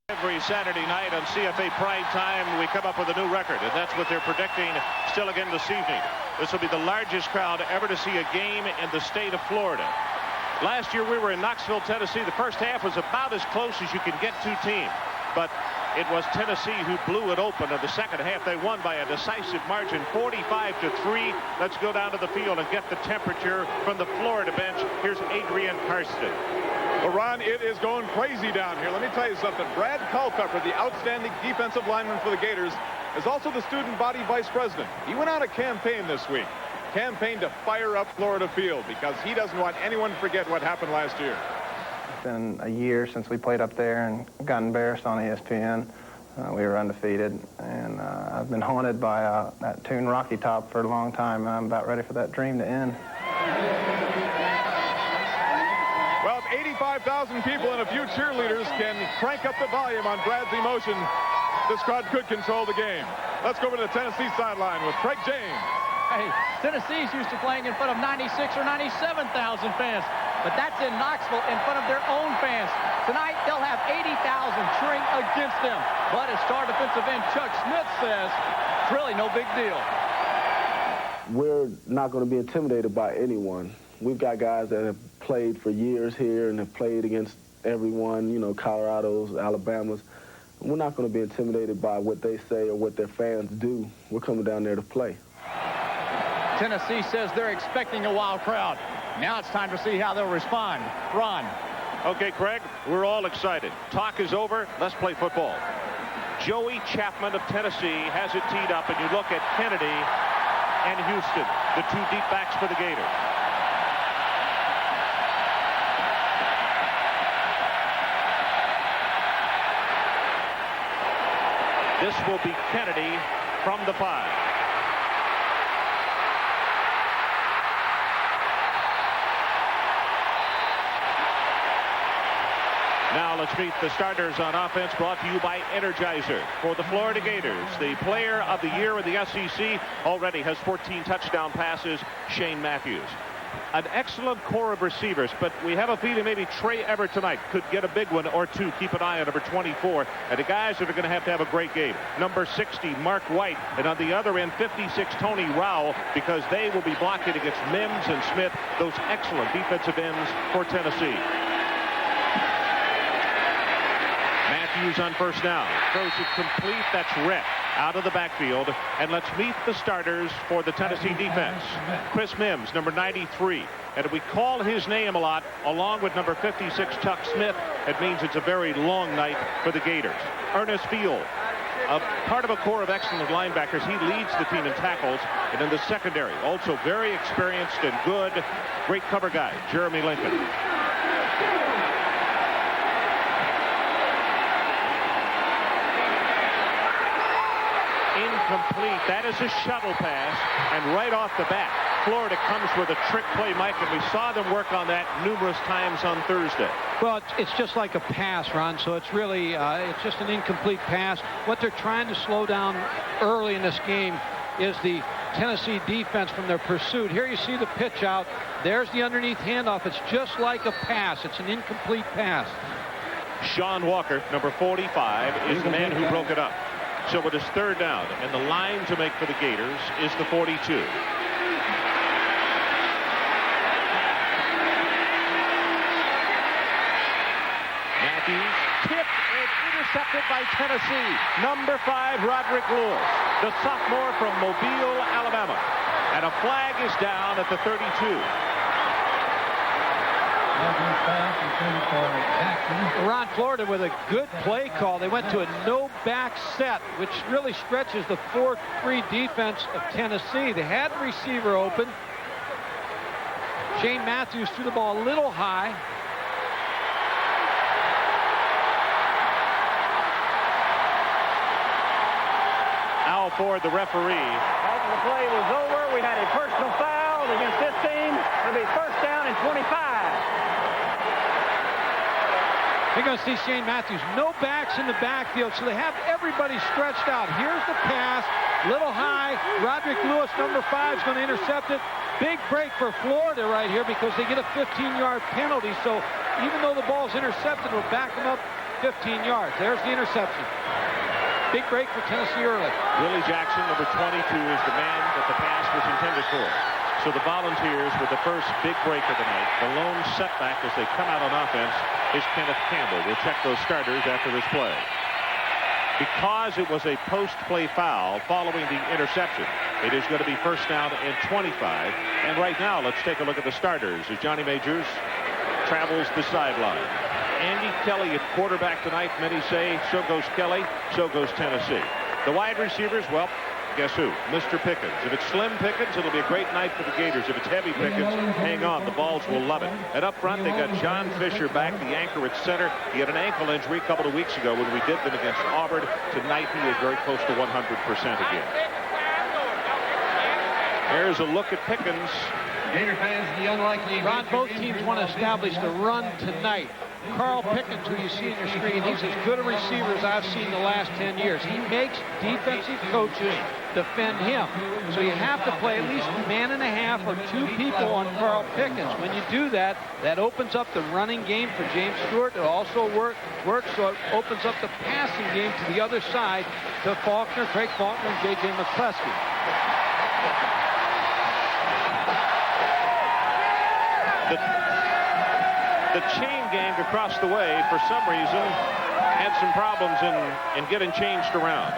Every Saturday night on CFA Prime Time, we come up with a new record, and that's what they're predicting still again this evening. This will be the largest crowd ever to see a game in the state of Florida. Last year, we were in Knoxville, Tennessee. The first half was about as close as you can get two teams, but it was Tennessee who blew it open. In the second half, they won by a decisive margin, 45-3. Let's go down to the field and get the temperature from the Florida bench. Here's Adrian Karsten. Well, Ron, it is going crazy down here. Let me tell you something. Brad Culpepper, the outstanding defensive lineman for the Gators, is also the student body vice president. He went on a campaign this week. Campaign to fire up Florida Field because he doesn't want anyone to forget what happened last year. It's been a year since we played up there and got embarrassed on ESPN. We were undefeated, and I've been haunted by that tune Rocky Top for a long time, and I'm about ready for that dream to end. Well, if 85,000 people and a few cheerleaders can crank up the volume on Brad's emotion, this crowd could control the game. Let's go over to the Tennessee sideline with Craig James. Hey, Tennessee's used to playing in front of 96 or 97,000 fans, but that's in Knoxville in front of their own fans. Tonight, they'll have 80,000 cheering against them. But as star defensive end Chuck Smith says, it's really no big deal. We're not going to be intimidated by anyone. We've got guys that have played for years here and have played against everyone, you know, Colorados, Alabamas. We're not going to be intimidated by what they say or what their fans do. We're coming down there to play. Tennessee says they're expecting a wild crowd. Now it's time to see how they'll respond. Ron. Okay, Craig, we're all excited. Talk is over. Let's play football. Joey Chapman of Tennessee has it teed up, and you look at Kennedy and Houston, the two deep backs for the Gators. This will be Kennedy from the 5. Now let's meet the starters on offense, brought to you by Energizer. For the Florida Gators, the player of the year in the SEC already has 14 touchdown passes, Shane Matthews. An excellent core of receivers, but we have a feeling maybe Trey Everett tonight could get a big one or two. Keep an eye on number 24. And the guys that are going to have a great game. Number 60, Mark White. And on the other end, 56, Tony Rowell, because they will be blocking against Mims and Smith, those excellent defensive ends for Tennessee. Matthews on first down. Throws it complete. That's Rhett out of the backfield. And let's meet the starters for the Tennessee defense. Chris Mims, number 93. And if we call his name a lot, along with number 56, Chuck Smith, it means it's a very long night for the Gators. Ernest Field, a part of a core of excellent linebackers. He leads the team in tackles. And in the secondary, also very experienced and good, great cover guy, Jeremy Lincoln. Incomplete. That is a shuttle pass, and right off the bat, Florida comes with a trick play, Mike, and we saw them work on that numerous times on Thursday. Well, it's just like a pass, Ron, so it's really it's just an incomplete pass. What they're trying to slow down early in this game is the Tennessee defense from their pursuit. Here you see the pitch out. There's the underneath handoff. It's just like a pass. It's an incomplete pass. Sean Walker, number 45, is the man who broke it up. So it is third down, and the line to make for the Gators is the 42. Matthews tipped and intercepted by Tennessee. Number 5, Roderick Lewis, the sophomore from Mobile, Alabama. And a flag is down at the 32. Ron, Florida with a good play call. They went to a no-back set, which really stretches the 4-3 defense of Tennessee. They had the receiver open. Shane Matthews threw the ball a little high. Al Ford, the referee. After the play was over, we had a personal foul against this team. It'll be first down and 25. You're going to see Shane Matthews. No backs in the backfield, so they have everybody stretched out. Here's the pass, little high. Roderick Lewis, number 5, is going to intercept it. Big break for Florida right here because they get a 15-yard penalty. So even though the ball's intercepted, it'll back them up 15 yards. There's the interception. Big break for Tennessee early. Willie Jackson, number 22, is the man that the pass was intended for. So the Volunteers with the first big break of the night. The lone setback as they come out on offense is Kenneth Campbell. We'll check those starters after this play. Because it was a post-play foul following the interception, it is going to be first down and 25. And right now, let's take a look at the starters as Johnny Majors travels the sideline. Andy Kelly at quarterback tonight. Many say so goes Kelly, so goes Tennessee. The wide receivers, well, guess who? Mr. Pickens. If it's Slim Pickens, it'll be a great night for the Gators. If it's Heavy Pickens, hang on. The Vols will love it. And up front, they got John Fisher back, the anchor at center. He had an ankle injury a couple of weeks ago when we did them against Auburn. Tonight, he is very close to 100% again. There's a look at Pickens. Gator fans, the unlikely. Ron, both teams want to establish the run tonight. Carl Pickens, who you see on your screen, he's as good a receiver as I've seen the last 10 years. He makes defensive coaches defend him. So you have to play at least a man and a half or two people on Carl Pickens. When you do that, that opens up the running game for James Stewart. It also works, so it opens up the passing game to the other side to Faulkner, Craig Faulkner, and J.J. McCluskey. The chain gang across the way, for some reason, had some problems in getting changed around.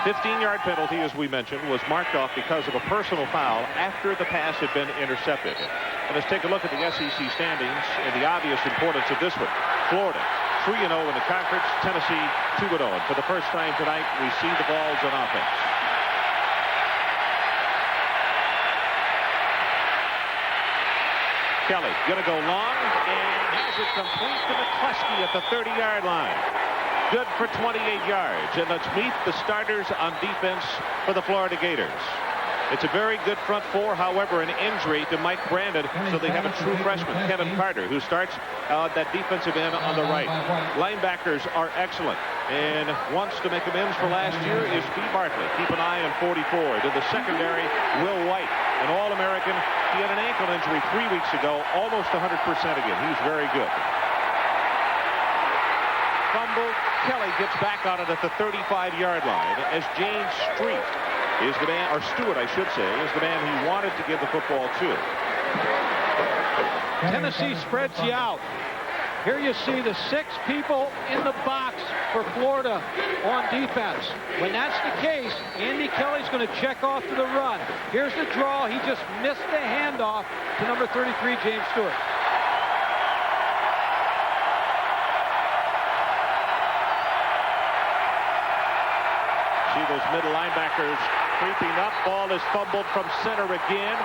15-yard penalty, as we mentioned, was marked off because of a personal foul after the pass had been intercepted. And let's take a look at the SEC standings and the obvious importance of this one. Florida, 3-0 in the conference. Tennessee, 2-0. And for the first time tonight, we see the Vols on offense. Kelly going to go long and has it complete to McCluskey at the 30-yard line. Good for 28 yards. And let's meet the starters on defense for the Florida Gators. It's a very good front four. However, an injury to Mike Brandon, so they have a true freshman, Kevin Carter, who starts that defensive end on the right. Linebackers are excellent. And wants to make amends for last year is B. Bartley. Keep an eye on 44. To the secondary, Will White, an All-American. He had an ankle injury 3 weeks ago, almost 100% again. He's very good. Fumble. Kelly gets back on it at the 35-yard line as James Street is the man, or Stewart, I should say, is the man he wanted to give the football to. Tennessee spreads you out. Here you see the 6 people in the box for Florida on defense. When that's the case, Andy Kelly's going to check off to the run. Here's the draw. He just missed the handoff to number 33, James Stewart. See those middle linebackers creeping up. Ball is fumbled from center again.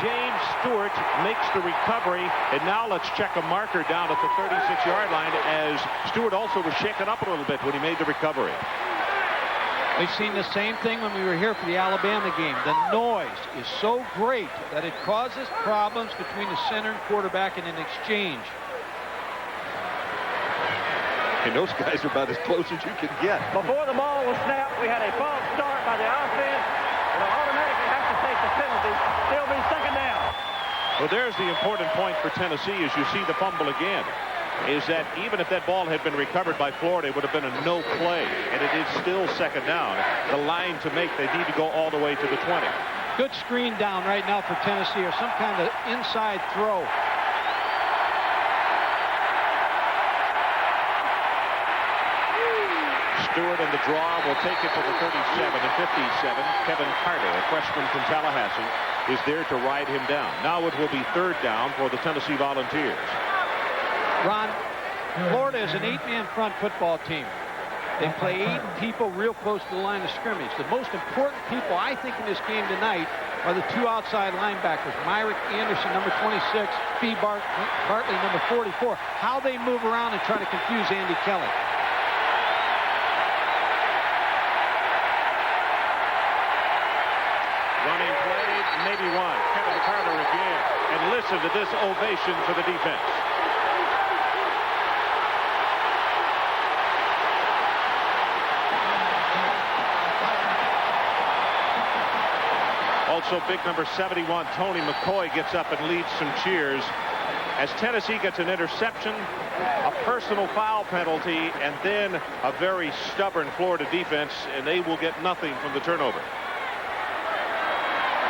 James Stewart makes the recovery, and now let's check a marker down at the 36-yard line as Stewart also was shaken up a little bit when he made the recovery. We've seen the same thing when we were here for the Alabama game. The noise is so great that it causes problems between the center and quarterback in an exchange. And those guys are about as close as you can get. Before the ball was snapped, we had a false start by the offense. It'll automatically have to take the penalty. Still be second down. Well, there's the important point for Tennessee as you see the fumble again, is that even if that ball had been recovered by Florida, it would have been a no play, and it is still second down. The line to make, they need to go all the way to the 20. Good screen down right now for Tennessee, or some kind of inside throw. Stewart in the draw will take it to the 37 and 57. Kevin Carter, a freshman from Tallahassee, is there to ride him down. Now it will be third down for the Tennessee Volunteers. Ron, Florida is an 8-man front football team. They play 8 people real close to the line of scrimmage. The most important people, I think, in this game tonight are the 2 outside linebackers, Myrick Anderson, number 26, B. Bartley, number 44. How they move around and try to confuse Andy Kelly. Running play, maybe one. Kevin Carter again. And listen to this ovation for the defense. Also big number 71, Tony McCoy, gets up and leads some cheers. as Tennessee gets an interception, a personal foul penalty, and then a very stubborn Florida defense, and they will get nothing from the turnover.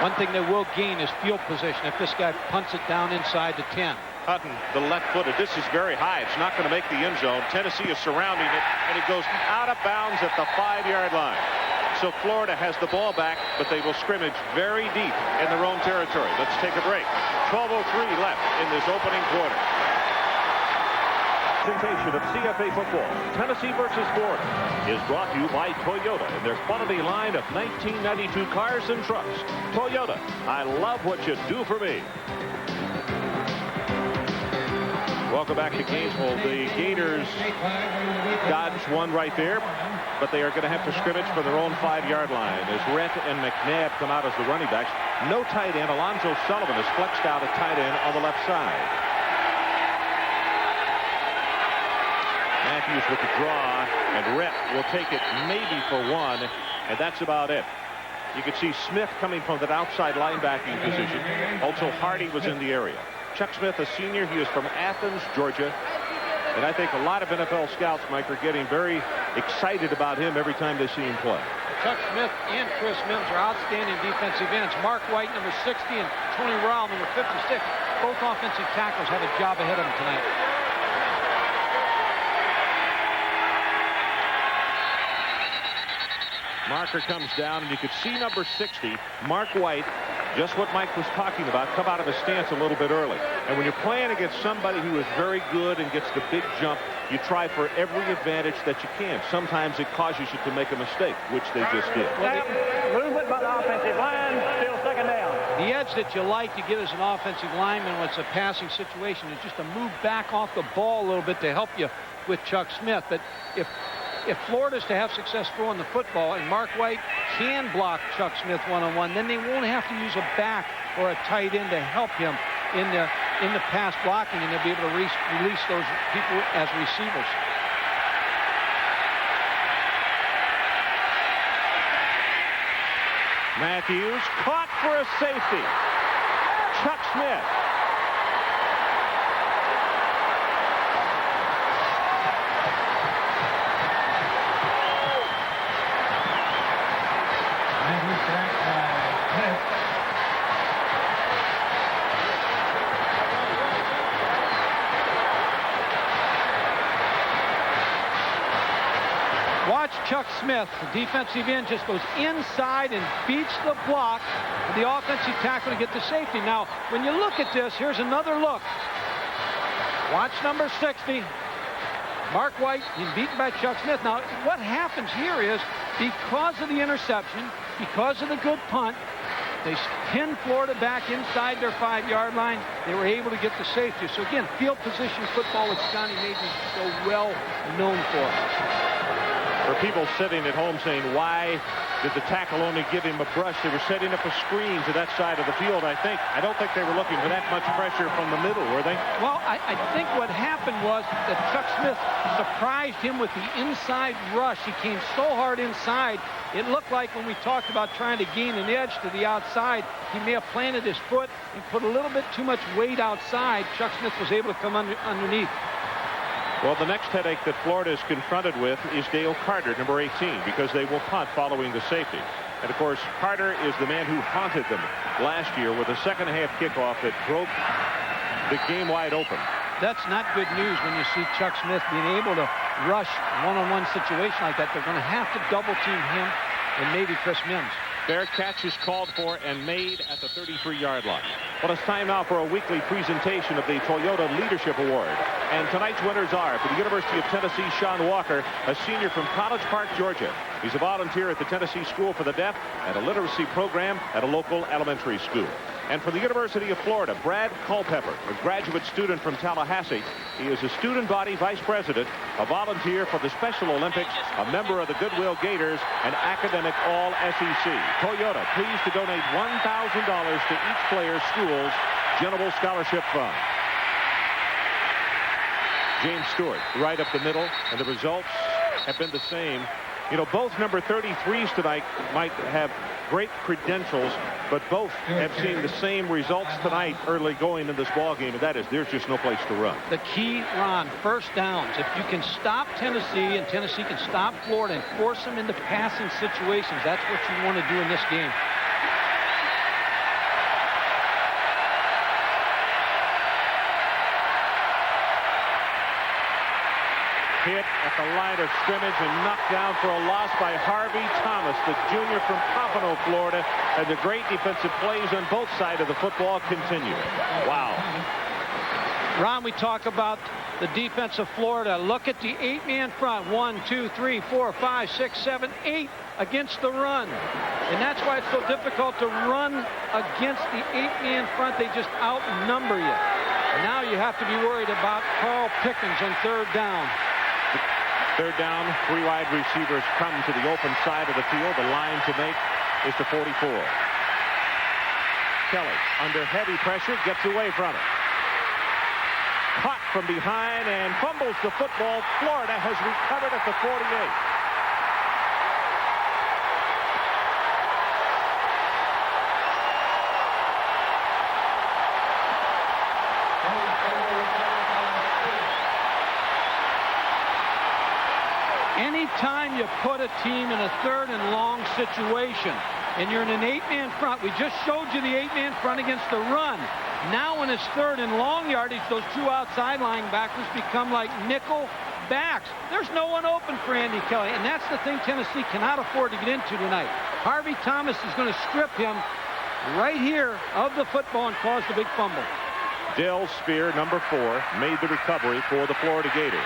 One thing they will gain is field position if this guy punts it down inside the 10. Hutton, the left-footed. This is very high. It's not going to make the end zone. Tennessee is surrounding it, and it goes out of bounds at the 5-yard line. So Florida has the ball back, but they will scrimmage very deep in their own territory. Let's take a break. 12:03 left in this opening quarter. Presentation of CFA football, Tennessee versus Florida, is brought to you by Toyota and their quality line of 1992 cars and trucks. Toyota, I love what you do for me. Welcome back to Gainesville. The Gators dodged one right there, but they are going to have to scrimmage for their own 5-yard line as Rhett and McNabb come out as the running backs. No tight end. Alonzo Sullivan is flexed out at tight end on the left side. Matthews with the draw, and Rhett will take it maybe for one, and that's about it. You can see Smith coming from that outside linebacking position. Also, Hardy was in the area. Chuck Smith, a senior, he is from Athens, Georgia. And I think a lot of NFL scouts, Mike, are getting very excited about him every time they see him play. Chuck Smith and Chris Mims are outstanding defensive ends. Mark White, number 60, and Tony Rowell, number 56. Both offensive tackles have a job ahead of them tonight. Marker comes down, and you could see number 60, Mark White, just what Mike was talking about, come out of his stance a little bit early. And when you're playing against somebody who is very good and gets the big jump, you try for every advantage that you can. Sometimes it causes you to make a mistake, which they just did. Movement by the offensive line, still second down. The edge that you like to get as an offensive lineman when it's a passing situation is just to move back off the ball a little bit to help you with Chuck Smith. But if Florida's to have success throwing the football and Mark White can block Chuck Smith one-on-one, then they won't have to use a back or a tight end to help him in the pass blocking, and they'll be able to release those people as receivers. Matthews caught for a safety. Chuck Smith. Watch Chuck Smith. The defensive end just goes inside and beats the block. The offensive tackle to get the safety. Now, when you look at this, here's another look. Watch number 60. Mark White being beaten by Chuck Smith. Now, what happens here is because of the interception, because of the good punt, they pinned Florida back inside their 5-yard line. They were able to get the safety. So, again, field position football, which Johnny Majors is so well known for. For people sitting at home saying, why did the tackle only give him a brush? They were setting up a screen to that side of the field, I think. I don't think they were looking for that much pressure from the middle, were they? Well, I think what happened was that Chuck Smith surprised him with the inside rush. He came so hard inside, it looked like when we talked about trying to gain an edge to the outside, he may have planted his foot and put a little bit too much weight outside. Chuck Smith was able to come underneath. Well, the next headache that Florida is confronted with is Dale Carter, number 18, because they will punt following the safety. And, of course, Carter is the man who haunted them last year with a second-half kickoff that broke the game wide open. That's not good news when you see Chuck Smith being able to rush one-on-one situation like that. They're going to have to double-team him and maybe Chris Mims. Fair catch is called for and made at the 33-yard line. Well, it's time now for a weekly presentation of the Toyota Leadership Award. And tonight's winners are, for the University of Tennessee, Sean Walker, a senior from College Park, Georgia. He's a volunteer at the Tennessee School for the Deaf and a literacy program at a local elementary school. And for the University of Florida, Brad Culpepper, a graduate student from Tallahassee. He is a student body vice president, a volunteer for the Special Olympics, a member of the Goodwill Gators, and academic All-SEC. Toyota, pleased to donate $1,000 to each player's school's General Scholarship Fund. James Stewart right up the middle, and the results have been the same. You know, both number 33s tonight might have great credentials, but both have seen the same results tonight early going in this ball game, and that is there's just no place to run. The key, Ron, first downs. If you can stop Tennessee and Tennessee can stop Florida and force them into passing situations, that's what you want to do in this game. Hit at the line of scrimmage and knocked down for a loss by Harvey Thomas, the junior from Pompano, Florida. And the great defensive plays on both sides of the football continue. Wow. Ron, we talk about the defense of Florida. Look at the 8-man front. 1, 2, 3, 4, 5, 6, 7, 8 against the run. And that's why it's so difficult to run against the 8-man front. They just outnumber you. And now you have to be worried about Carl Pickens on third down. Third down, 3 wide receivers come to the open side of the field. The line to make is to 44. Kelly, under heavy pressure, gets away from it. Caught from behind and fumbles the football. Florida has recovered at the 48. Anytime you put a team in a third and long situation and you're in an 8-man front, we just showed you the 8-man front against the run. Now when it's third and long yardage, those 2 outside linebackers become like nickel backs. There's no one open for Andy Kelly, and that's the thing Tennessee cannot afford to get into tonight. Harvey Thomas is going to strip him right here of the football and cause the big fumble. Dell Spear, number 4, made the recovery for the Florida Gators.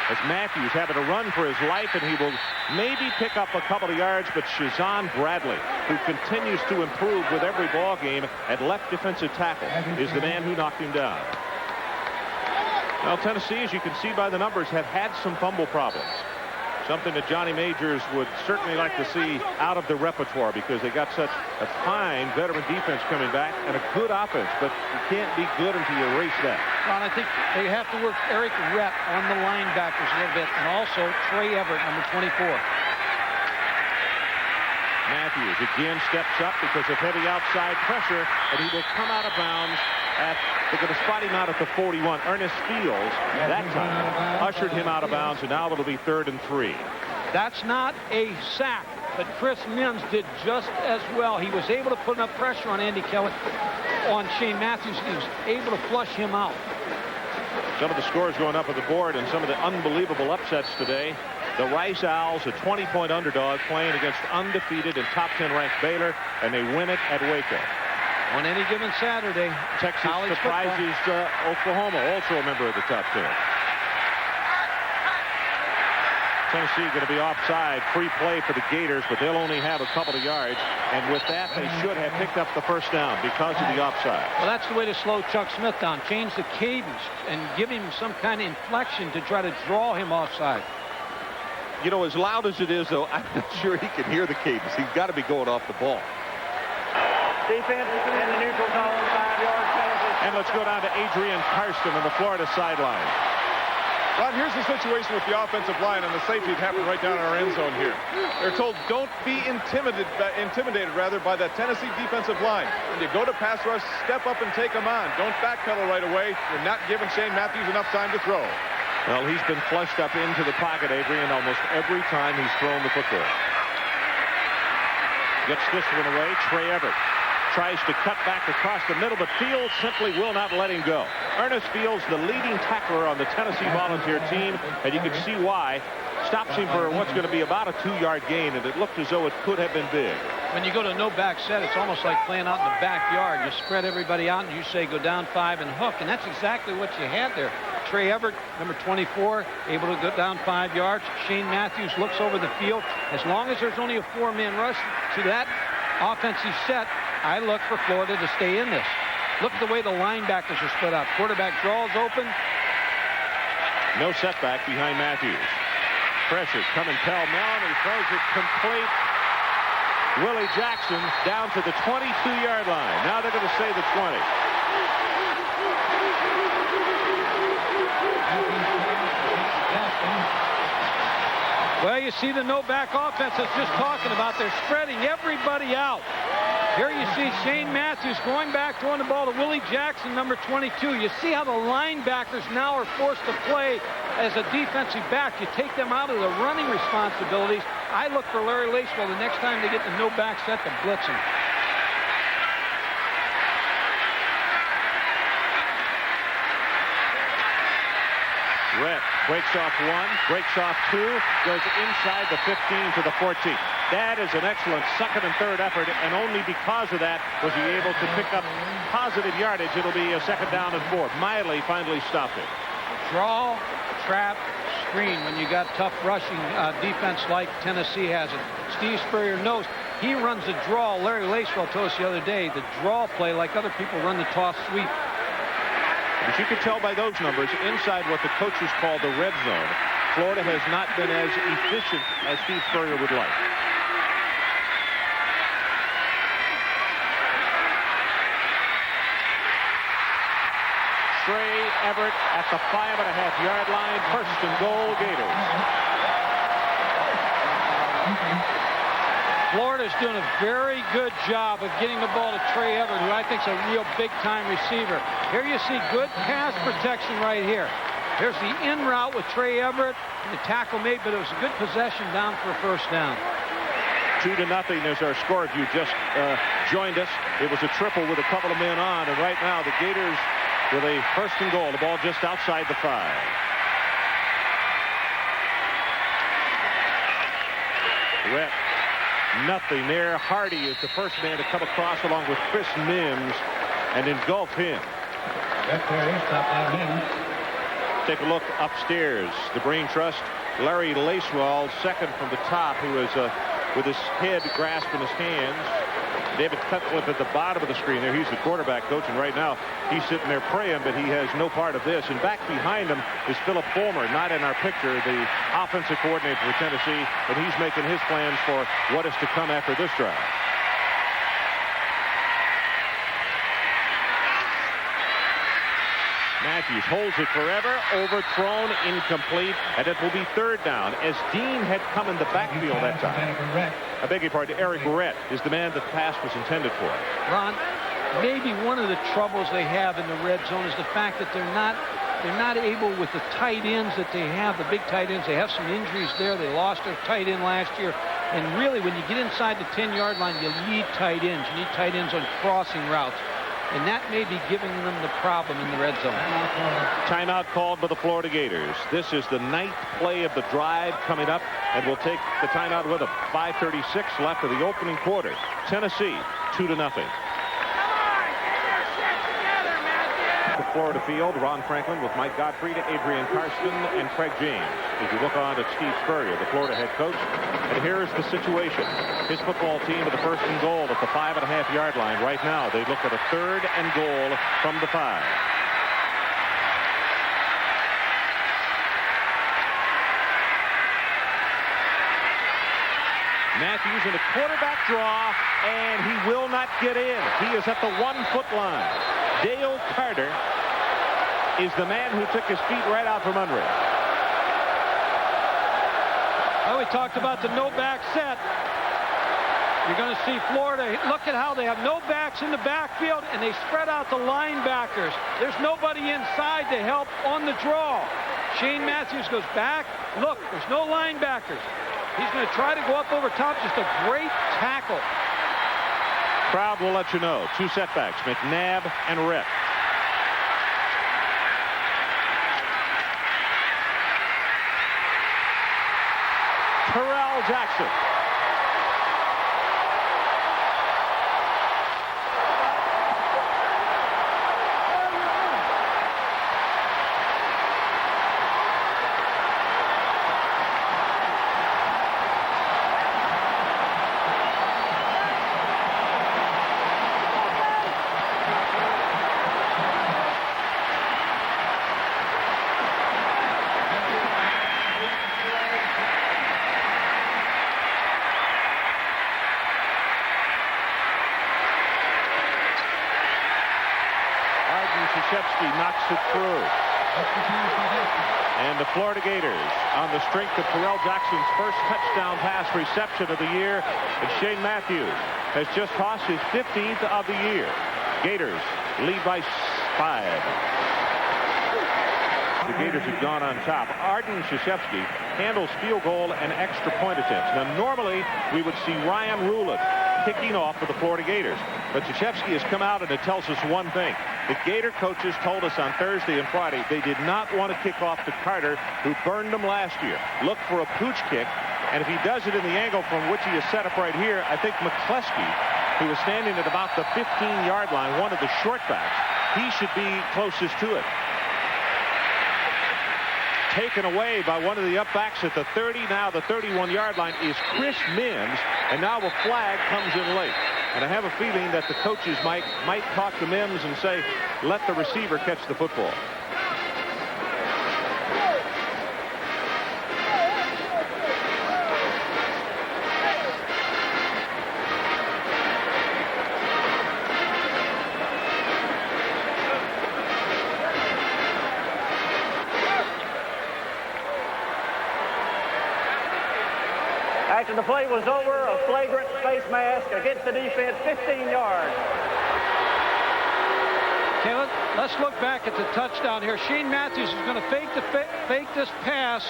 As Matthews having to run for his life, and he will maybe pick up a couple of yards, but Shazan Bradley, who continues to improve with every ball game at left defensive tackle, is the man who knocked him down. Well, Tennessee, as you can see by the numbers, have had some fumble problems. Something that Johnny Majors would certainly like to see out of the repertoire, because they got such a fine veteran defense coming back and a good offense, but you can't be good until you erase that. Ron, I think they have to work Eric Rep on the linebackers a little bit, and also Trey Everett, number 24. Matthews again steps up because of heavy outside pressure, and he will come out of bounds at, they're going to spot him out at the 41. Ernest Fields, that time, ushered him out of bounds, and now it'll be 3rd and 3. That's not a sack, but Chris Mims did just as well. He was able to put enough pressure on Andy Kelly, on Shane Matthews. He was able to flush him out. Some of the scores going up on the board and some of the unbelievable upsets today. The Rice Owls, a 20-point underdog, playing against undefeated and top 10 ranked Baylor, and they win it at Waco. On any given Saturday, Texas surprises Oklahoma, also a member of the top 10. Tennessee going to be offside, free play for the Gators, but they'll only have a couple of yards, and with that they should have picked up the first down because of the offside. Well, that's the way to slow Chuck Smith down. Change the cadence and give him some kind of inflection to try to draw him offside. You know, as loud as it is, though, I'm not sure he can hear the cadence. He's got to be going off the ball. Defense in the neutral zone, 5-yard penalty. And let's go down to Adrian Karsten on the Florida sideline. Ron, here's the situation with the offensive line, and the safety happened right down in our end zone here. They're told don't be intimidated by that Tennessee defensive line. When you go to pass rush, step up and take them on. Don't backpedal right away. You're not giving Shane Matthews enough time to throw. Well, he's been flushed up into the pocket, Adrian, almost every time he's thrown the football. Gets this one away. Trey Everett tries to cut back across the middle, but Fields simply will not let him go. Ernest Fields, the leading tackler on the Tennessee Volunteer team, and you can see why. Stops him for what's going to be about a 2-yard gain, and it looked as though it could have been big. When you go to no back set, it's almost like playing out in the backyard. You spread everybody out, and you say go down 5 and hook, and that's exactly what you had there. Trey Everett, number 24, able to go down 5 yards. Shane Matthews looks over the field. As long as there's only a 4-man rush to that offensive set, I look for Florida to stay in this. Look at the way the linebackers are split up. Quarterback draws open. No setback behind Matthews. Pressure coming pell-mell, and he throws it complete. Willie Jackson down to the 22-yard line. Now they're going to say the 20. Well, you see the no-back offense I was just talking about. They're spreading everybody out. Here you see Shane Matthews going back, throwing the ball to Willie Jackson, number 22. You see how the linebackers now are forced to play as a defensive back. You take them out of the running responsibilities. I look for Larry Lacewell the next time they get the no-back set to blitz him. Rhett breaks off one, breaks off two, goes inside the 15 to the 14. That is an excellent second and third effort, and only because of that was he able to pick up positive yardage. It'll be a second down and 4. Miley finally stopped it. Draw, trap, screen when you got tough rushing defense like Tennessee has it. Steve Spurrier knows he runs a draw. Larry Lacewell told us the other day, the draw play like other people run the toss sweep. But you can tell by those numbers, inside what the coaches call the red zone, Florida has not been as efficient as Steve Spurrier would like. Trey Everett at the 5.5-yard line. First and goal, Gators. Florida's doing a very good job of getting the ball to Trey Everett, who I think is a real big-time receiver. Here you see good pass protection right here. Here's the in route with Trey Everett. The tackle made, but it was a good possession down for a first down. 2-0 is our score. If you just joined us, it was a triple with a couple of men on, and right now the Gators with a first and goal. The ball just outside the 5. Rhett, nothing there. Hardy is the first man to come across along with Chris Mims and engulf him. Take a look upstairs. The Brain Trust, Larry Lacewell, second from the top, who is with his head grasped in his hands. David Cutcliffe at the bottom of the screen there. He's the quarterback coach, and right now he's sitting there praying, but he has no part of this. And back behind him is Philip Fulmer, not in our picture, the offensive coordinator for Tennessee, and he's making his plans for what is to come after this drive. Matthews holds it forever, overthrown, incomplete, and it will be third down as Dean had come in the backfield that time. I beg your pardon, Eric Rhett is the man that the pass was intended for. Ron, maybe one of the troubles they have in the red zone is the fact that they're not able with the tight ends that they have, the big tight ends. They have some injuries there. They lost their tight end last year. And really, when you get inside the 10-yard line, you need tight ends. You need tight ends on crossing routes. And that may be giving them the problem in the red zone. Timeout called by the Florida Gators. This is the 9th play of the drive coming up, and we'll take the timeout with them. 5:36 left of the opening quarter. Tennessee 2-0. The Florida field, Ron Franklin with Mike Gottfried, Adrian Karsten, and Craig James. As you look on at Steve Spurrier, the Florida head coach, and here's the situation. His football team with the first and goal at the 5.5-yard line. Right now, they look at a third and goal from the 5. Matthews in a quarterback draw, and he will not get in. He is at the 1-foot line. Dale Carter is the man who took his feet right out from under him. Well, we talked about the no-back set. You're going to see Florida. Look at how they have no backs in the backfield, and they spread out the linebackers. There's nobody inside to help on the draw. Shane Matthews goes back. Look, there's no linebackers. He's going to try to go up over top. Just a great tackle. Crowd will let you know. 2 setbacks, McNabb and Rhett. Terrell Jackson. Knocks it through. And the Florida Gators, on the strength of Terrell Jackson's first touchdown pass reception of the year, and Shane Matthews has just tossed his 15th of the year. Gators lead by 5. The Gators have gone on top. Arden Krzyzewski handles field goal and extra point attempts. Now, normally we would see Ryan Rulett kicking off for the Florida Gators, but Krzyzewski has come out and it tells us one thing. The Gator coaches told us on Thursday and Friday they did not want to kick off to Carter, who burned them last year. Look for a pooch kick, and if he does it in the angle from which he is set up right here, I think McCleskey, who was standing at about the 15-yard line, one of the short backs, he should be closest to it. Taken away by one of the up backs at the 30. Now the 31-yard line is Chris Mims, and now a flag comes in late. And I have a feeling that the coaches might talk to Mims and say, let the receiver catch the football. After the play was over, a flagrant face mask against the defense, 15 yards. Okay, let's look back at the touchdown here. Shane Matthews is going to fake this pass,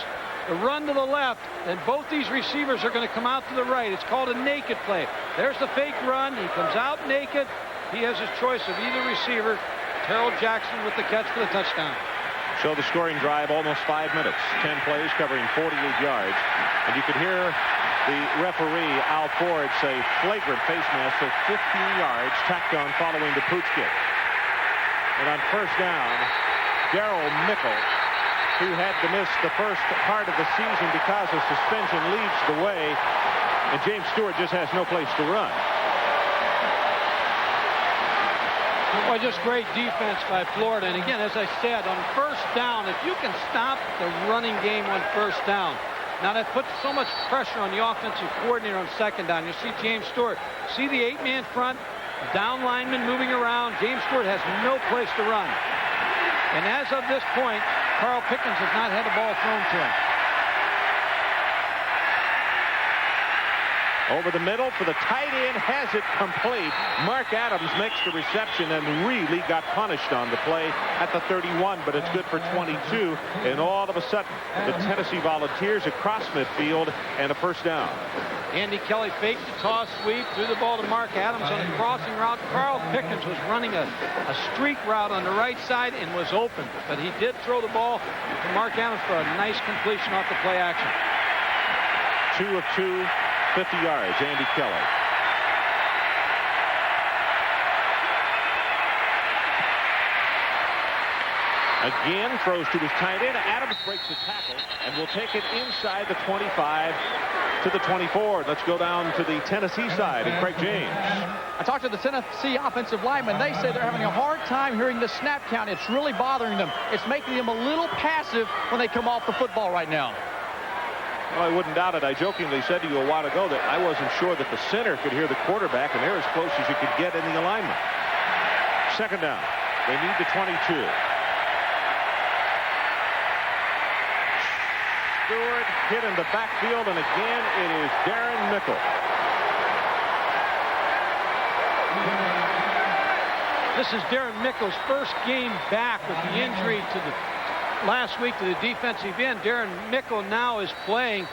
the run to the left, and both these receivers are going to come out to the right. It's called a naked play. There's the fake run. He comes out naked. He has his choice of either receiver. Terrell Jackson with the catch for the touchdown. So the scoring drive, almost 5 minutes. 10 plays covering 48 yards. And you could hear the referee, Al Ford, say flagrant face mask, so 15 yards tacked on following the pooch kick. And on first down, Darryl Mickle, who had to miss the first part of the season because of suspension, leads the way. And James Stewart just has no place to run. Well, just great defense by Florida. And again, as I said, on first down, if you can stop the running game on first down, now that puts so much pressure on the offensive coordinator on second down. You see James Stewart, see the 8-man front, down lineman moving around. James Stewart has no place to run. And as of this point, Carl Pickens has not had the ball thrown to him. Over the middle for the tight end, has it complete. Mark Adams makes the reception and really got punished on the play at the 31, but it's good for 22. And all of a sudden, the Tennessee Volunteers across midfield and a first down. Andy Kelly faked the toss sweep, threw the ball to Mark Adams on a crossing route. Carl Pickens was running a streak route on the right side and was open, but he did throw the ball to Mark Adams for a nice completion off the play action. 2 of 2. 50 yards, Andy Kelly. Again, throws to his tight end. Adams breaks the tackle and will take it inside the 25 to the 24. Let's go down to the Tennessee side and Craig James. I talked to the Tennessee offensive linemen. They say they're having a hard time hearing the snap count. It's really bothering them. It's making them a little passive when they come off the football right now. Well, I wouldn't doubt it. I jokingly said to you a while ago that I wasn't sure that the center could hear the quarterback, and they're as close as you could get in the alignment. Second down. They need the 22. Stewart hit in the backfield, and again it is Darren Mickle. This is Darren Mickle's first game back with the injury to the last week to the defensive end. Darren Mickle now is playing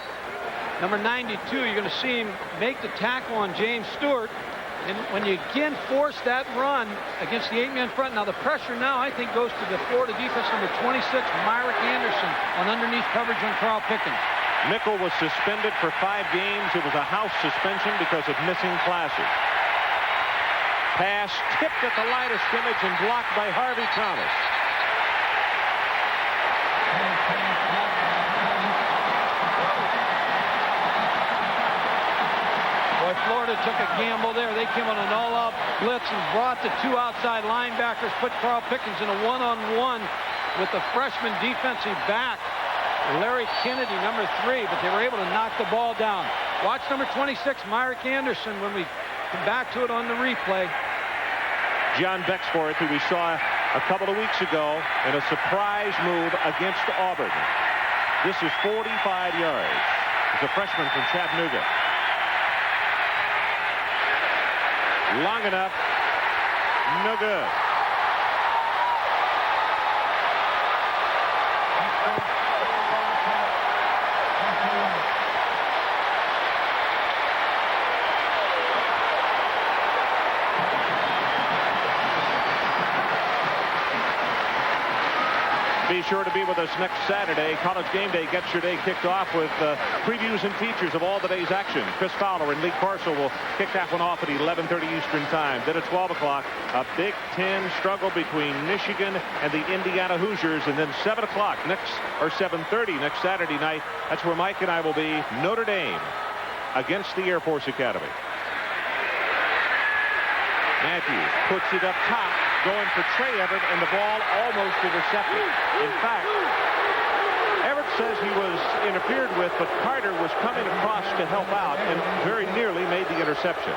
number 92. You're going to see him make the tackle on James Stewart. And when you again force that run against the 8-man front, now the pressure now I think goes to the Florida defense number 26, Myrick Anderson, on underneath coverage on Carl Pickens. Mickle was suspended for 5 games. It was a house suspension because of missing classes. Pass tipped at the line of scrimmage and blocked by Harvey Thomas. Boy, Florida took a gamble there. They came on an all-out blitz and brought the 2 outside linebackers, put Carl Pickens in a one-on-one with the freshman defensive back, Larry Kennedy, number 3, but they were able to knock the ball down. Watch number 26, Myrick Anderson, when we come back to it on the replay. John Becksforth, who we saw a couple of weeks ago in a surprise move against Auburn. This is 45 yards. It's a freshman from Chattanooga. Long enough. No good. Be sure to be with us next Saturday. College Game Day gets your day kicked off with previews and features of all the day's action. Chris Fowler and Lee Parcel will kick that one off at 11:30 Eastern Time. Then at 12 o'clock, a Big Ten struggle between Michigan and the Indiana Hoosiers. And then 7 o'clock or 7:30 next Saturday night, that's where Mike and I will be. Notre Dame against the Air Force Academy. Matthews puts it up top, going for Trey Everett, and the ball almost intercepted. In fact, Everett says he was interfered with, but Carter was coming across to help out and very nearly made the interception.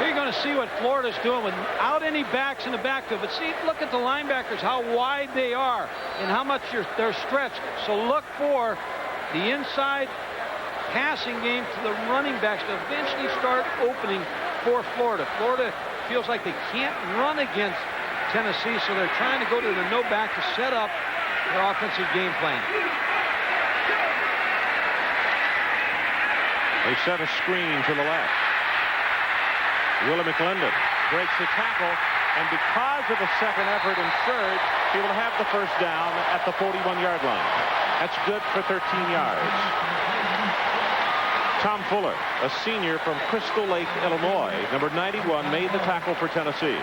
Here you're going to see what Florida's doing without any backs in the backfield. But see, look at the linebackers, how wide they are and how much they're stretched. So look for the inside passing game to the running backs to eventually start opening for Florida. Florida feels like they can't run against Tennessee, so they're trying to go to the no back to set up their offensive game plan. They set a screen to the left. Willie McClendon breaks the tackle, and because of the second effort and surge, he will have the first down at the 41-yard line. That's good for 13 yards. Tom Fuller, a senior from Crystal Lake, Illinois, number 91, made the tackle for Tennessee.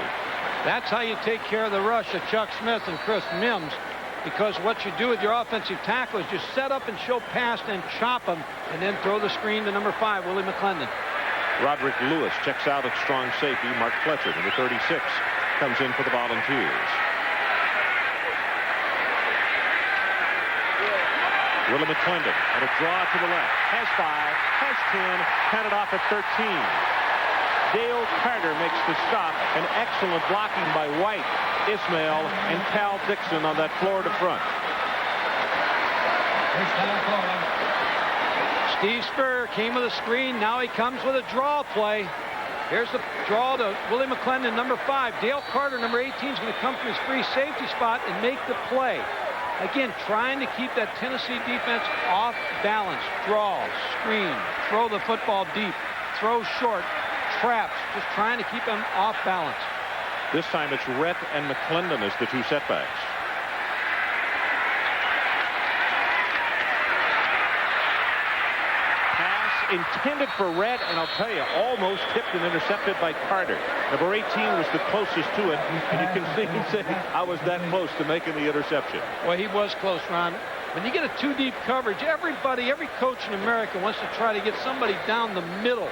That's how you take care of the rush of Chuck Smith and Chris Mims, because what you do with your offensive tackle is just set up and show pass and chop them, and then throw the screen to number 5, Willie McClendon. Roderick Lewis checks out at strong safety. Mark Fletcher, number 36, comes in for the Volunteers. Willie McClendon on a draw to the left. Has 5, has 10, counted off at 13. Dale Carter makes the stop. An excellent blocking by White, Ismail, and Cal Dixon on that Florida front. Steve Spurrier came with a screen. Now he comes with a draw play. Here's the draw to Willie McClendon, number 5. Dale Carter, number 18, is going to come from his free safety spot and make the play. Again, trying to keep that Tennessee defense off balance. Draw, screen, throw the football deep, throw short, traps, just trying to keep them off balance. This time it's Rhett and McClendon as the two setbacks. Intended for Rhett, and I'll tell you, almost tipped and intercepted by Carter. Number 18 was the closest to it, and you can see him say, I was that close to making the interception. Well, he was close, Ron. When you get a two-deep coverage, every coach in America wants to try to get somebody down the middle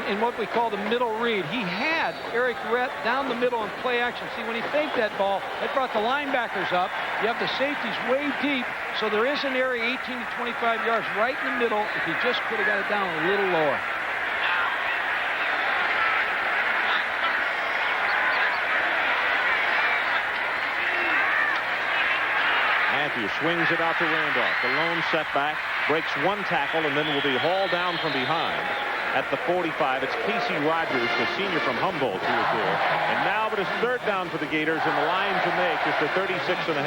in what we call the middle read. He had Eric Rhett down the middle in play action. See, when he faked that ball, it brought the linebackers up. You have the safeties way deep, so there is an area 18 to 25 yards right in the middle if he just could have got it down a little lower. Matthews swings it out to Randolph. The lone setback, breaks one tackle, and then will be hauled down from behind. At the 45, it's Casey Rogers, the senior from Humboldt, who is there. And now it is third down for the Gators, and the line to make is the 36.5.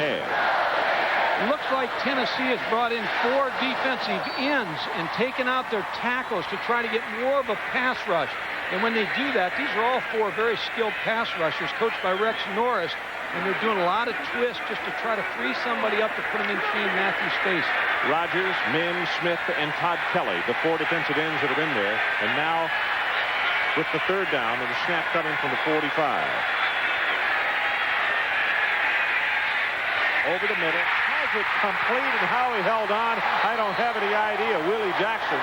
It looks like Tennessee has brought in 4 defensive ends and taken out their tackles to try to get more of a pass rush. And when they do that, these are all 4 very skilled pass rushers coached by Rex Norris, and they're doing a lot of twists just to try to free somebody up to put them in Shane Matthews' face. Rogers, Mims, Smith, and Todd Kelly, the 4 defensive ends that are in there. And now with the third down and the snap coming from the 45. Over the middle. Has it complete, and how he held on, I don't have any idea. Willie Jackson.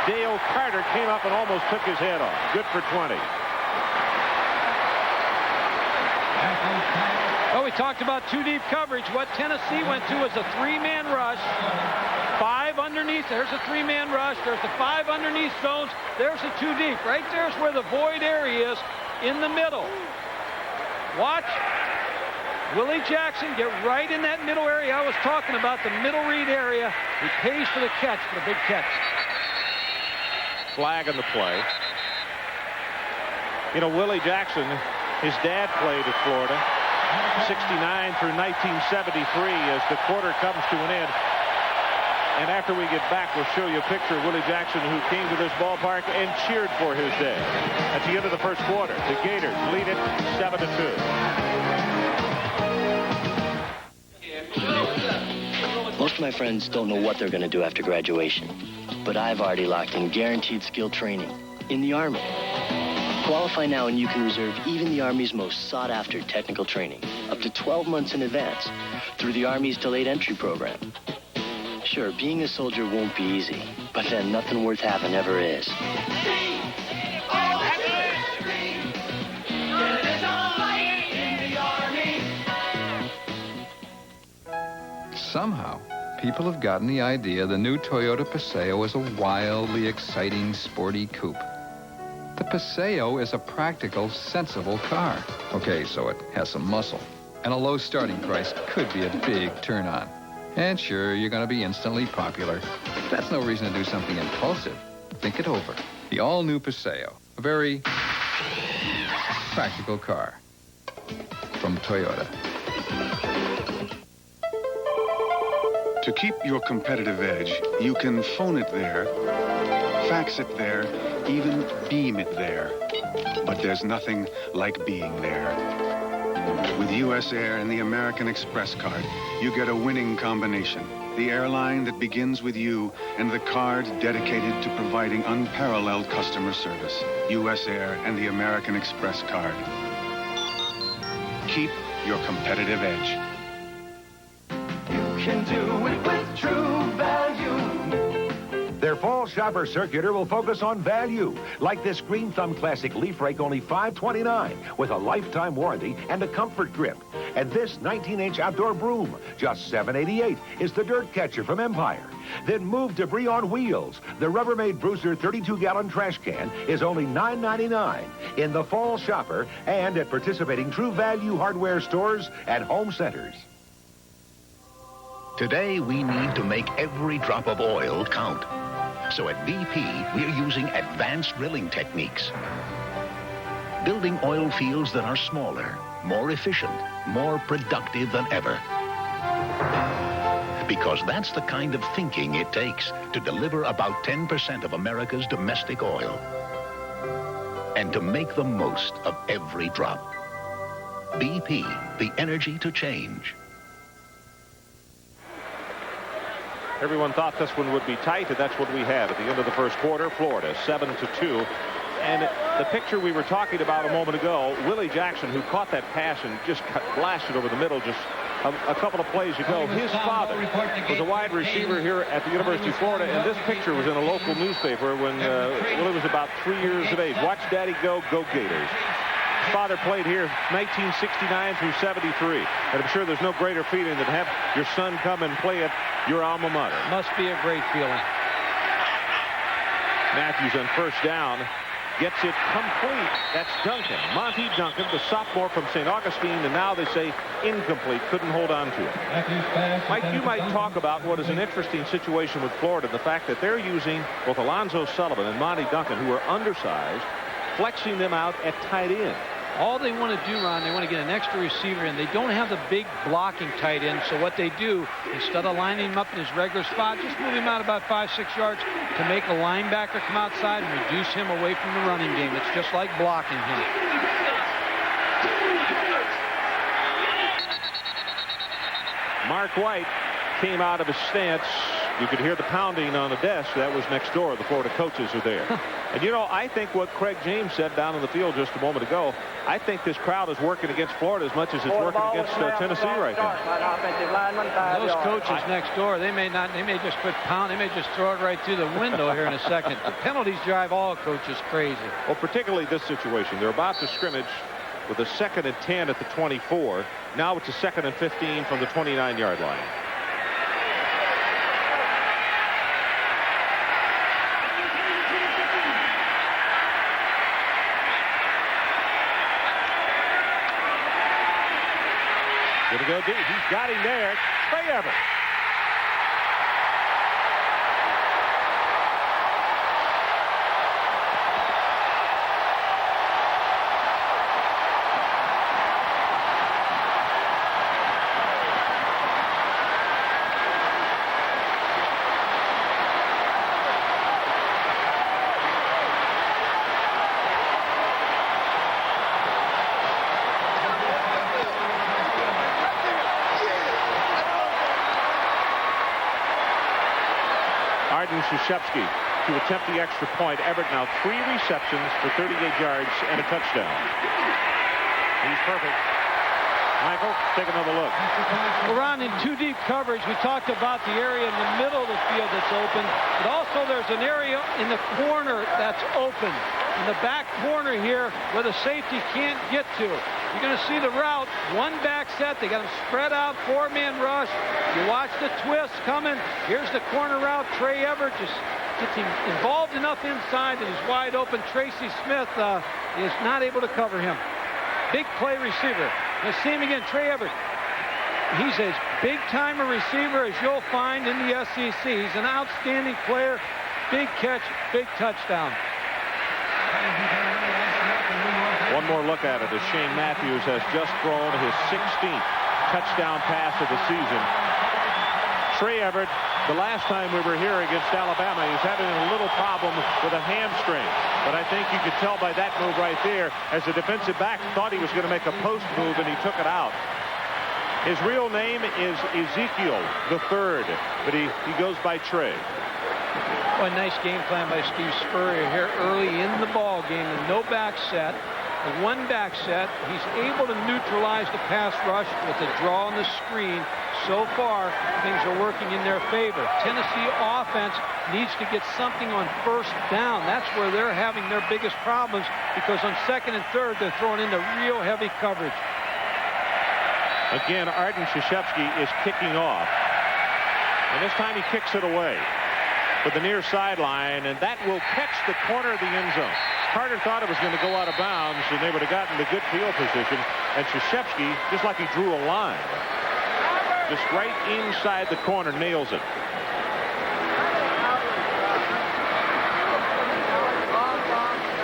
Dale Carter came up and almost took his head off. Good for 20. Well, we talked about two deep coverage. What Tennessee went to was a 3-man rush. 5 5 underneath. There's a 3-man rush. There's the 5 underneath zones. There's the 2 deep. Right there's where the void area is in the middle. Watch Willie Jackson get right in that middle area I was talking about, the middle read area. He pays for the catch, for the big catch. Flag on the play. You know, Willie Jackson, his dad played at Florida, 69 through 1973 as the quarter comes to an end. And after we get back, we'll show you a picture of Willie Jackson, who came to this ballpark and cheered for his dad. At the end of the first quarter, the Gators lead it 7-2. Most of my friends don't know what they're going to do after graduation, but I've already locked in guaranteed skill training in the Army. Qualify now and you can reserve even the Army's most sought-after technical training up to 12 months in advance through the Army's delayed entry program. Sure, being a soldier won't be easy, but then nothing worth having ever is. Somehow, people have gotten the idea the new Toyota Paseo is a wildly exciting, sporty coupe. The Paseo is a practical, sensible car. Okay, so it has some muscle, and a low starting price could be a big turn-on. And sure, you're going to be instantly popular. That's no reason to do something impulsive. Think it over. The all-new Paseo, a very practical car from Toyota. To keep your competitive edge, you can phone it there, fax it there, even beam it there. But there's nothing like being there. With US Air and the American Express card, you get a winning combination. The airline that begins with you and the card dedicated to providing unparalleled customer service. US Air and the American Express card. Keep your competitive edge. Can do it with True Value. Their fall shopper circular will focus on value, like this Green Thumb Classic leaf rake, only $5.29, with a lifetime warranty and a comfort grip. And this 19-inch outdoor broom, just $7.88, is the dirt catcher from Empire. Then move debris on wheels. The Rubbermaid Bruiser 32-gallon trash can is only $9.99 in the fall shopper and at participating True Value hardware stores and home centers. Today, we need to make every drop of oil count. So at BP, we're using advanced drilling techniques. Building oil fields that are smaller, more efficient, more productive than ever. Because that's the kind of thinking it takes to deliver about 10% of America's domestic oil. And to make the most of every drop. BP, the energy to change. Everyone thought this one would be tight, and that's what we had at the end of the first quarter. Florida 7-2. And the picture we were talking about a moment ago, Willie Jackson, who caught that pass and just blasted over the middle just a couple of plays ago. His father was a wide receiver here at the University of Florida, and this picture was in a local newspaper when Willie was about 3 years of age. Watch Daddy go, go Gators. His father played here 1969 through 73. And I'm sure there's no greater feeling than have your son come and play at your alma mater. Must be a great feeling. Matthews on first down gets it complete. That's Duncan. Monty Duncan, the sophomore from St. Augustine, and now they say incomplete. Couldn't hold on to it. Mike, you might talk about what is an interesting situation with Florida, the fact that they're using both Alonzo Sullivan and Monty Duncan, who are undersized, flexing them out at tight end. All they want to do, Ron, they want to get an extra receiver in. They don't have the big blocking tight end, so what they do, instead of lining him up in his regular spot, just move him out about 5-6 yards to make a linebacker come outside and reduce him away from the running game. It's just like blocking him. Mark White came out of his stance. You could hear the pounding on the desk. That was next door. The Florida coaches are there. And, you know, I think what Craig James said down on the field just a moment ago, I think this crowd is working against Florida as much as it's working against Tennessee right now. Those coaches next door, they may just quit pounding. They may just throw it right through the window here in a second. The penalties drive all coaches crazy. Well, particularly this situation. They're about to scrimmage with a 2nd and 10 at the 24. Now it's a 2nd and 15 from the 29-yard line. Going to go deep. He's got him there. Trey Everett. Krzyzewski to attempt the extra point. Everett now 3 receptions for 38 yards and a touchdown. He's perfect. Michael, take another look. Well, Ron, in 2 deep coverage, we talked about the area in the middle of the field that's open, but also there's an area in the corner that's open. In the back corner here where the safety can't get to. You're going to see the route. 1 back set. They got them spread out. 4-man rush. You watch the twist coming. Here's the corner route. Trey Everett just gets him involved enough inside that he's wide open. Tracy Smith is not able to cover him. Big play receiver. Let's see him again. Trey Everett. He's as big-time a receiver as you'll find in the SEC. He's an outstanding player. Big catch, big touchdown. One more look at it as Shane Matthews has just thrown his 16th touchdown pass of the season. Trey Everett, the last time we were here against Alabama, he's having a little problem with a hamstring. But I think you could tell by that move right there, as the defensive back thought he was going to make a post move and he took it out. His real name is Ezekiel III, but he goes by Trey. Well, a nice game plan by Steve Spurrier here early in the ball game. And no back set. The 1 back set. He's able to neutralize the pass rush with a draw on the screen. So far, things are working in their favor. Tennessee offense needs to get something on 1st down. That's where they're having their biggest problems, because on 2nd and 3rd, they're throwing into real heavy coverage. Again, Arden Krzyzewski is kicking off. And this time he kicks it away with the near sideline, and that will catch the corner of the end zone. Carter thought it was going to go out of bounds, and they would have gotten the good field position. And Krzyzewski, just like he drew a line, just right inside the corner, nails it.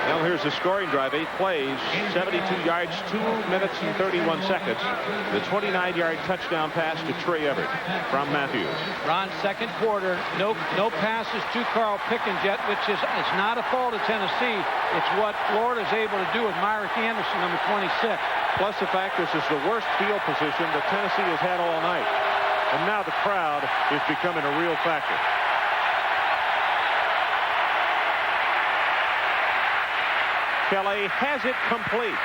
Now here's the scoring drive. 8 plays, 72 yards, 2 minutes and 31 seconds. The 29-yard touchdown pass to Trey Everett from Matthews. Ron, 2nd quarter, no passes to Carl Pickens yet, which is it's not a fault of Tennessee. It's what Florida's able to do with Myrick Anderson, number 26. Plus the fact this is the worst field position that Tennessee has had all night. And now the crowd is becoming a real factor. Kelly has it complete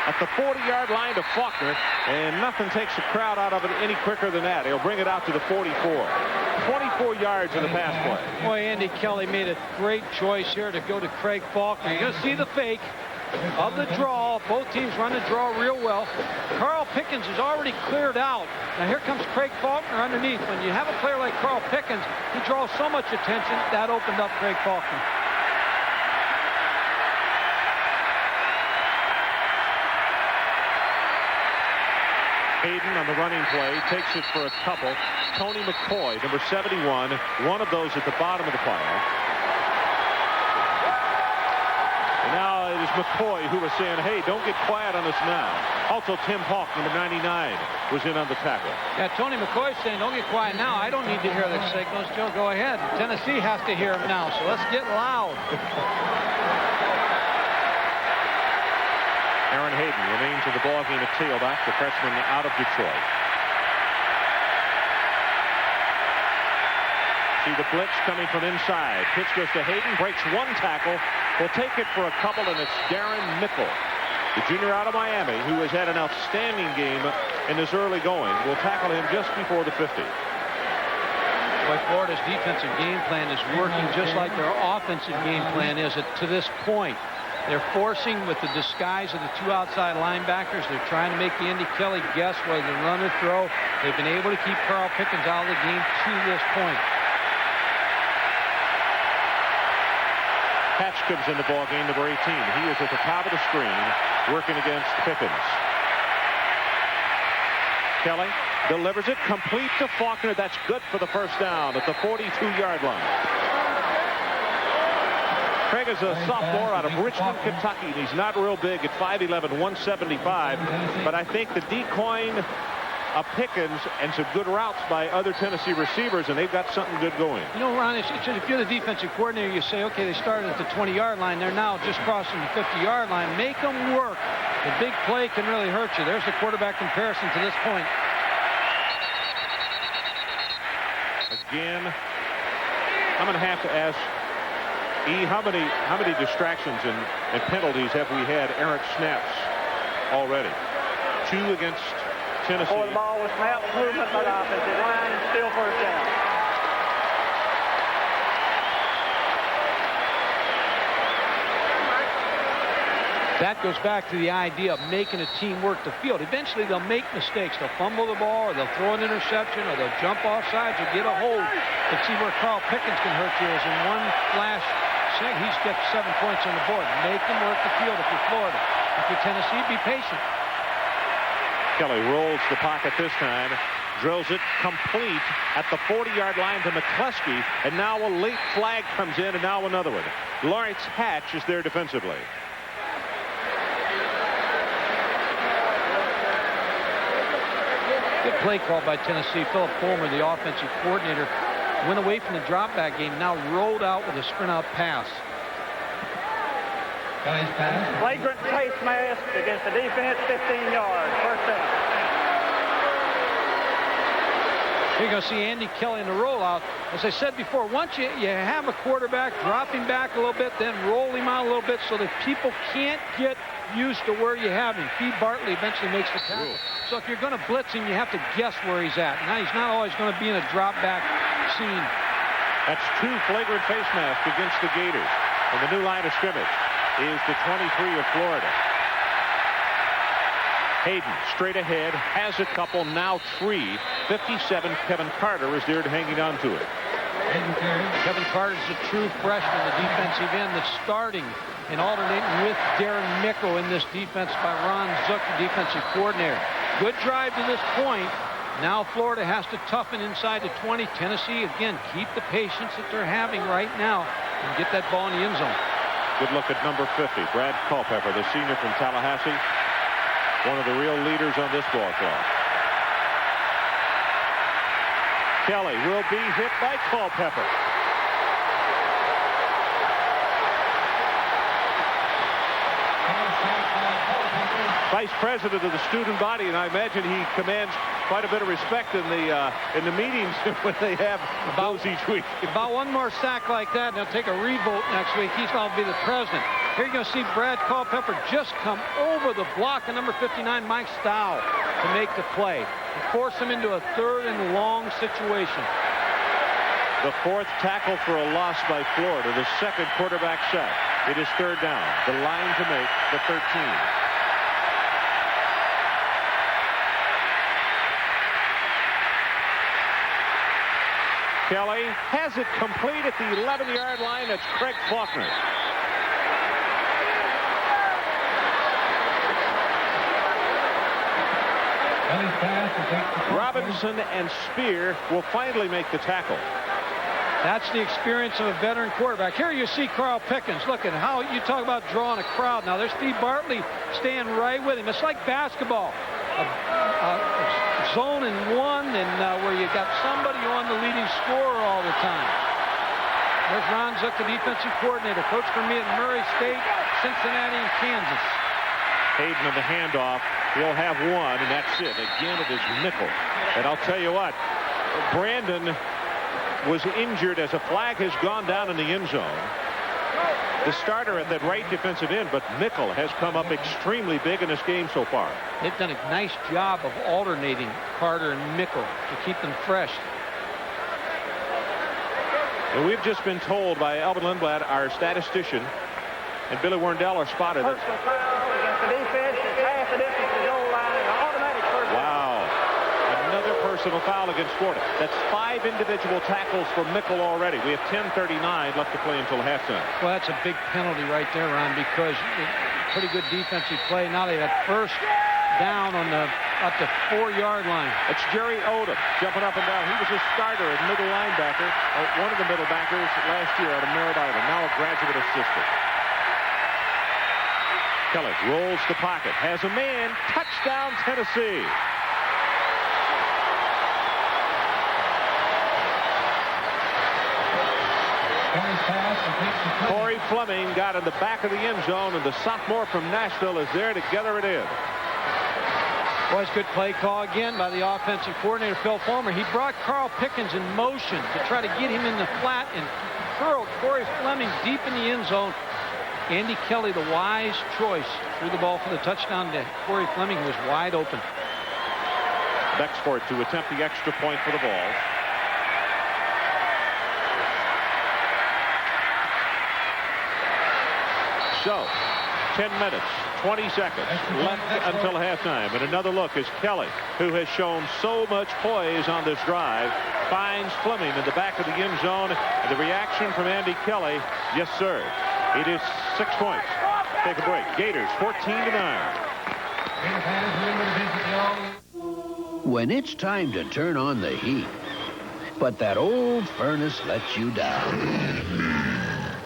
at the 40-yard line to Faulkner, and nothing takes the crowd out of it any quicker than that. He'll bring it out to the 44. 24 yards in the pass play. Boy, Andy Kelly made a great choice here to go to Craig Faulkner. You're going to see the fake of the draw. Both teams run the draw real well. Carl Pickens is already cleared out. Now here comes Craig Faulkner underneath. When you have a player like Carl Pickens, he draws so much attention. That opened up Craig Faulkner. Hayden on the running play takes it for a couple. Tony McCoy, number 71, one of those at the bottom of the pile. And now it is McCoy who was saying, hey, don't get quiet on us now. Also, Tim Hawk, number 99, was in on the tackle. Yeah, Tony McCoy saying, don't get quiet now. I don't need to hear the signals. Joe, go ahead. Tennessee has to hear them now, so let's get loud. Aaron Hayden remains in the ballgame at tailback, the freshman out of Detroit. See the blitz coming from inside. Pitch goes to Hayden, breaks 1 tackle. Will take it for a couple, and it's Darren Mickle, the junior out of Miami, who has had an outstanding game in his early going. Will tackle him just before the 50. Boy, Florida's defensive game plan is working just like their offensive game plan is to this point. They're forcing with the disguise of the 2 outside linebackers. They're trying to make Andy Kelly guess whether to run or throw. They've been able to keep Carl Pickens out of the game to this point. Hatch comes in the ballgame, number 18. He is at the top of the screen, working against Pickens. Kelly delivers it complete to Faulkner. That's good for the first down at the 42-yard line. Craig is a sophomore out of Richmond, Kentucky, and he's not real big at 5'11", 175. But I think the decoying of Pickens and some good routes by other Tennessee receivers, and they've got something good going. You know, Ron, if you're the defensive coordinator, you say, okay, they started at the 20-yard line. They're now just crossing the 50-yard line. Make them work. The big play can really hurt you. There's the quarterback comparison to this point. Again, I'm going to have to ask E, how many distractions and penalties have we had errant snaps already? 2 against Tennessee. Before the ball was snapped, movement by the offensive line, still first down. That goes back to the idea of making a team work the field. Eventually, they'll make mistakes. They'll fumble the ball, or they'll throw an interception, or they'll jump off sides or get a hold. But see where Carl Pickens can hurt you is in one flash. He's got 7 points on the board. Make them work the field if you're Florida. If you're Tennessee, be patient. Kelly rolls the pocket this time, drills it complete at the 40-yard line to McCluskey, and now a late flag comes in, and now another one. Lawrence Hatch is there defensively. Good play call by Tennessee. Philip Fulmer, the offensive coordinator, went away from the drop-back game, now rolled out with a sprint-out pass. Flagrant face mask against the defense, 15 yards, first down. You're going to see Andy Kelly in the rollout. As I said before, once you have a quarterback, drop him back a little bit, then roll him out a little bit so that people can't get used to where you have him. Steve Bartley eventually makes the tackle. So if you're going to blitz him, you have to guess where he's at. Now, he's not always going to be in a drop-back scene. That's 2 flagrant face masks against the Gators. And the new line of scrimmage is the 23 of Florida. Hayden straight ahead, has a couple, now 3. 57, Kevin Carter is there hanging on to it. Kevin Carter's a true freshman, the defensive end that's starting and alternating with Darren Mickle in this defense by Ron Zook, the defensive coordinator. Good drive to this point. Now Florida has to toughen inside the 20. Tennessee, again, keep the patience that they're having right now and get that ball in the end zone. Good look at number 50, Brad Culpepper, the senior from Tallahassee. One of the real leaders on this ball club. Kelly will be hit by Culpepper. Vice president of the student body, and I imagine he commands quite a bit of respect in the meetings when they have those each week. About one more sack like that, and they'll take a revote next week. He's going to be the president. Here you're going to see Brad Culpepper just come over the block of number 59, Mike Stow, to make the play and force him into a 3rd and long situation. The 4th tackle for a loss by Florida, the 2nd quarterback sack. It is 3rd down. The line to make the 13. Kelly has it complete at the 11-yard line. That's Craig Faulkner. Robinson and Spear will finally make the tackle. That's the experience of a veteran quarterback. Here you see Carl Pickens. Look at how you talk about drawing a crowd. Now there's Steve Bartley staying right with him. It's like basketball. Zone and 1, and where you got somebody on the leading scorer all the time. There's Ron Zook, the defensive coordinator, coach for me at Murray State, Cincinnati, and Kansas. Hayden in the handoff. He'll have 1, and that's it. Again, it is Mickle. And I'll tell you what, Brandon was injured as a flag has gone down in the end zone. The starter at that right defensive end, but Mickle has come up extremely big in this game so far. They've done a nice job of alternating Carter and Mickle to keep them fresh. And we've just been told by Alvin Lindblad, our statistician, and Billy Warndell, our spotter, that Personal foul against the defense is half the distance to the goal line and an automatic first down. wow. Another personal foul against Florida. That's 5 individual tackles for Mickle already. We have 10:39 left to play until halftime. Well, that's a big penalty right there, Ron, because pretty good defensive play. Now they had first down on the up to 4-yard line. It's Jerry Odom jumping up and down. He was a starter at middle linebacker, or one of the middle backers last year out of Merritt Island, now a graduate assistant. Kelly rolls the pocket, has a man, touchdown Tennessee. Corey Fleming got in the back of the end zone, and the sophomore from Nashville is there to gather it in. Was good play call again by the offensive coordinator, Phil Fulmer. He brought Carl Pickens in motion to try to get him in the flat and curled Corey Fleming deep in the end zone. Andy Kelly, the wise choice, threw the ball for the touchdown to Corey Fleming, who was wide open. Bexford to attempt the extra point for the Vols. So, 10 minutes, 20 seconds left until halftime. And another look is Kelly, who has shown so much poise on this drive, finds Fleming in the back of the end zone. And the reaction from Andy Kelly, yes, sir. It is 6 points. Take a break. Gators 14-9. When it's time to turn on the heat, but that old furnace lets you down.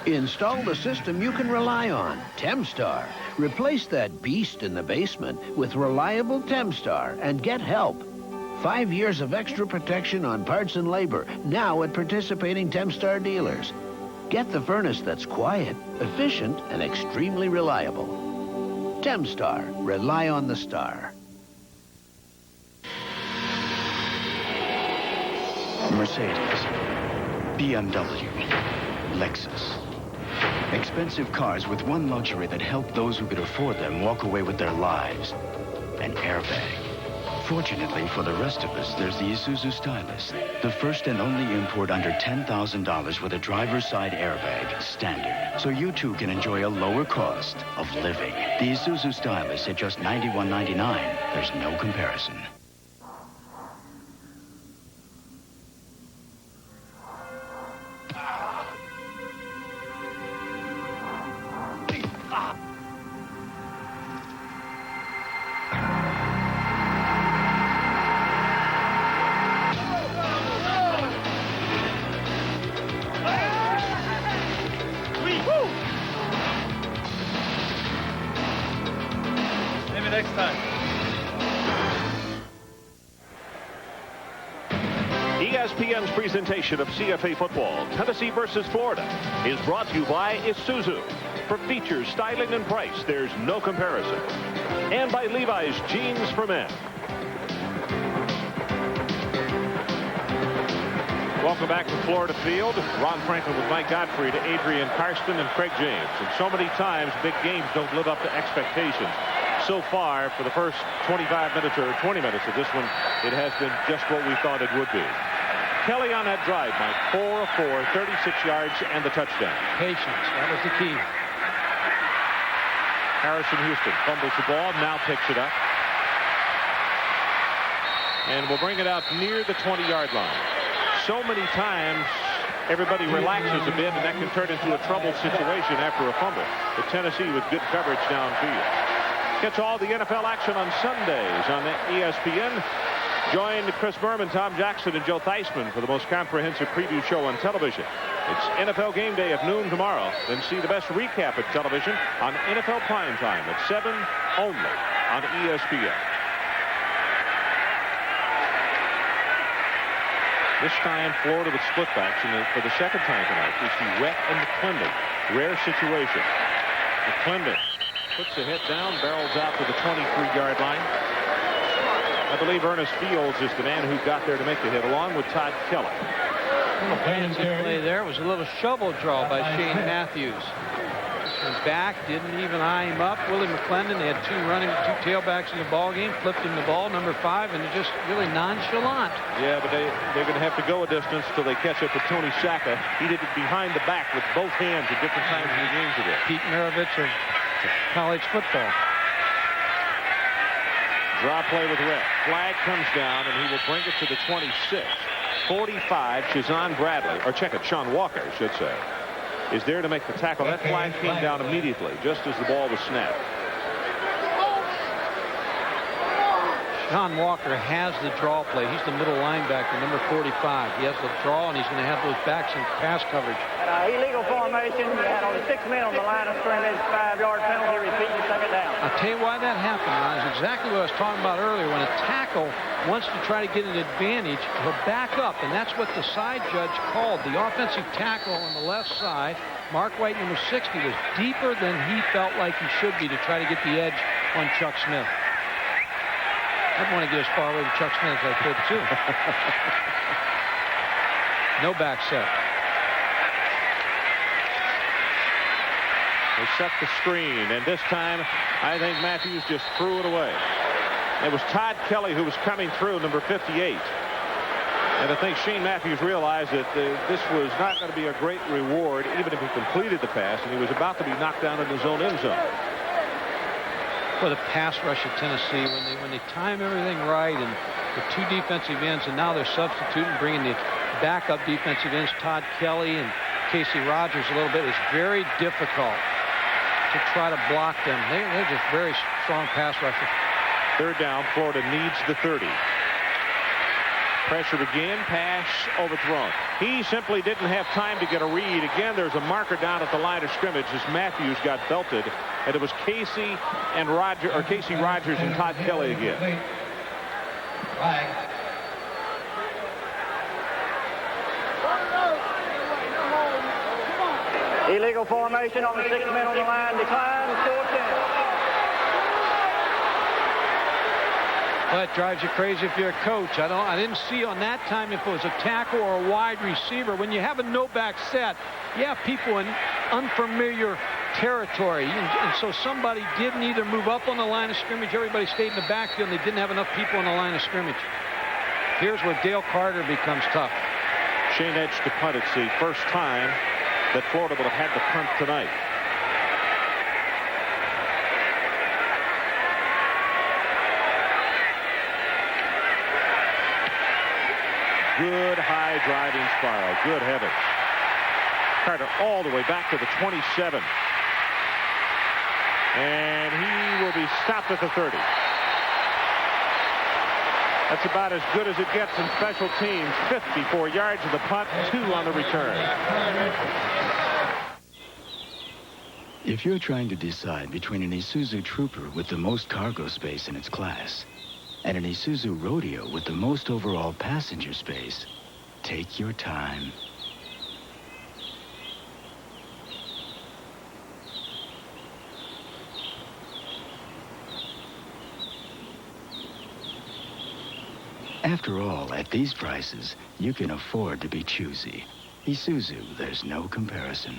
Install the system you can rely on, Temstar. Replace that beast in the basement with reliable Temstar and get help. 5 years of extra protection on parts and labor, now at participating Temstar dealers. Get the furnace that's quiet, efficient, and extremely reliable. Temstar. Rely on the star. Mercedes, BMW, Lexus. Expensive cars with one luxury that helped those who could afford them walk away with their lives. An airbag. Fortunately for the rest of us, there's the Isuzu Stylus, the first and only import under $10,000 with a driver's side airbag, standard. So you too can enjoy a lower cost of living. The Isuzu Stylus at just $91.99. There's no comparison. ESPN's presentation of CFA football, Tennessee versus Florida, is brought to you by Isuzu. For features, styling, and price, there's no comparison. And by Levi's Jeans for Men. Welcome back to Florida Field. Ron Franklin with Mike Godfrey to Adrian Karsten and Craig James. And so many times, big games don't live up to expectations. So far, for the first 25 minutes or 20 minutes of this one, it has been just what we thought it would be. Kelly on that drive, Mike, 4 of 4, 36 yards, and the touchdown. Patience, that was the key. Harrison Houston fumbles the ball, now picks it up. And will bring it out near the 20-yard line. So many times, everybody relaxes a bit, and that can turn into a troubled situation after a fumble. But Tennessee with good coverage downfield. Catch all the NFL action on Sundays on ESPN. Join Chris Berman, Tom Jackson, and Joe Theismann for the most comprehensive preview show on television. It's NFL Game Day at noon tomorrow. Then see the best recap at television on NFL Primetime at 7 only on ESPN. This time, Florida with split-backs, and for the second time tonight, we see Rhett and McClendon. Rare situation. McClendon puts the hit down, barrels out to the 23-yard line. I believe Ernest Fields is the man who got there to make the hit, along with Todd Kelly. Play there was a little shovel draw by Shane Matthews. And back, didn't even eye him up. Willie McClendon, they had two tailbacks in the ball game, flipped him the ball, number 5, and just really nonchalant. Yeah, but they're going to have to go a distance till they catch up with Tony Shaka. He did it behind the back with both hands at different times in the game today. Pete Maravich of college football. Draw play with Rhett. Flag comes down, and he will bring it to the 26. 45, Shazan Bradley, or check it, Sean Walker, I should say, is there to make the tackle. That flag came down immediately, just as the ball was snapped. John Walker has the draw play. He's the middle linebacker, number 45. He has the draw, and he's going to have those backs in pass coverage. Illegal formation. You had only 6 men on the line of scrimmage. 5-yard penalty. Repeating second down. I'll tell you why that happened, Ron. It's exactly what I was talking about earlier. When a tackle wants to try to get an advantage, he'll back up, and that's what the side judge called. The offensive tackle on the left side, Mark White, number 60, was deeper than he felt like he should be to try to get the edge on Chuck Smith. I'd want to get as far away from Chuck Smith as I could, too. No back set. They set the screen, and this time I think Matthews just threw it away. It was Todd Kelly who was coming through, number 58. And I think Shane Matthews realized that this was not going to be a great reward, even if he completed the pass, and he was about to be knocked down in his own end zone. For the pass rush of Tennessee, when they time everything right, and the 2 defensive ends, and now they're substituting, bringing the backup defensive ends, Todd Kelly and Casey Rogers a little bit, it's very difficult to try to block them. They're just very strong pass rushers. Third down, Florida needs the 30. Pressured again, pass overthrown. He simply didn't have time to get a read. Again, there's a marker down at the line of scrimmage as Matthews got belted, and it was Casey Rogers and Todd Kelly again. Illegal formation on the 6 men on the line. Decline. 4-10. Well, it drives you crazy if you're a coach. I didn't see on that time if it was a tackle or a wide receiver. When you have a no-back set, you have people in unfamiliar territory. And so somebody didn't either move up on the line of scrimmage. Everybody stayed in the backfield, and they didn't have enough people on the line of scrimmage. Here's where Dale Carter becomes tough. Shane edged to punt. It's the first time that Florida will have had the punt tonight. Good high driving spiral. Good heavens. Carter all the way back to the 27. And he will be stopped at the 30. That's about as good as it gets in special teams. 54 yards of the punt, 2 on the return. If you're trying to decide between an Isuzu Trooper with the most cargo space in its class and an Isuzu Rodeo with the most overall passenger space, take your time. After all, at these prices, you can afford to be choosy. Isuzu, there's no comparison.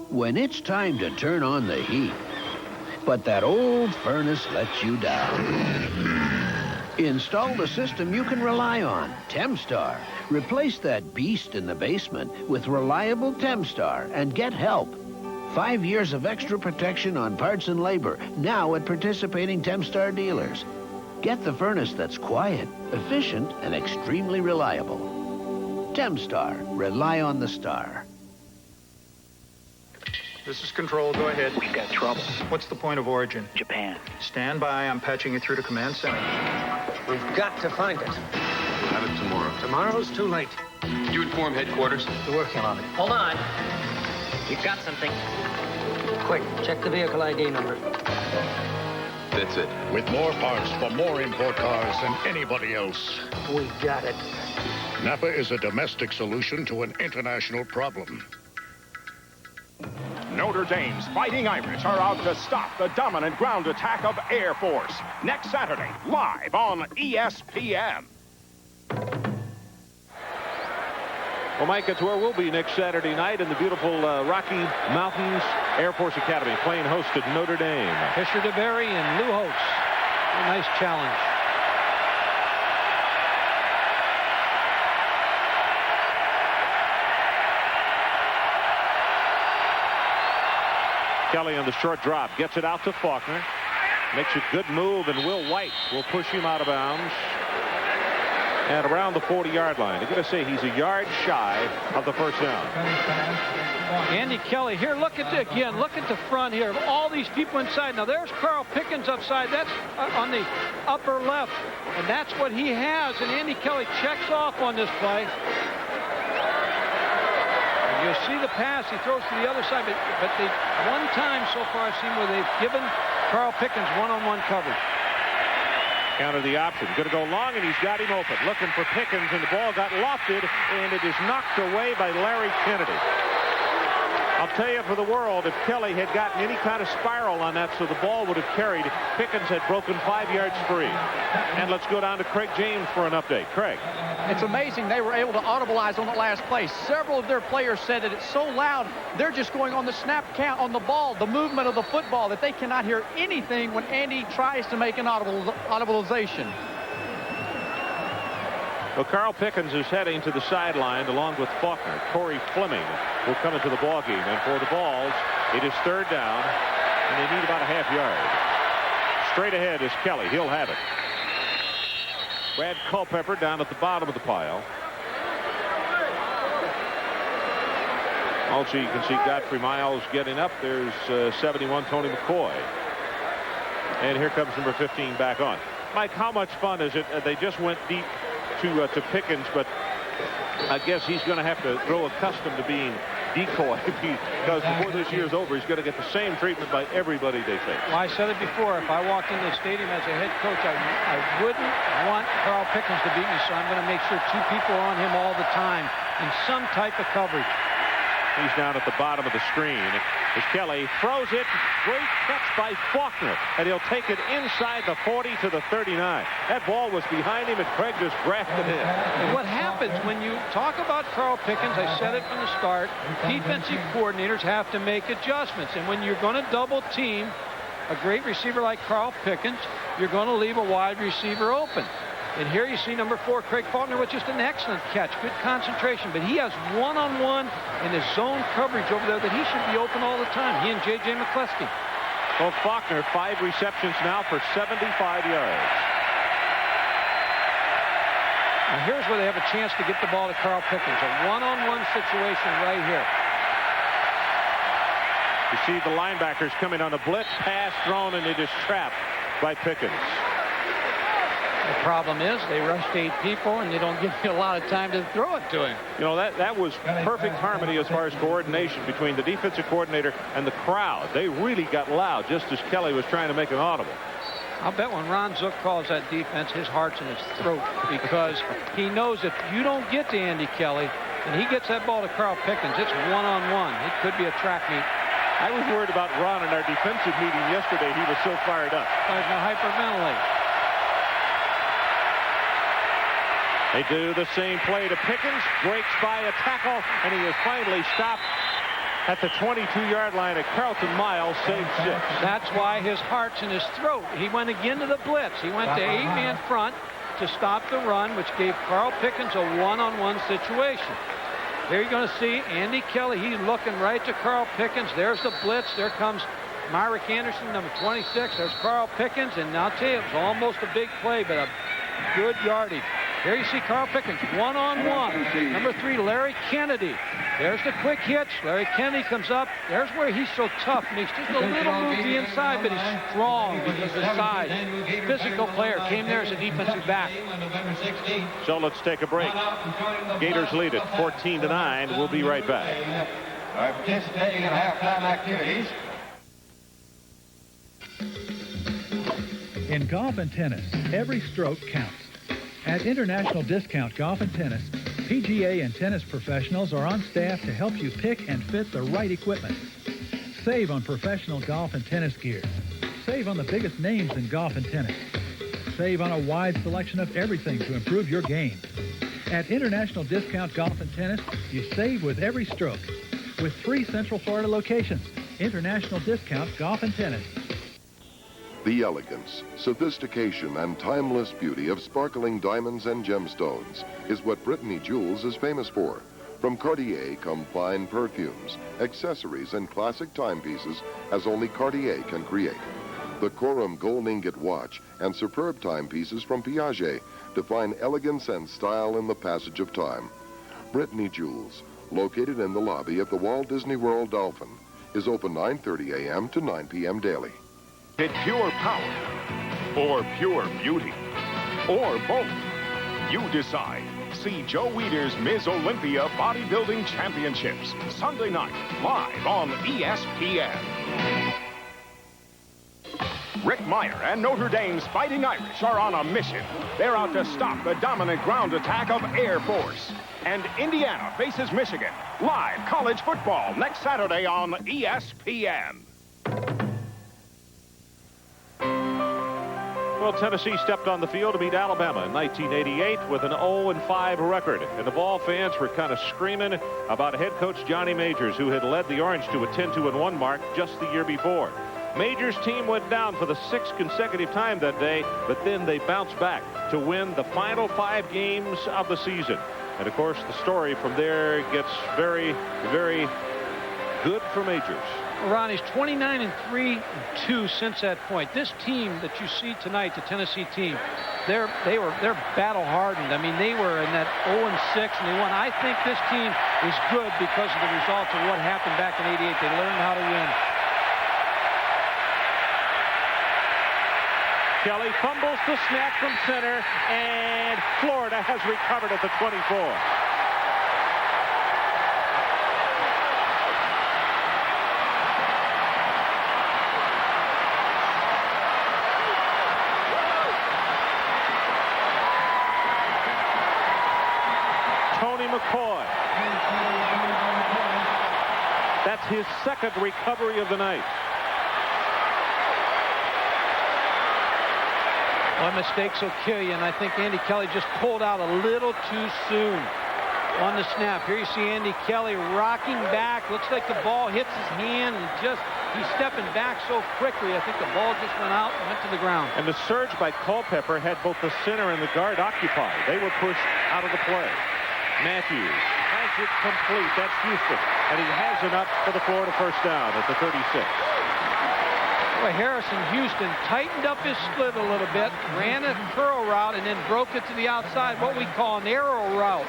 When it's time to turn on the heat, but that old furnace lets you down. Install the system you can rely on, Temstar. Replace that beast in the basement with reliable Temstar and get help. 5 years of extra protection on parts and labor, now at participating Temstar dealers. Get the furnace that's quiet, efficient, and extremely reliable. Temstar. Rely on the star. This is Control. Go ahead. We've got trouble. What's the point of origin? Japan. Stand by. I'm patching you through to Command Center. We've got to find it. We'll have it tomorrow. Tomorrow's too late. Did you inform headquarters? We're working on it. Hold on. We've got something. Quick, check the vehicle ID number. That's it. With more parts for more import cars than anybody else. We got it. Napa is a domestic solution to an international problem. Notre Dame's Fighting Irish are out to stop the dominant ground attack of Air Force. Next Saturday, live on ESPN. Well, Mike, it's where we'll be next Saturday night in the beautiful Rocky Mountains Air Force Academy, playing host at Notre Dame. Fisher DeBerry and Lou Holtz. A nice challenge. Kelly on the short drop gets it out to Faulkner. Makes a good move, and Will White will push him out of bounds. And around the 40-yard line. I'm going to say he's a yard shy of the first down. Andy Kelly here. Look at the, again. Look at the front here. All these people inside. Now there's Carl Pickens upside. That's on the upper left, and that's what he has. And Andy Kelly checks off on this play. And you'll see the pass. He throws to the other side, but they one time so far I've seen where they've given Carl Pickens one-on-one coverage. Counter the option. Going to go long, and he's got him open. Looking for Pickens, and the ball got lofted, and it is knocked away by Larry Kennedy. I'll tell you for the world, if Kelly had gotten any kind of spiral on that so the ball would have carried, Pickens had broken 5 yards free. And let's go down to Craig James for an update. Craig. It's amazing they were able to audibilize on the last play. Several of their players said that it's so loud, they're just going on the snap count on the ball, the movement of the football, that they cannot hear anything when Andy tries to make an audibilization. Well, Carl Pickens is heading to the sideline along with Faulkner. Corey Fleming will come into the ball game. And for the Vols, it is third down, and they need about a half yard. Straight ahead is Kelly. He'll have it. Brad Culpepper down at the bottom of the pile. Also, you can see Godfrey Miles getting up. There's 71, Tony McCoy. And here comes number 15 back on. Mike, how much fun is it? They just went deep to Pickens, but I guess he's going to have to grow accustomed to being decoy because before this year's over, he's going to get the same treatment by everybody they face. Well, I said it before. If I walked into the stadium as a head coach, I wouldn't want Carl Pickens to beat me, so I'm going to make sure 2 people are on him all the time in some type of coverage. He's down at the bottom of the screen as Kelly throws it. Great catch by Faulkner, and he'll take it inside the 40 to the 39. That ball was behind him, and Craig just grafted it in. And what happens when you talk about Carl Pickens, I said it from the start, defensive coordinators have to make adjustments. And when you're going to double team a great receiver like Carl Pickens, you're going to leave a wide receiver open. And here you see number 4, Craig Faulkner, with just an excellent catch. Good concentration. But he has one-on-one in his zone coverage over there that he should be open all the time. He and J.J. McCleskey. Well, Faulkner, 5 receptions now for 75 yards. Now here's where they have a chance to get the ball to Carl Pickens. A one-on-one situation right here. You see the linebackers coming on a blitz, pass thrown, and it is trapped by Pickens. The problem is they rushed 8 people, and they don't give you a lot of time to throw it to him. You know, that was perfect harmony as far as coordination between the defensive coordinator and the crowd. They really got loud just as Kelly was trying to make an audible. I'll bet when Ron Zook calls that defense, his heart's in his throat, because he knows if you don't get to Andy Kelly and he gets that ball to Carl Pickens, it's one-on-one. It could be a track meet. I was worried about Ron in our defensive meeting yesterday. He was so fired up. He's going to hyperventilate. They do the same play to Pickens, breaks by a tackle, and he is finally stopped at the 22-yard line. At Carlton Miles saved 6. That's why his heart's in his throat. He went again to the blitz. He went to 8-man front to stop the run, which gave Carl Pickens a one-on-one situation. There you're going to see Andy Kelly. He's looking right to Carl Pickens. There's the blitz. There comes Myrick Anderson, number 26. There's Carl Pickens, and I'll tell you, it was almost a big play, but a good yardage. There you see Carl Pickens, one-on-one. Number 3, Larry Kennedy. There's the quick hitch. Larry Kennedy comes up. There's where he's so tough. Makes just a little move to the inside, but he's strong because of his size. Physical player. Came there as a defensive back. So let's take a break. Gators lead it 14-9. We'll be right back. Participating in halftime activities. In golf and tennis, every stroke counts. At International Discount Golf and Tennis, PGA and tennis professionals are on staff to help you pick and fit the right equipment. Save on professional golf and tennis gear. Save on the biggest names in golf and tennis. Save on a wide selection of everything to improve your game. At International Discount Golf and Tennis, you save with every stroke. With 3 Central Florida locations, International Discount Golf and Tennis. The elegance, sophistication, and timeless beauty of sparkling diamonds and gemstones is what Brittany Jewels is famous for. From Cartier come fine perfumes, accessories, and classic timepieces as only Cartier can create. The Corum gold ingot watch and superb timepieces from Piaget define elegance and style in the passage of time. Brittany Jewels, located in the lobby of the Walt Disney World Dolphin, is open 9:30 a.m. to 9 p.m. daily. Hit pure power or pure beauty or both. You decide. See Joe Weider's Ms. Olympia Bodybuilding Championships Sunday night live on ESPN. Rick Meyer and Notre Dame's Fighting Irish are on a mission. They're out to stop the dominant ground attack of Air Force. And Indiana faces Michigan. Live college football next Saturday on ESPN. Well, Tennessee stepped on the field to beat Alabama in 1988 with an 0-5 record. And the ball fans were kind of screaming about head coach Johnny Majors, who had led the Orange to a 10-1 mark just the year before. Majors' team went down for the 6th consecutive time that day, but then they bounced back to win the final 5 games of the season. And, of course, the story from there gets very, very good for Majors. Ron, he's 29-3-2 since that point. This team that you see tonight, the Tennessee team, they're battle hardened. I mean, they were in that 0-6 and they won. I think this team is good because of the results of what happened back in '88. They learned how to win. Kelly fumbles the snap from center, and Florida has recovered at the 24. McCoy. That's his 2nd recovery of the night. One mistakes will kill you, and I think Andy Kelly just pulled out a little too soon on the snap. Here you see Andy Kelly rocking back. Looks like the ball hits his hand, and he's stepping back so quickly. I think the ball just went out and went to the ground. And the surge by Culpepper had both the center and the guard occupied. They were pushed out of the play. Matthews has it complete. That's Houston. And he has enough for the Florida first down at the 36. Well, Harrison Houston tightened up his split a little bit, ran a curl route, and then broke it to the outside, what we call an arrow route.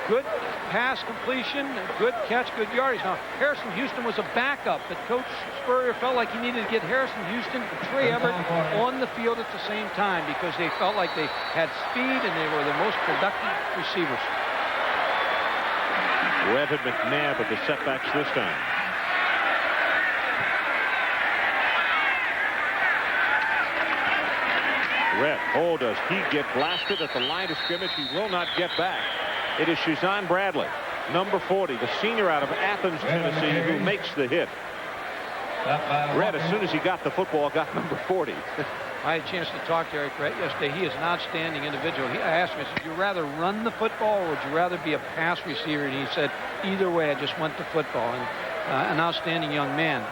Good pass completion, good catch, good yardage. Now, Harrison Houston was a backup, but Coach Spurrier felt like he needed to get Harrison Houston and Trey Everett on the field at the same time because they felt like they had speed and they were the most productive receivers. Webb and McNabb with the setbacks this time. Rhett, does he get blasted at the line of scrimmage? He will not get back. It is Shazan Bradley, number 40, the senior out of Athens, Tennessee, who makes the hit. Rhett, as soon as he got the football, got number 40. I had a chance to talk to Eric Rhett yesterday. He is an outstanding individual. I asked him, would you rather run the football or would you rather be a pass receiver? And he said, either way, I just went to football. And an outstanding young man.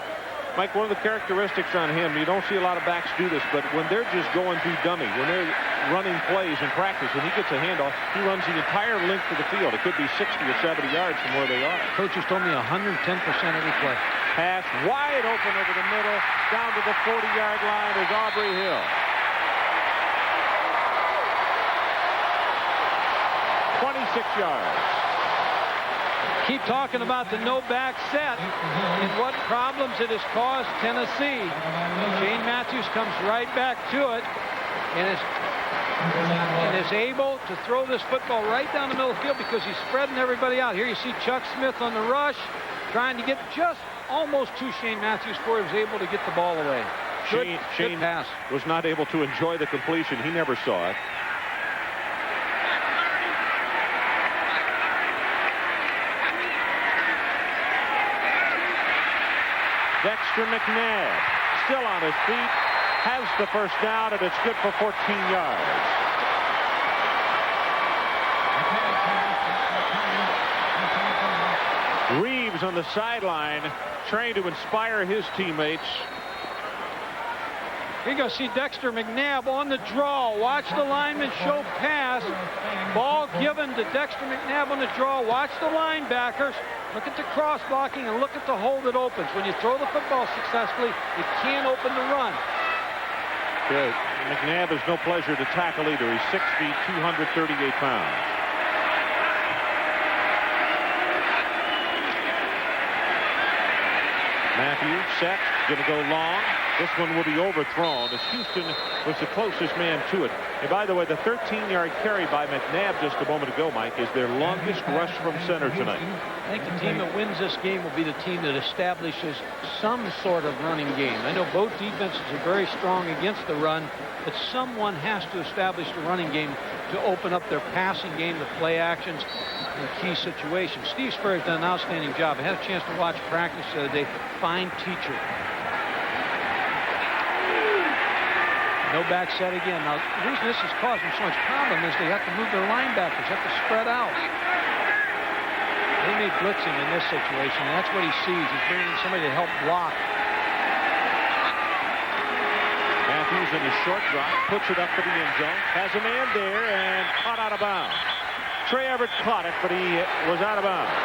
Mike, one of the characteristics on him, you don't see a lot of backs do this, but when they're just going through dummy, when they're running plays in practice, when he gets a handoff, he runs the entire length of the field. It could be 60 or 70 yards from where they are. Coaches told me 110% every play. Pass wide open over the middle, down to the 40-yard line is Aubrey Hill. 26 yards. Keep talking about the no-back set and what problems it has caused Tennessee. Shane Matthews comes right back to it and is able to throw this football right down the middle of the field because he's spreading everybody out. Here you see Chuck Smith on the rush, trying to get just almost to Shane Matthews before he was able to get the ball away. Good pass. Was not able to enjoy the completion. He never saw it. Dexter McNabb still on his feet, has the first down, and it's good for 14 yards. Reeves on the sideline trying to inspire his teammates. Here you go, see Dexter McNabb on the draw. Watch the lineman show pass. Ball given to Dexter McNabb on the draw. Watch the linebackers. Look at the cross blocking and look at the hole that opens. When you throw the football successfully, it can't open the run. Good. McNabb is no pleasure to tackle either. He's 6 feet, 238 pounds. Matthews set, going to go long. This one will be overthrown as Houston was the closest man to it. And by the way, the 13-yard carry by McNabb just a moment ago, Mike, is their longest rush from center tonight. I think the team that wins this game will be the team that establishes some sort of running game. I know both defenses are very strong against the run, but someone has to establish the running game to open up their passing game, the play actions, in key situations. Steve Spurrier's done an outstanding job. I had a chance to watch practice the other day. Fine teacher. No back set again. Now, the reason this has caused them so much problem is they have to move their linebackers, have to spread out. They made blitzing in this situation, and that's what he sees. He's bringing somebody to help block. Matthews in the short drop, puts it up for the end zone, has a man there, and caught out of bounds. Trey Everett caught it, but he was out of bounds.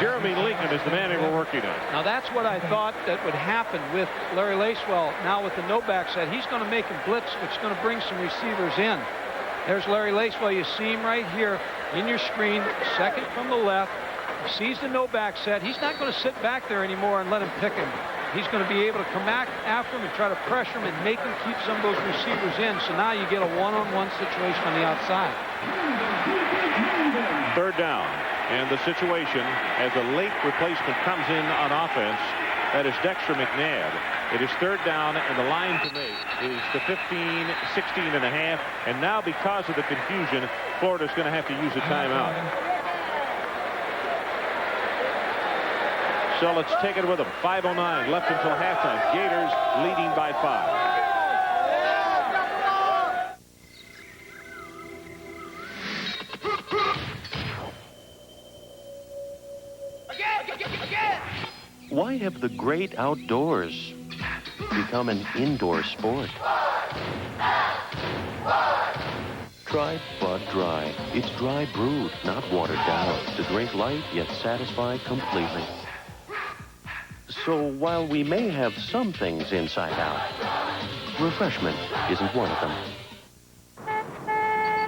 Jeremy Lincoln is the man they were working on. Now that's what I thought that would happen with Larry Lacewell. Now with the no back set, he's going to make him blitz, which is going to bring some receivers in. There's Larry Lacewell. You see him right here in your screen, second from the left. He sees the no back set. He's not going to sit back there anymore and let him pick him. He's going to be able to come back after him and try to pressure him and make him keep some of those receivers in. So now you get a one-on-one situation on the outside. Third down. And the situation as a late replacement comes in on offense, that is Dexter McNabb. It is third down, and the line to make is the 15, 16 and a half. And now because of the confusion, Florida's going to have to use a timeout. So let's take it with them. 5:09 left until halftime. Gators leading by 5. Why have the great outdoors become an indoor sport? Try Bud Dry. It's dry brewed, not watered down, to drink light yet satisfy completely. So while we may have some things inside out, refreshment isn't one of them.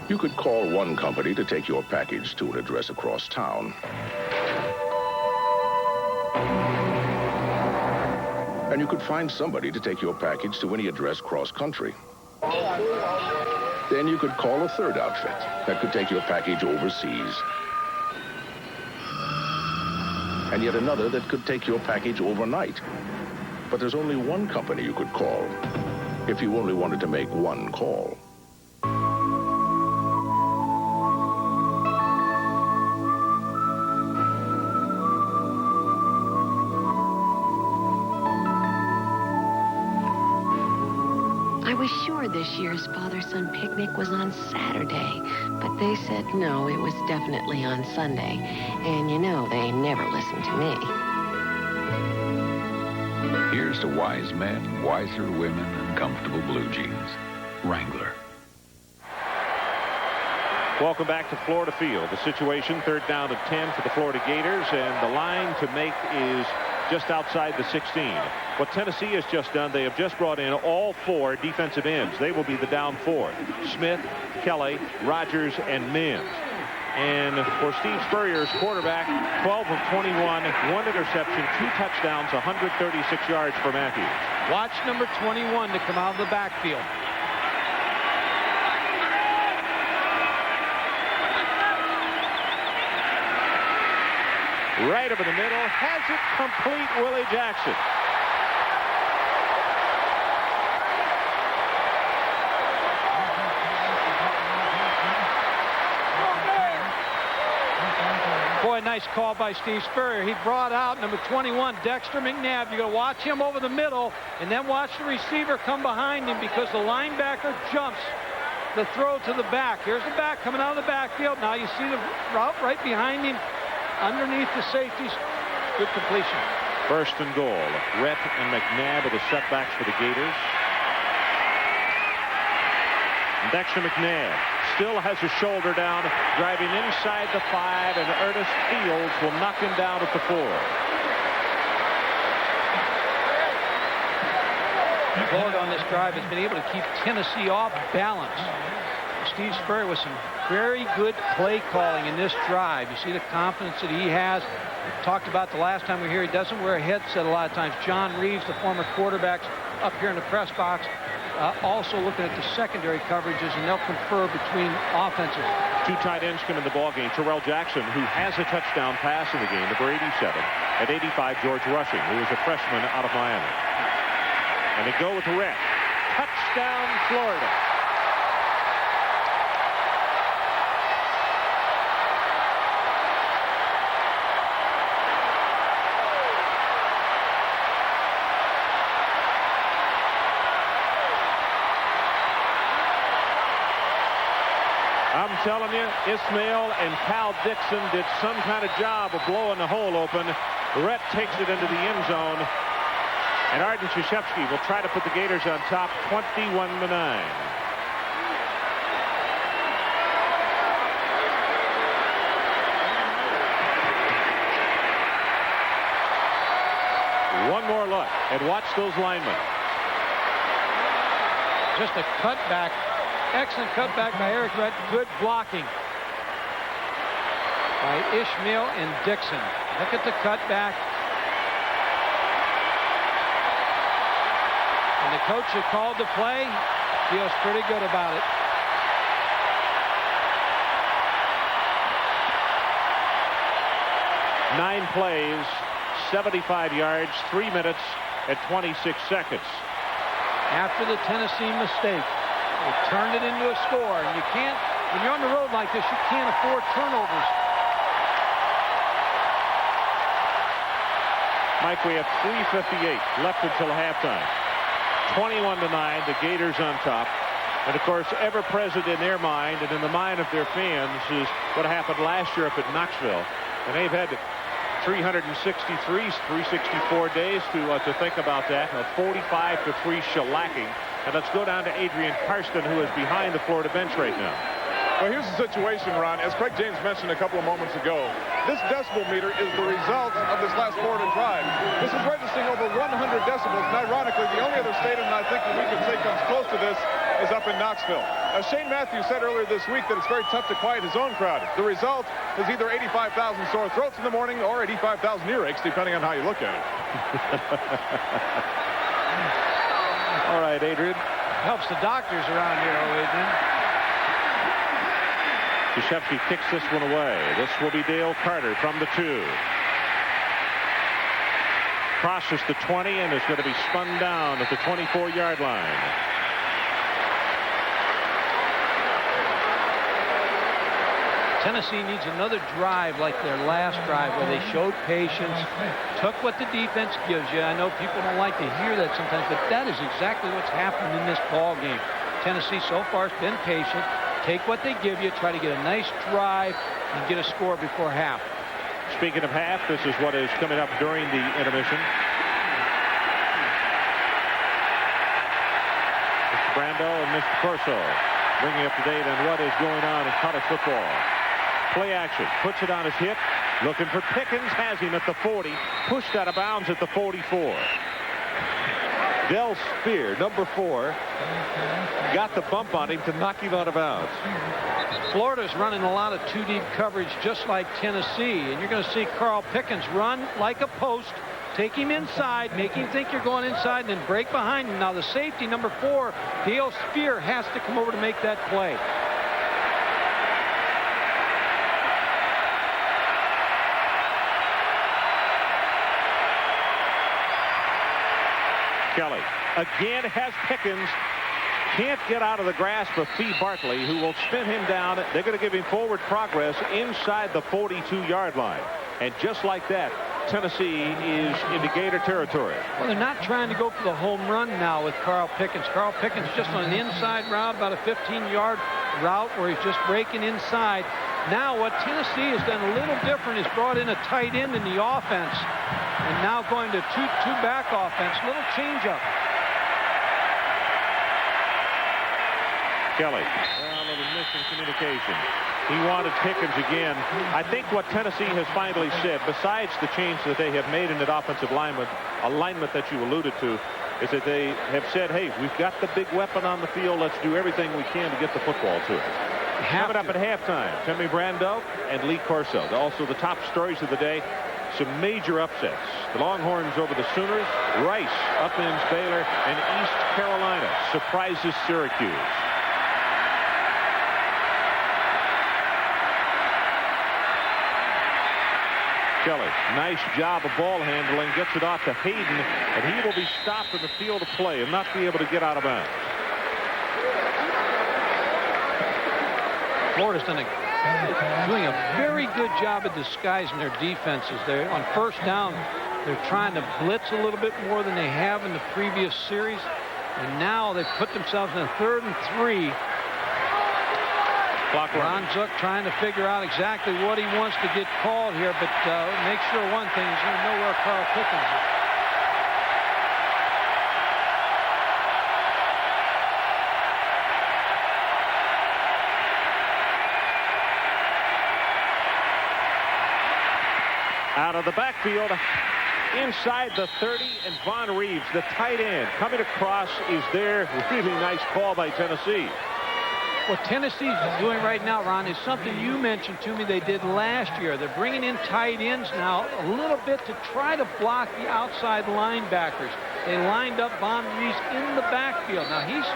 You could call one company to take your package to an address across town. And you could find somebody to take your package to any address cross-country. Then you could call a third outfit that could take your package overseas. And yet another that could take your package overnight. But there's only one company you could call if you only wanted to make one call. I was sure this year's father-son picnic was on Saturday, but they said no, it was definitely on Sunday. And you know, they never listen to me. Here's to wise men, wiser women, and comfortable blue jeans. Wrangler. Welcome back to Florida Field. The situation, third down and 10 for the Florida Gators, and the line to make is just outside the 16. What Tennessee has just done, they have just brought in all 4 defensive ends. They will be the down 4. Smith, Kelly, Rogers, and Mims. And for Steve Spurrier's quarterback, 12 of 21, 1 interception, 2 touchdowns, 136 yards for Matthews. Watch number 21 to come out of the backfield. Right over the middle, has it complete, Willie Jackson. Boy, nice call by Steve Spurrier. He brought out number 21, Dexter McNabb. You're going to watch him over the middle, and then watch the receiver come behind him because the linebacker jumps the throw to the back. Here's the back coming out of the backfield. Now you see the route right behind him. Underneath the safeties, good completion. First and goal. Rhett and McNabb are the setbacks for the Gators. And Dexter McNabb still has his shoulder down, driving inside the 5, and Ernest Fields will knock him down at the 4. Florida on this drive has been able to keep Tennessee off balance. Steve Spurrier with some very good play calling in this drive. You see the confidence that he has. We talked about the last time we were here. He doesn't wear a headset a lot of times. John Reeves, the former quarterback's up here in the press box, also looking at the secondary coverages, and they'll confer between offenses. Two tight ends come in the ballgame. Terrell Jackson, who has a touchdown pass in the game, number 87. At 85, George Rushing, who is a freshman out of Miami. And they go with the red. Touchdown, Florida. I'm telling you, Ismail and Cal Dixon did some kind of job of blowing the hole open. Rhett takes it into the end zone. And Arden Krzyzewski will try to put the Gators on top 21-9. One more look and watch those linemen. Just a cutback. Excellent cutback by Eric Rhett. Good blocking by Ishmael and Dixon. Look at the cutback. And the coach who called the play feels pretty good about it. Nine plays, 75 yards, 3 minutes and 26 seconds. After the Tennessee mistake, they turned it into a score. And you can't, when you're on the road like this, you can't afford turnovers. Mike, we have 3:58 left until halftime. 21-9, the Gators on top. And, of course, ever present in their mind and in the mind of their fans is what happened last year up at Knoxville. And they've had 364 days to think about that. A 45-3 shellacking. And let's go down to Adrian Karsten, who is behind the Florida bench right now. Well, here's the situation, Ron. As Craig James mentioned a couple of moments ago, this decibel meter is the result of this last Florida drive. This is registering over 100 decibels, and ironically, the only other stadium that I think that we could say comes close to this is up in Knoxville. Shane Matthews said earlier this week that it's very tough to quiet his own crowd. The result is either 85,000 sore throats in the morning or 85,000 earaches, depending on how you look at it. All right, Adrian. Helps the doctors around here, Adrian. Krzyzewski kicks this one away. This will be Dale Carter from the 2. Crosses the 20 and is going to be spun down at the 24-yard line. Tennessee needs another drive like their last drive where they showed patience, took what the defense gives you. I know people don't like to hear that sometimes, but that is exactly what's happened in this ball game. Tennessee so far has been patient. Take what they give you, try to get a nice drive, and get a score before half. Speaking of half, this is what is coming up during the intermission. Mr. Brando and Mr. Corso bringing up to date on what is going on in college football. Play action, puts it on his hip, looking for Pickens, has him at the 40, pushed out of bounds at the 44. Del Spear, number 4, got the bump on him to knock him out of bounds. Florida's running a lot of 2-deep coverage just like Tennessee, and you're going to see Carl Pickens run like a post, take him inside, make him think you're going inside, and then break behind him. Now the safety, number 4, Dale Spear, has to come over to make that play. Kelly again has Pickens. Can't get out of the grasp of Fee Bartley, who will spin him down. They're going to give him forward progress inside the 42-yard line. And just like that, Tennessee is into Gator territory. Well, they're not trying to go for the home run now with Carl Pickens. Carl Pickens just on an inside route, about a 15-yard route where he's just breaking inside. Now what Tennessee has done a little different is brought in a tight end in the offense. And now going to two-back offense. Little changeup. Kelly. Well, it was missing communication. He wanted Pickens again. I think what Tennessee has finally said, besides the change that they have made in that offensive alignment that you alluded to, is that they have said, hey, we've got the big weapon on the field. Let's do everything we can to get the football to it. Coming up at halftime, Timmy Brando and Lee Corso. Also the top stories of the day, some major upsets. The Longhorns over the Sooners. Rice upends Baylor, and East Carolina surprises Syracuse. Kelly, nice job of ball handling, gets it off to Hayden, and he will be stopped in the field of play and not be able to get out of bounds. Florida's doing a very good job of disguising their defenses. They're on first down. They're trying to blitz a little bit more than they have in the previous series, and now they've put themselves in a 3rd and 3. Ron Zook trying to figure out exactly what he wants to get called here, but make sure one thing, he's going to know where Carl Pickens is. Out of the backfield, inside the 30, and Von Reeves, the tight end, coming across is there. Really nice call by Tennessee. What Tennessee's doing right now, Ron, is something you mentioned to me they did last year. They're bringing in tight ends now a little bit to try to block the outside linebackers. They lined up Von Reeves in the backfield. Now, he's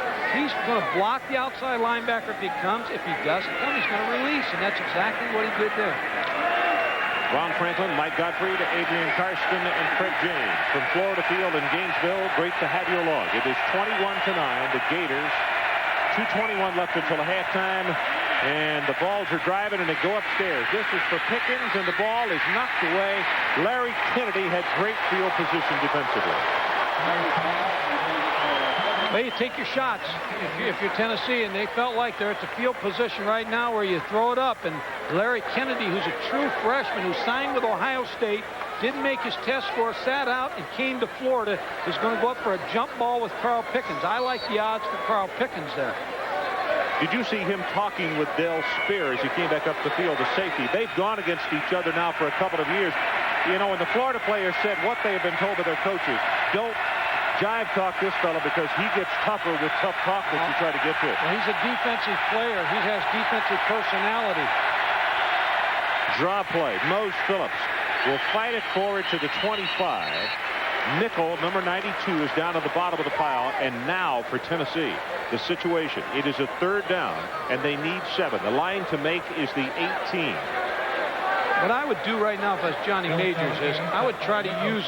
going to block the outside linebacker if he comes. If he doesn't come, he's going to release, and that's exactly what he did there. Ron Franklin, Mike Gottfried, Adrian Karsten, and Craig James from Florida Field in Gainesville. Great to have you along. It is 21-9. The Gators. 2:21 left until halftime, and the Vols are driving, and they go upstairs. This is for Pickens, and the ball is knocked away. Larry Kennedy had great field position defensively. Well, you take your shots if you're Tennessee, and they felt like they're at the field position right now where you throw it up. And Larry Kennedy, who's a true freshman who signed with Ohio State, didn't make his test score, sat out, and came to Florida, is going to go up for a jump ball with Carl Pickens. I like the odds for Carl Pickens there. Did you see him talking with Dale Spear as he came back up the field, the safety? They've gone against each other now for a couple of years. You know, and the Florida players said what they have been told by their coaches. Don't jive talk this fellow because he gets tougher with tough talk that you try to get to. Well, he's a defensive player. He has defensive personality. Draw play. Mose Phillips will fight it forward to the 25. Nickel, number 92, is down at the bottom of the pile. And now for Tennessee, the situation. It is a 3rd down, and they need 7. The line to make is the 18. What I would do right now if I was Johnny Majors is I would try to use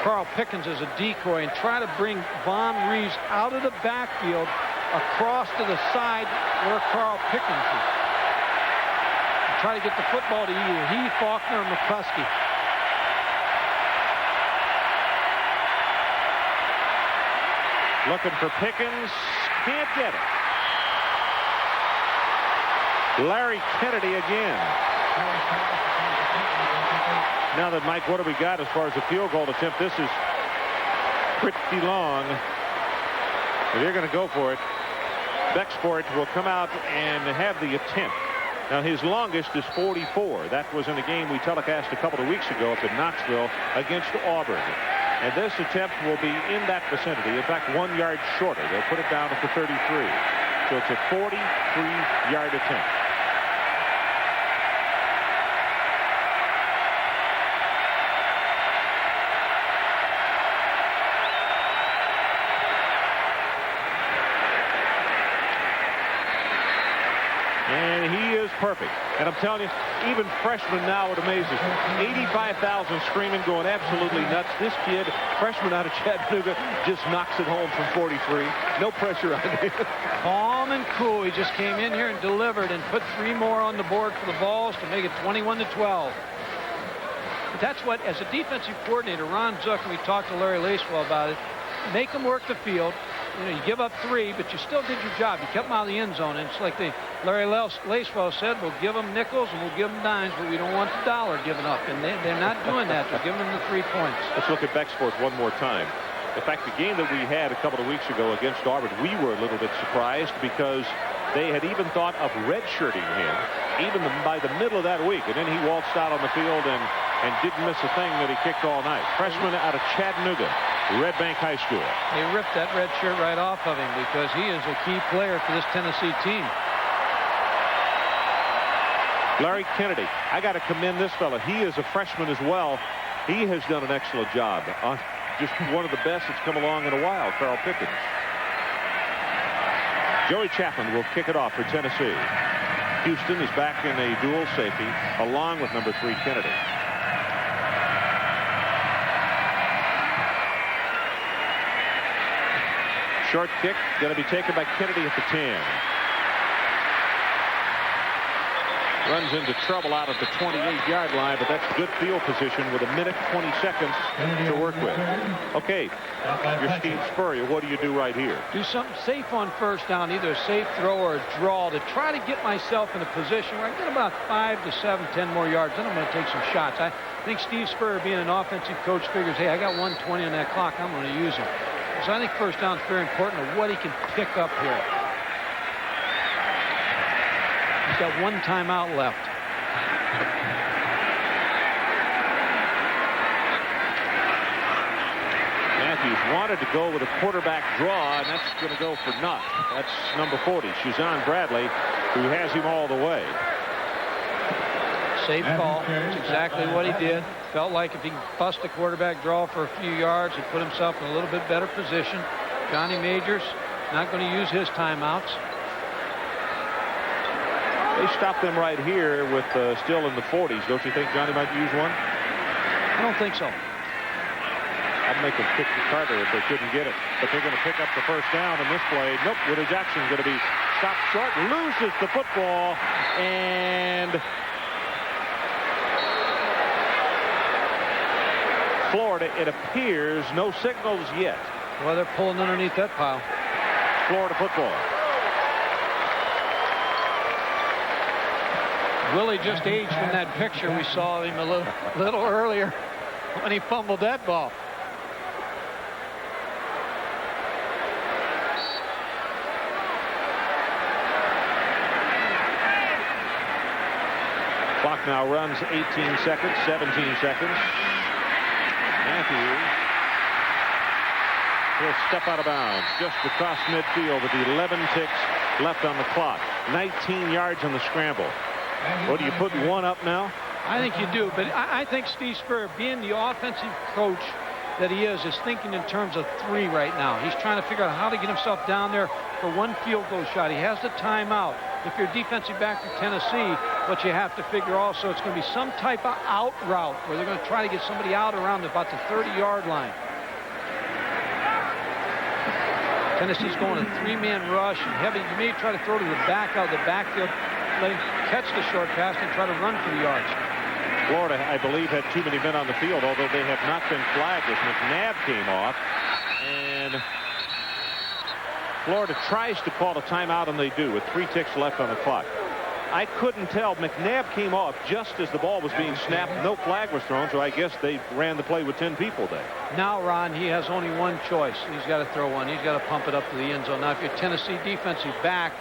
Carl Pickens as a decoy and try to bring Von Reeves out of the backfield across to the side where Carl Pickens is. And try to get the football to either he, Faulkner, or McCuskey. Looking for Pickens. Can't get it. Larry Kennedy again. Now that, Mike, what do we got as far as a field goal attempt? This is pretty long. But they're going to go for it. Bexport will come out and have the attempt. Now, his longest is 44. That was in a game we telecast a couple of weeks ago up in Knoxville against Auburn. And this attempt will be in that vicinity. In fact, 1 yard shorter. They'll put it down at the 33. So it's a 43-yard attempt. And he is perfect. And I'm telling you, even freshmen now, it amazes me. 85,000 screaming, going absolutely nuts. This kid, freshman out of Chattanooga, just knocks it home from 43. No pressure on him. Calm and cool. He just came in here and delivered and put 3 more on the board for the Vols to make it 21-12. But that's what, as a defensive coordinator, Ron Zook, and we talked to Larry Lacewell about it, make them work the field. You know, you give up 3, but you still did your job. You kept them out of the end zone. And it's like Larry Lacewell said, we'll give them nickels and we'll give them dimes, but we don't want the dollar given up. And they're not doing that. They're giving them the 3 points. Let's look at Bexport one more time. In fact, the game that we had a couple of weeks ago against Auburn, we were a little bit surprised because they had even thought of redshirting him even by the middle of that week. And then he waltzed out on the field and didn't miss a thing that he kicked all night. Freshman out of Chattanooga. Red Bank High School. They ripped that red shirt right off of him because he is a key player for this Tennessee team. Larry Kennedy. I got to commend this fella. He is a freshman as well. He has done an excellent job. Just one of the best that's come along in a while, Carl Pickens. Joey Chapman will kick it off for Tennessee. Houston is back in a dual safety along with number 3 Kennedy. Short kick going to be taken by Kennedy at the 10. Runs into trouble out at the 28-yard line, but that's good field position with 1 minute 20 seconds to work with. Okay, you're Steve Spurrier. What do you do right here? Do something safe on first down, either a safe throw or a draw to try to get myself in a position where I get about 5 to 7, 10 more yards. Then I'm going to take some shots. I think Steve Spurrier, being an offensive coach, figures, hey, I got 120 on that clock. I'm going to use him. So I think first down is very important of what he can pick up here. He's got 1 timeout left. Matthews wanted to go with a quarterback draw, and that's going to go for naught. That's number 40, Shazan Bradley, who has him all the way. Safe call. That's exactly what he did. Felt like if he can bust a quarterback draw for a few yards, he put himself in a little bit better position. Johnny Majors not going to use his timeouts. They stopped them right here with still in the 40s. Don't you think Johnny might use one? I don't think so. I'd make them kick to Carter if they couldn't get it. But they're going to pick up the first down in this play. Nope, Willie Jackson going to be stopped short. Loses the football. And Florida, it appears, no signals yet. Well, they're pulling underneath that pile. Florida football. Willie just aged from that picture we saw him a little earlier when he fumbled that ball. Clock now runs 18 seconds, 17 seconds. Matthews will step out of bounds just across midfield with 11 ticks left on the clock. 19 yards on the scramble. What, do you put 1 up now? I think you do, but I think Steve Spurrier, being the offensive coach that he is thinking in terms of 3 right now. He's trying to figure out how to get himself down there for 1 field goal shot. He has the timeout. If you're a defensive back for Tennessee, what you have to figure also, it's going to be some type of out route where they're going to try to get somebody out around about the 30-yard line. Tennessee's going a 3-man rush and heavy. You may try to throw to the back out of the backfield, let him catch the short pass and try to run for the yards. Florida, I believe, had too many men on the field, although they have not been flagged as McNabb came off. And Florida tries to call a timeout, and they do, with 3 ticks left on the clock. I couldn't tell. McNabb came off just as the ball was being snapped. No flag was thrown, so I guess they ran the play with 10 people there. Now, Ron, he has only 1 choice. He's got to throw one. He's got to pump it up to the end zone. Now, if you're Tennessee defensive back,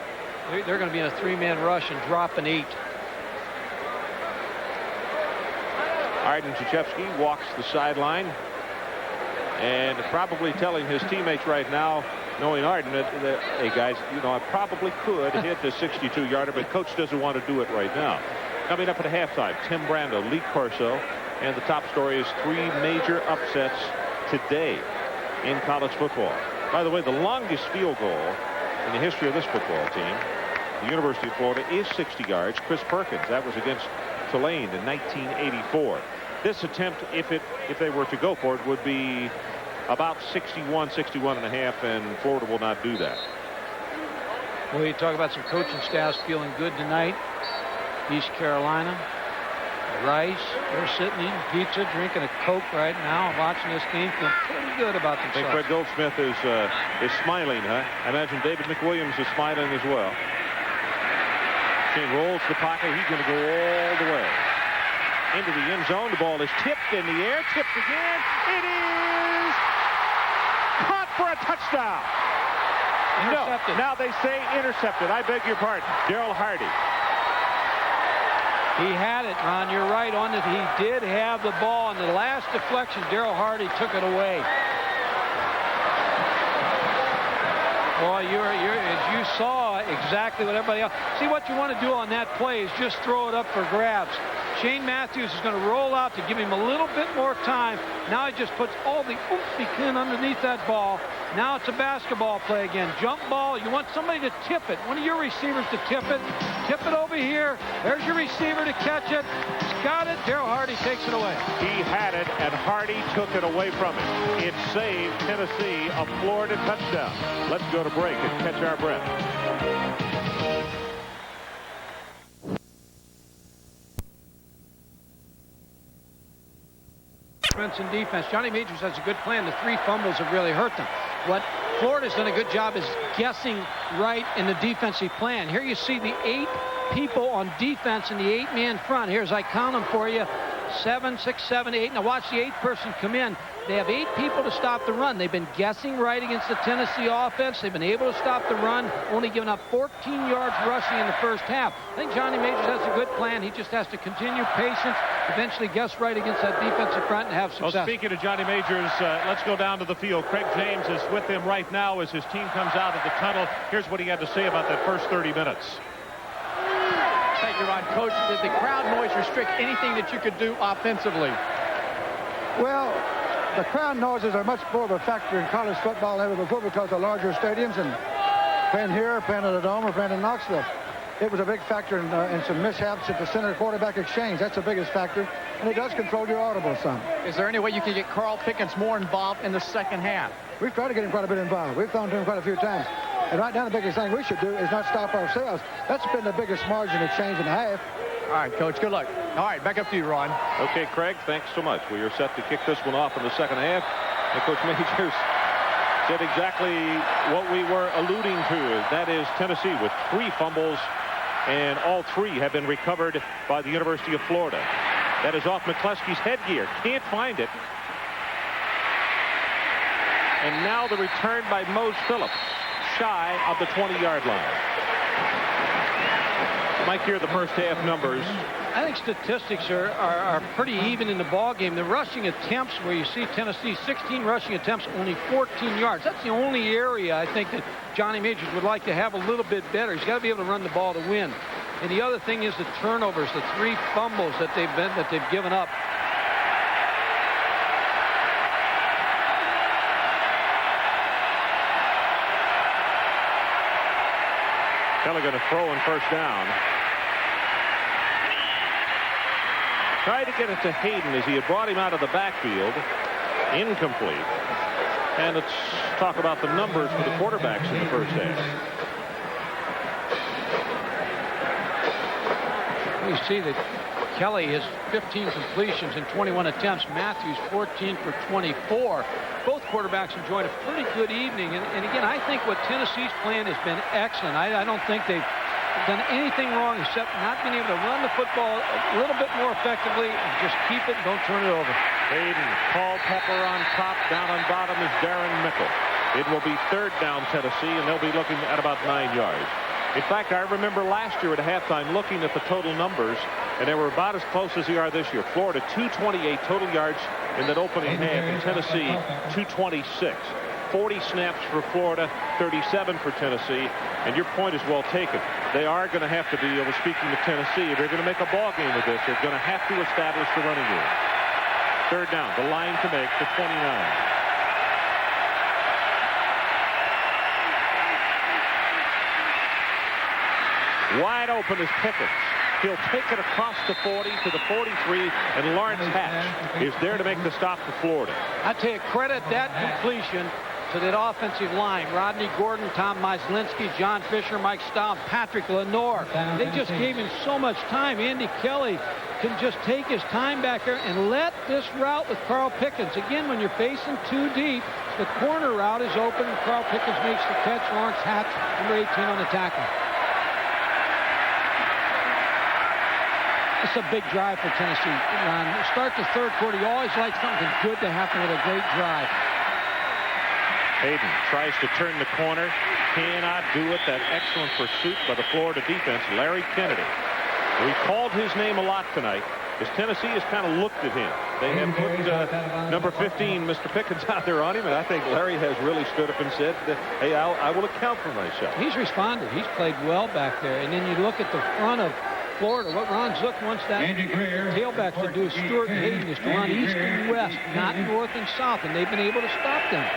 they're going to be in a 3-man rush and drop an 8. Arden Krzyzewski walks the sideline and probably telling his teammates right now, knowing Arden, that hey, guys, you know, I probably could hit the 62-yarder, but coach doesn't want to do it right now. Coming up at halftime, Tim Brando, Lee Corso, and the top story is 3 major upsets today in college football. By the way, the longest field goal in the history of this football team, the University of Florida, is 60 yards. Chris Perkins, that was against Tulane in 1984. This attempt, if they were to go for it, would be about 61 and a half, and Florida will not do that. Well, you talk about some coaching staffs feeling good tonight. East Carolina, Rice, they're sitting eating pizza, drinking a Coke right now, watching this game, feeling pretty good about I themselves. think Fred Goldsmith is smiling, huh? I imagine David McWilliams is smiling as well. Shane rolls the pocket. He's going to go all the way into the end zone. The ball is tipped in the air, tipped again. It is caught for a touchdown. Intercepted. No, now they say intercepted. I beg your pardon. Darrell Hardy. He had it, Ron. You're right on it. He did have the ball. In the last deflection, Darrell Hardy took it away. Boy, you saw exactly what everybody else. See, what you want to do on that play is just throw it up for grabs. Shane Matthews is going to roll out to give him a little bit more time. Now he just puts all the oomph he can underneath that ball. Now it's a basketball play again. Jump ball. You want somebody to tip it. One of your receivers to tip it. Tip it over here. There's your receiver to catch it. He's got it. Daryl Hardy takes it away. He had it, and Hardy took it away from him. It saved Tennessee a Florida touchdown. Let's go to break and catch our breath. And defense. Johnny Majors has a good plan. The 3 fumbles have really hurt them. What Florida's done a good job is guessing right in the defensive plan. Here you see the 8 people on defense in the 8-man front. Here's, I count them for you. 7, 6, 7, 8. Now watch the 8th person come in. They have 8 people to stop the run. They've been guessing right against the Tennessee offense. They've been able to stop the run, only giving up 14 yards rushing in the first half. I think Johnny Majors has a good plan. He just has to continue patience, eventually guess right against that defensive front and have success. Well, speaking of Johnny Majors, let's go down to the field. Craig James is with him right now as his team comes out of the tunnel. Here's what he had to say about that first 30 minutes. Thank you, Ron. Coach, did the crowd noise restrict anything that you could do offensively? Well, the crowd noises are much more of a factor in college football than ever before because of larger stadiums and playing here, playing at the Dome, or playing in Knoxville. It was a big factor in some mishaps at the center quarterback exchange. That's the biggest factor, and it does control your audible some. Is there any way you can get Carl Pickens more involved in the second half? We've tried to get him quite a bit involved. We've thrown to him quite a few times. And right now the biggest thing we should do is not stop ourselves. That's been the biggest margin of change in the half. All right, Coach, good luck. All right, back up to you, Ron. Okay, Craig, thanks so much. We are set to kick this one off in the second half. And Coach Majors said exactly what we were alluding to. That is Tennessee with 3 fumbles, and all 3 have been recovered by the University of Florida. That is off McCleskey's headgear. Can't find it. And now the return by Mose Phillips, shy of the 20-yard line. Mike, here are the first half numbers. I think statistics are pretty even in the ball game. The rushing attempts, where you see Tennessee 16 rushing attempts, only 14 yards. That's the only area I think that Johnny Majors would like to have a little bit better. He's got to be able to run the ball to win. And the other thing is the turnovers, the 3 fumbles that they've given up. Kelly going to throw in first down. Tried to get it to Hayden as he had brought him out of the backfield. Incomplete. And let's talk about the numbers for the quarterbacks in the first half. You see that Kelly has 15 completions in 21 attempts. Matthews 14 for 24. Both quarterbacks enjoyed a pretty good evening. And again, I think what Tennessee's plan has been excellent. I don't think they've done anything wrong except not being able to run the football a little bit more effectively and just keep it and don't turn it over. Hayden, Paul Pepper on top. Down on bottom is Darren Mickle. It will be third down Tennessee, and they'll be looking at about 9 yards. In fact, I remember last year at halftime looking at the total numbers, and they were about as close as they are this year. Florida, 228 total yards in that opening half, and Tennessee, 226. 40 snaps for Florida, 37 for Tennessee, and your point is well taken. They are going to have to be, speaking of Tennessee, if they're going to make a ball game of this, they're going to have to establish the running game. Third down, the line to make the 29. Wide open is Pickens. He'll take it across the 40 to the 43, and Lawrence Hatch is there to make the stop for Florida. I tell you, credit that completion to that offensive line. Rodney Gordon, Tom Myslinski, John Fisher, Mike Staub, Patrick Lenore. They just gave him so much time. Andy Kelly can just take his time back there and let this route with Carl Pickens. Again, when you're facing 2 deep, the corner route is open, and Carl Pickens makes the catch. Lawrence Hatch, number 18 on the tackle. It's a big drive for Tennessee. Ron, start the third quarter. You always like something good to happen with a great drive. Hayden tries to turn the corner. Cannot do it. That excellent pursuit by the Florida defense. Larry Kennedy. We called his name a lot tonight. is Tennessee has kind of looked at him. They have put number 15, Mr. Pickens, out there on him, and I think Larry has really stood up and said, hey, I will account for myself. He's responded. He's played well back there. And then you look at the front of Florida. What Ron Zook wants that tailback to do, Stuart Hayden, is to run east and west, not north and south, and they've been able to stop them.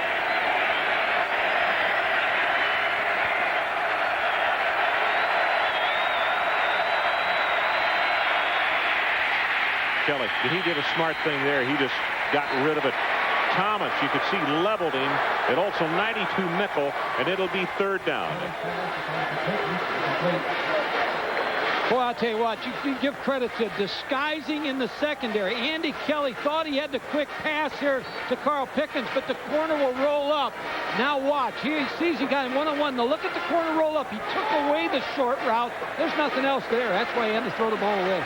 Kelly, he did a smart thing there. He just got rid of it. Thomas, you could see, leveled him at also 92 nickel, and it'll be third down. Boy, I'll tell you what, you give credit to disguising in the secondary. Andy Kelly thought he had the quick pass here to Carl Pickens, but the corner will roll up. Now watch. He sees he got him one-on-one. Now look at the corner roll up. He took away the short route. There's nothing else there. That's why he had to throw the ball away.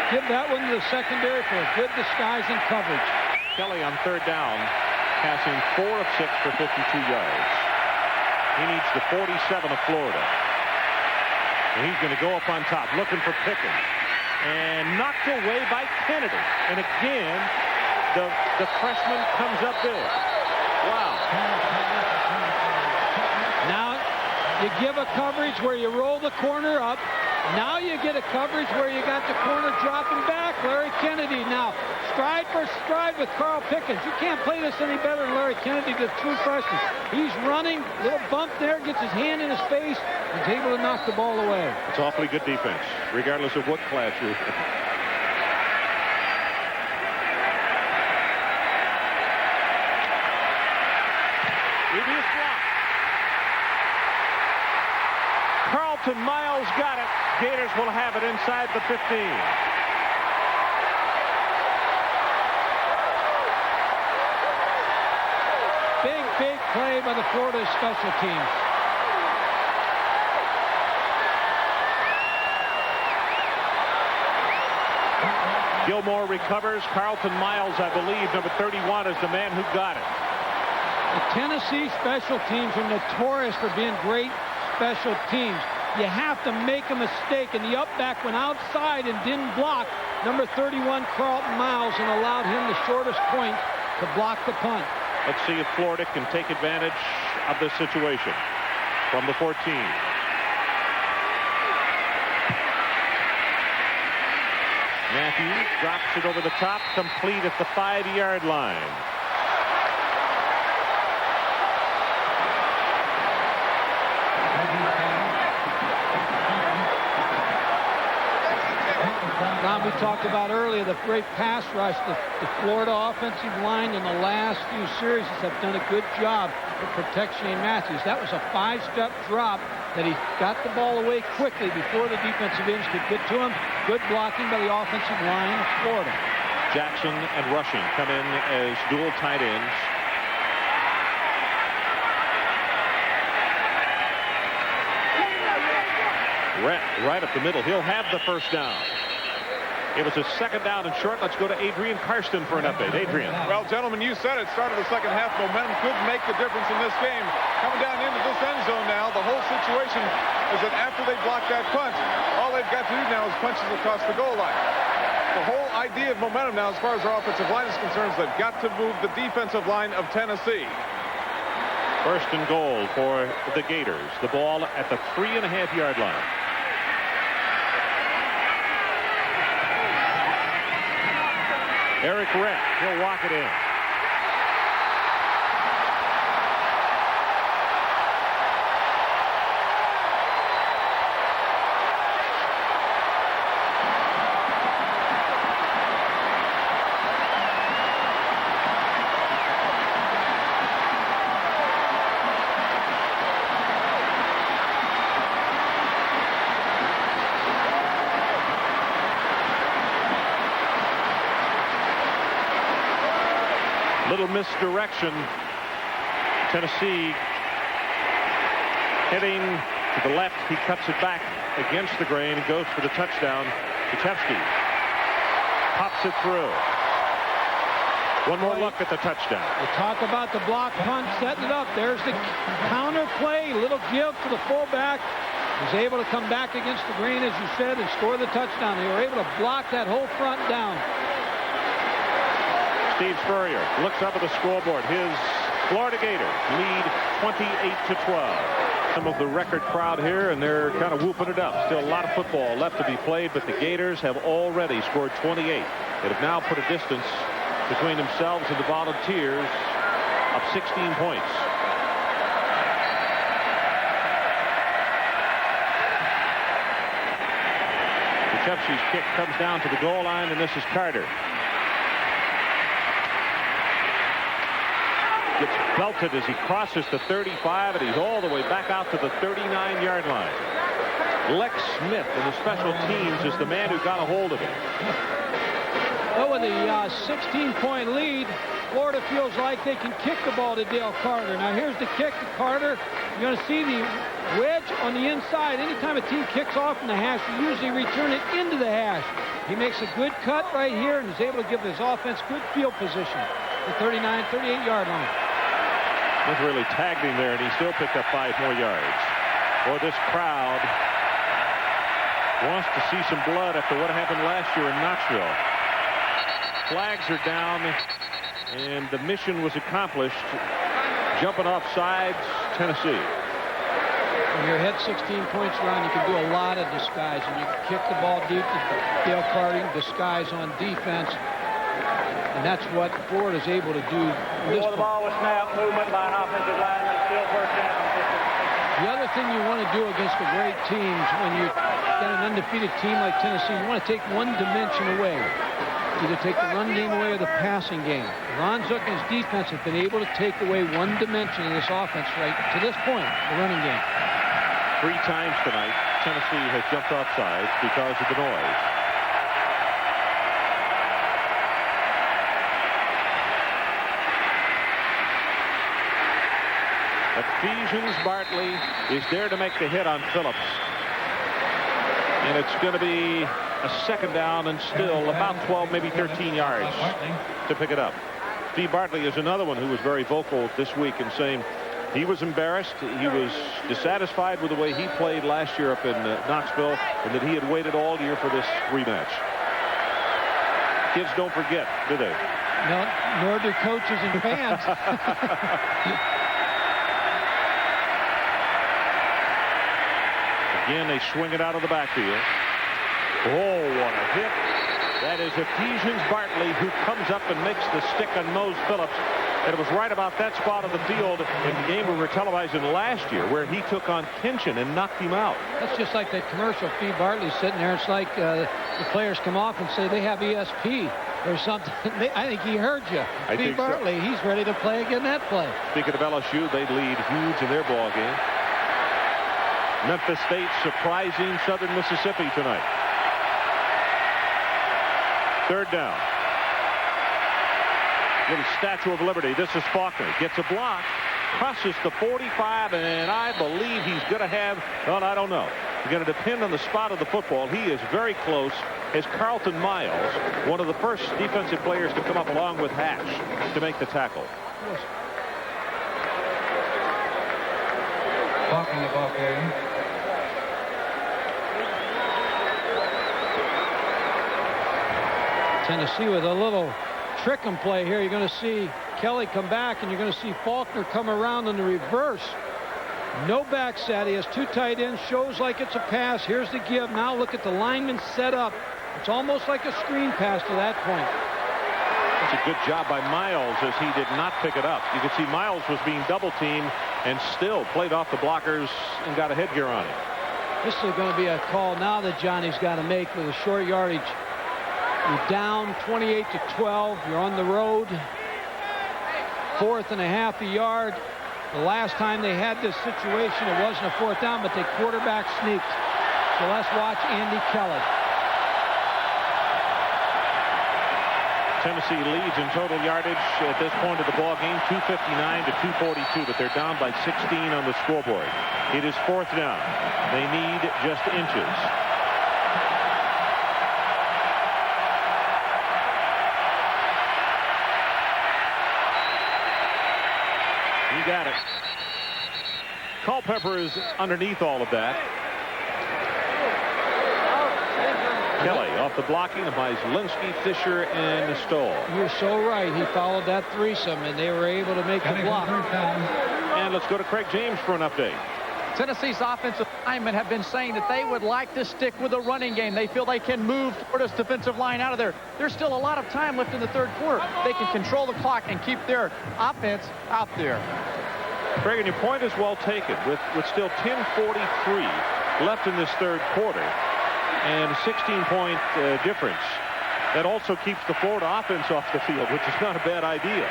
Give that one to the secondary for a good disguise and coverage. Kelly on third down, passing 4 of 6 for 52 yards. He needs the 47 of Florida. And he's going to go up on top, looking for Pickens. And knocked away by Kennedy. And again, the freshman comes up big. Wow. Now, you give a coverage where you roll the corner up. Now you get a coverage where you got the corner dropping back. Larry Kennedy now stride for stride with Carl Pickens. You can't play this any better than Larry Kennedy, the true freshman. He's running, little bump there, gets his hand in his face, and is able to knock the ball away. It's awfully good defense, regardless of what class you're in. Previous block. Carlton Miles got it. Gators will have it inside the 15. Big play by the Florida special teams. Gilmore recovers. Carlton Miles, I believe, number 31, is the man who got it. The Tennessee special teams are notorious for being great special teams. You have to make a mistake, and the up back went outside and didn't block number 31, Carlton Miles, and allowed him the shortest point to block the punt. Let's see if Florida can take advantage of this situation from the 14. Matthews drops it over the top, complete at the 5-yard line. Ron, we talked about earlier the great pass rush. The Florida offensive line in the last few series have done a good job to protect Shane Matthews. That was a 5-step drop that he got the ball away quickly before the defensive ends could get to him. Good blocking by the offensive line of Florida. Jackson and Rushing come in as dual tight ends. Right up the middle. He'll have the first down. It was a second down and short. Let's go to Adrian Karsten for an update. Adrian. Well, gentlemen, you said it. Start of the second half. Momentum could make the difference in this game. Coming down into this end zone now, the whole situation is that after they block that punt, all they've got to do now is punches across the goal line. The whole idea of momentum now, as far as our offensive line is concerned, is they've got to move the defensive line of Tennessee. First and goal for the Gators. The ball at the 3.5-yard line. Eric Rett, he'll walk it in. Little misdirection. Tennessee heading to the left. He cuts it back against the grain and goes for the touchdown. Kuchevsky pops it through. One more look at the touchdown. We talk about the block punt, setting it up. There's the counter play. Little give to the fullback. was able to come back against the grain, as you said, and score the touchdown. They were able to block that whole front down. Steve Spurrier looks up at the scoreboard. His Florida Gators lead 28-12. Some of the record crowd here, and they're kind of whooping it up. Still a lot of football left to be played, but the Gators have already scored 28. They have now put a distance between themselves and the Volunteers of 16 points. Chepsey's kick comes down to the goal line, and this is Carter. Gets belted as he crosses the 35, and he's all the way back out to the 39-yard line. Lex Smith in the special teams is the man who got a hold of it. Well, with a 16-point lead, Florida feels like they can kick the ball to Dale Carter. Now here's the kick to Carter. You're going to see the wedge on the inside. Anytime a team kicks off in the hash, you usually return it into the hash. He makes a good cut right here and is able to give his offense good field position. The 39, 38-yard line. Smith really tagged him there, and he still picked up 5 more yards. Boy, this crowd wants to see some blood after what happened last year in Knoxville. Flags are down, and the mission was accomplished. Jumping off sides, Tennessee. When you're ahead 16 points, Ron, you can do a lot of disguise, and you can kick the ball deep to Dale Carter, disguise on defense, and that's what Florida's able to do. Before the ball was snapped, movement by an offensive lineman, still first down. The other thing you want to do against the great teams, when you got an undefeated team like Tennessee, you want to take one dimension away. Either take the run game away or the passing game. Ron Zook and his defense have been able to take away one dimension of this offense right to this point, the running game. 3 times tonight, Tennessee has jumped off sides because of the noise. Ephesians Bartley is there to make the hit on Phillips. And it's going to be a second down and still about 12, maybe 13 yards to pick it up. Steve Bartley is another one who was very vocal this week in saying he was embarrassed. He was dissatisfied with the way he played last year up in Knoxville, and that he had waited all year for this rematch. Kids don't forget, do they? No, nor do coaches and fans. Again, they swing it out of the backfield. Oh, what a hit. That is Ephesians Bartley, who comes up and makes the stick on Mose Phillips. And it was right about that spot of the field in the game we were televising last year, where he took on tension and knocked him out. That's just like that commercial. Steve Bartley's sitting there. It's like the players come off and say they have ESP or something. I think he heard you. Steve Bartley, so. He's ready to play again that play. Speaking of LSU, they lead huge in their ball game. Memphis State surprising Southern Mississippi tonight. 3rd down. Little Statue of Liberty. This is Faulkner. Gets a block. Crosses the 45, and I believe he's going to have, well, I don't know. It's going to depend on the spot of the football. He is very close as Carlton Miles, one of the first defensive players to come up along with Hatch to make the tackle. Yes. Clock in the ball game. Tennessee with a little trick and play here. You're going to see Kelly come back, and you're going to see Faulkner come around in the reverse. No back set. He has 2 tight ends. Shows like it's a pass. Here's the give. Now look at the lineman set up. It's almost like a screen pass to that point. That's a good job by Miles as he did not pick it up. You can see Miles was being double teamed and still played off the blockers and got a headgear on him. This is going to be a call now that Johnny's got to make with a short yardage. You're down 28-12. You're on the road. 4th and a half a yard. The last time they had this situation, it wasn't a 4th down, but the quarterback sneaked. So let's watch Andy Kelly. Tennessee leads in total yardage at this point of the ball game, 259-242, but they're down by 16 on the scoreboard. It is 4th down. They need just inches. He got it. Culpepper is underneath all of that. off the blocking by Zielinski, Fisher, and Stoll. You're so right. He followed that threesome, and they were able to make the block. And let's go to Craig James for an update. Tennessee's offensive linemen have been saying that they would like to stick with the running game. They feel they can move toward this defensive line out of there. There's still a lot of time left in the third quarter. They can control the clock and keep their offense out there. Craig, and your point is well taken. With still 10:43 left in this third quarter and a 16-point difference, that also keeps the Florida offense off the field, which is not a bad idea.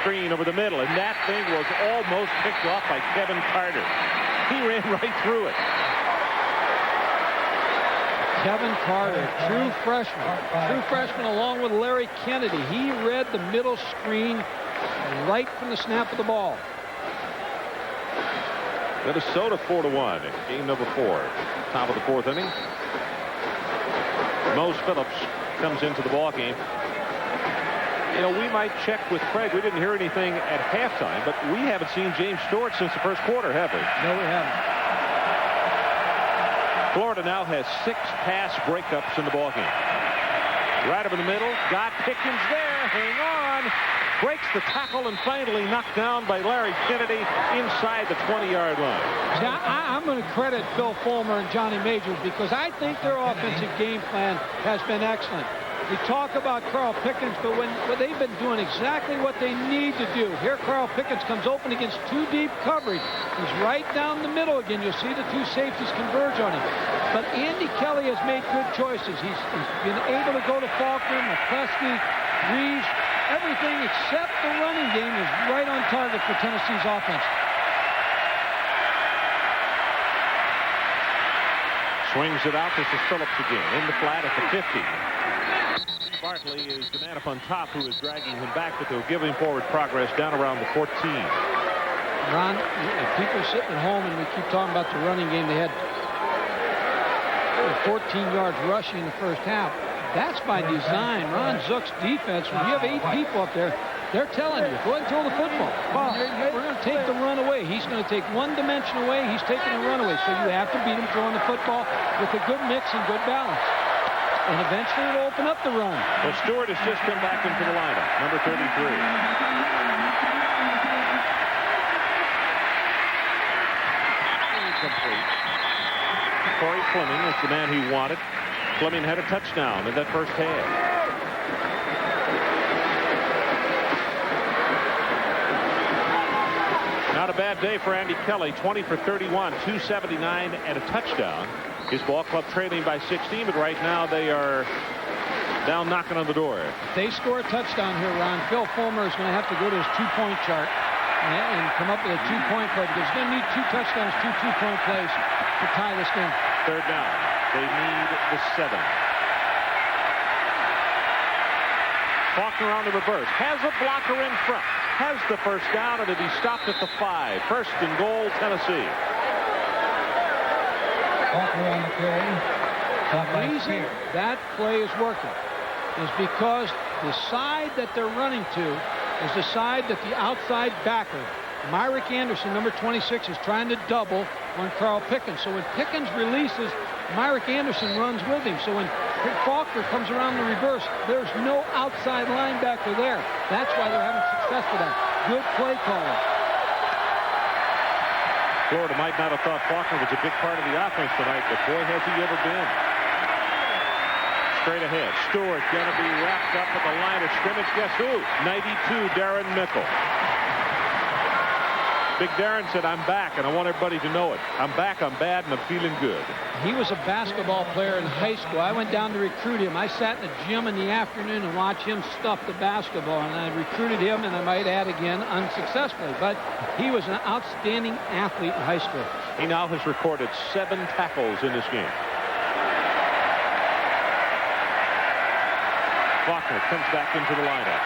Screen over the middle, and that thing was almost picked off by Kevin Carter. He ran right through it. Kevin Carter, true freshman along with Larry Kennedy. He read the middle screen right from the snap of the ball. Minnesota 4-1, game number 4. Top of the fourth inning. Mose Phillips comes into the ball game. You know, we might check with Craig. We didn't hear anything at halftime, but we haven't seen James Stewart since the first quarter, have we? No, we haven't. Florida now has 6 pass breakups in the ball game. Right over the middle, got Pickens there. Hang on. Breaks the tackle and finally knocked down by Larry Kennedy inside the 20-yard line. Now, I'm going to credit Phil Fulmer and Johnny Majors because I think their offensive game plan has been excellent. We talk about Carl Pickens, but when they've been doing exactly what they need to do. Here, Carl Pickens comes open against 2 deep coverage. He's right down the middle again. You'll see the 2 safeties converge on him. But Andy Kelly has made good choices. He's been able to go to Faulkner, McCluskey, Reeves. Everything except the running game is right on target for Tennessee's offense. Swings it out. This is Phillips again. In the flat at the 50. Barkley is the man up on top who is dragging him back, but they'll give him forward progress down around the 14. Ron, if people are sitting at home and we keep talking about the running game, they had 14 yards rushing in the first half. That's by design. Ron Zook's defense, when you have 8 people up there, they're telling you, go ahead and throw the football. We're going to take the run away. He's going to take one dimension away. He's taking the run away. So you have to beat him throwing the football with a good mix and good balance. And eventually it'll open up the run. Well, Stewart has just come back into the lineup, number 33. Incomplete. Corey Fleming is the man he wanted. Fleming had a touchdown in that first half. Not a bad day for Andy Kelly. 20 for 31, 279, and a touchdown. His ball club trailing by 16, but right now they are down knocking on the door. If they score a touchdown here, Ron, Phil Fulmer is going to have to go to his 2-point chart and come up with a 2-point play because he's going to need 2 touchdowns, 2 2-point plays to tie this game. Third down. They need the 7. Faulkner on the reverse. Has a blocker in front. Has the first down, and it'll be stopped at the 5. First and goal, Tennessee. The reason that play is working is because the side that they're running to is the side that the outside backer, Myrick Anderson, number 26, is trying to double on Carl Pickens. So when Pickens releases, Myrick Anderson runs with him. So when Faulkner comes around the reverse, there's no outside linebacker there. That's why they're having success with that. Good play calling. Florida might not have thought Faulkner was a big part of the offense tonight, but boy, has he ever been. Straight ahead. Stewart going to be wrapped up at the line of scrimmage. Guess who? 92, Darren Mickle. Big Darren said, I'm back, and I want everybody to know it. I'm back, I'm bad, and I'm feeling good. He was a basketball player in high school. I went down to recruit him. I sat in the gym in the afternoon and watched him stuff the basketball, and I recruited him, and I might add again, unsuccessfully. But he was an outstanding athlete in high school. He now has recorded 7 tackles in this game. Faulkner comes back into the lineup.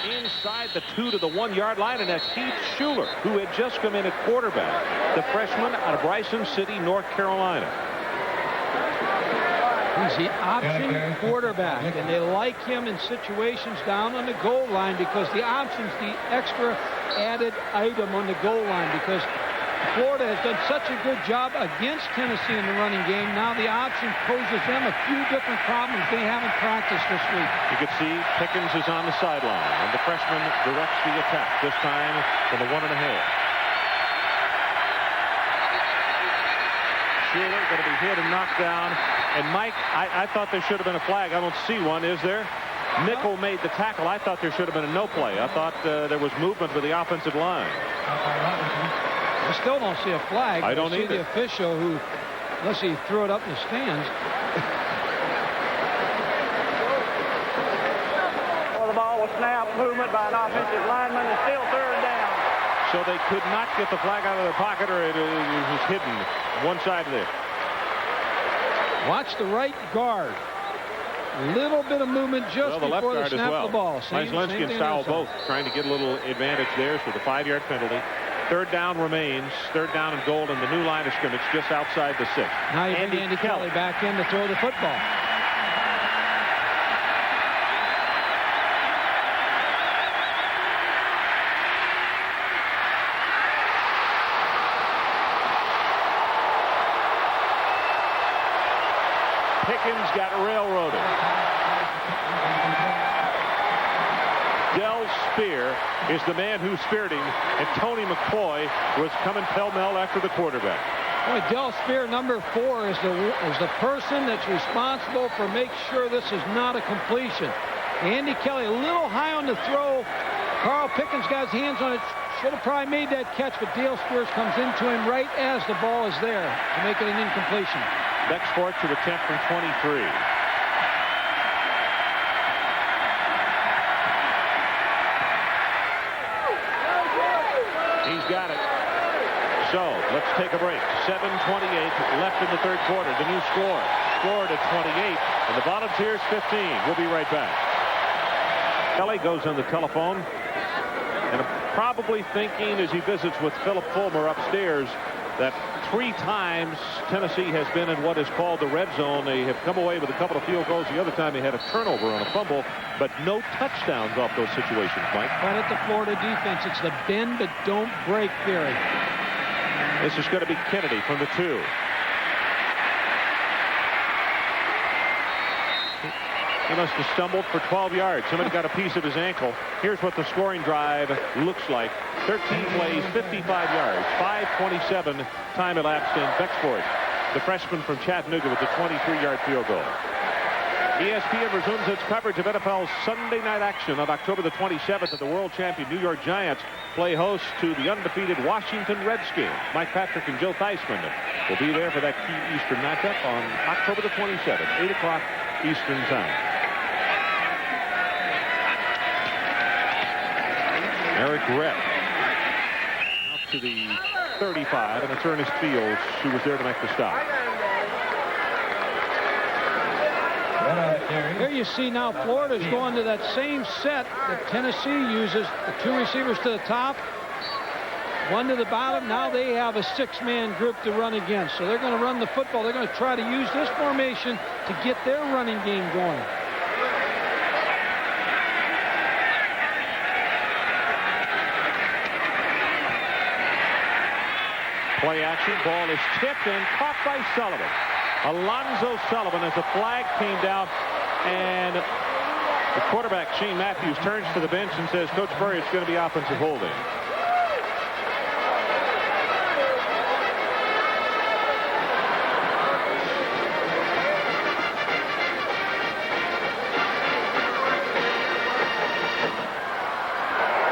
Inside the 2 to the 1-yard line, and that's Heath Schuler, who had just come in at quarterback, the freshman out of Bryson City, North Carolina. He's the option quarterback, and they like him in situations down on the goal line because the option's the extra added item on the goal line because Florida has done such a good job against Tennessee in the running game. Now the option poses them a few different problems they haven't practiced this week. You can see Pickens is on the sideline, and the freshman directs the attack, this time from the 1.5. Schuler going to be hit and knocked down. And Mike, I thought there should have been a flag. I don't see one. Is there? Nickel made the tackle. I thought there should have been a no play. I thought there was movement with the offensive line. I still don't see a flag. I don't see either. The official who, unless he threw it up in the stands. Well, the ball was snapped, movement by an offensive lineman, and still third down. So they could not get the flag out of their pocket, or it was hidden one side of it. Watch the right guard. A little bit of movement just the left before guard they snap as well. the ball. Myslinski and Sowell both trying to get a little advantage there, so the 5-yard penalty. Third down remains. Third down and goal in the new line of scrimmage just outside the 6. Now you bring Andy Kelly back in to throw the football. Pickens got railroaded. Del Spear is the man who speared him, and Tony McCoy was coming pell-mell after the quarterback. Boy, Del Spear, number 4, is the person that's responsible for making sure this is not a completion. Andy Kelly a little high on the throw. Carl Pickens got his hands on it. Should have probably made that catch, but Dale Spears comes into him right as the ball is there to make it an incompletion. Bexford to attempt from 23. He's got it. So let's take a break. 7:28 left in the third quarter. The new score. Scored at 28, and the Volunteers 15. We'll be right back. Kelly goes on the telephone, and probably thinking as he visits with Philip Fulmer upstairs that 3 times Tennessee has been in what is called the red zone. They have come away with a couple of field goals. The other time they had a turnover on a fumble, but no touchdowns off those situations, Mike. Credit the Florida defense. It's the bend but don't break theory. This is going to be Kennedy from the 2. He must have stumbled for 12 yards. Somebody got a piece of his ankle. Here's what the scoring drive looks like. 13 plays, 55 yards, 5:27 time elapsed in Bexford. The freshman from Chattanooga with the 23-yard field goal. ESPN resumes its coverage of NFL's Sunday night action on October the 27th. The world champion New York Giants play host to the undefeated Washington Redskins. Mike Patrick and Joe Theismann will be there for that key Eastern matchup on October the 27th, 8 o'clock Eastern time. Eric Rett out to the 35, and it's Ernest Fields who was there to make the stop. Here you see now Florida's going to that same set that Tennessee uses. The 2 receivers to the top, 1 to the bottom. Now they have a 6-man group to run against. So they're going to run the football. They're going to try to use this formation to get their running game going. Play action. Ball is tipped and caught by Sullivan. Alonzo Sullivan, as the flag came down, and the quarterback, Shane Matthews, turns to the bench and says, Coach Murray, it's going to be offensive holding.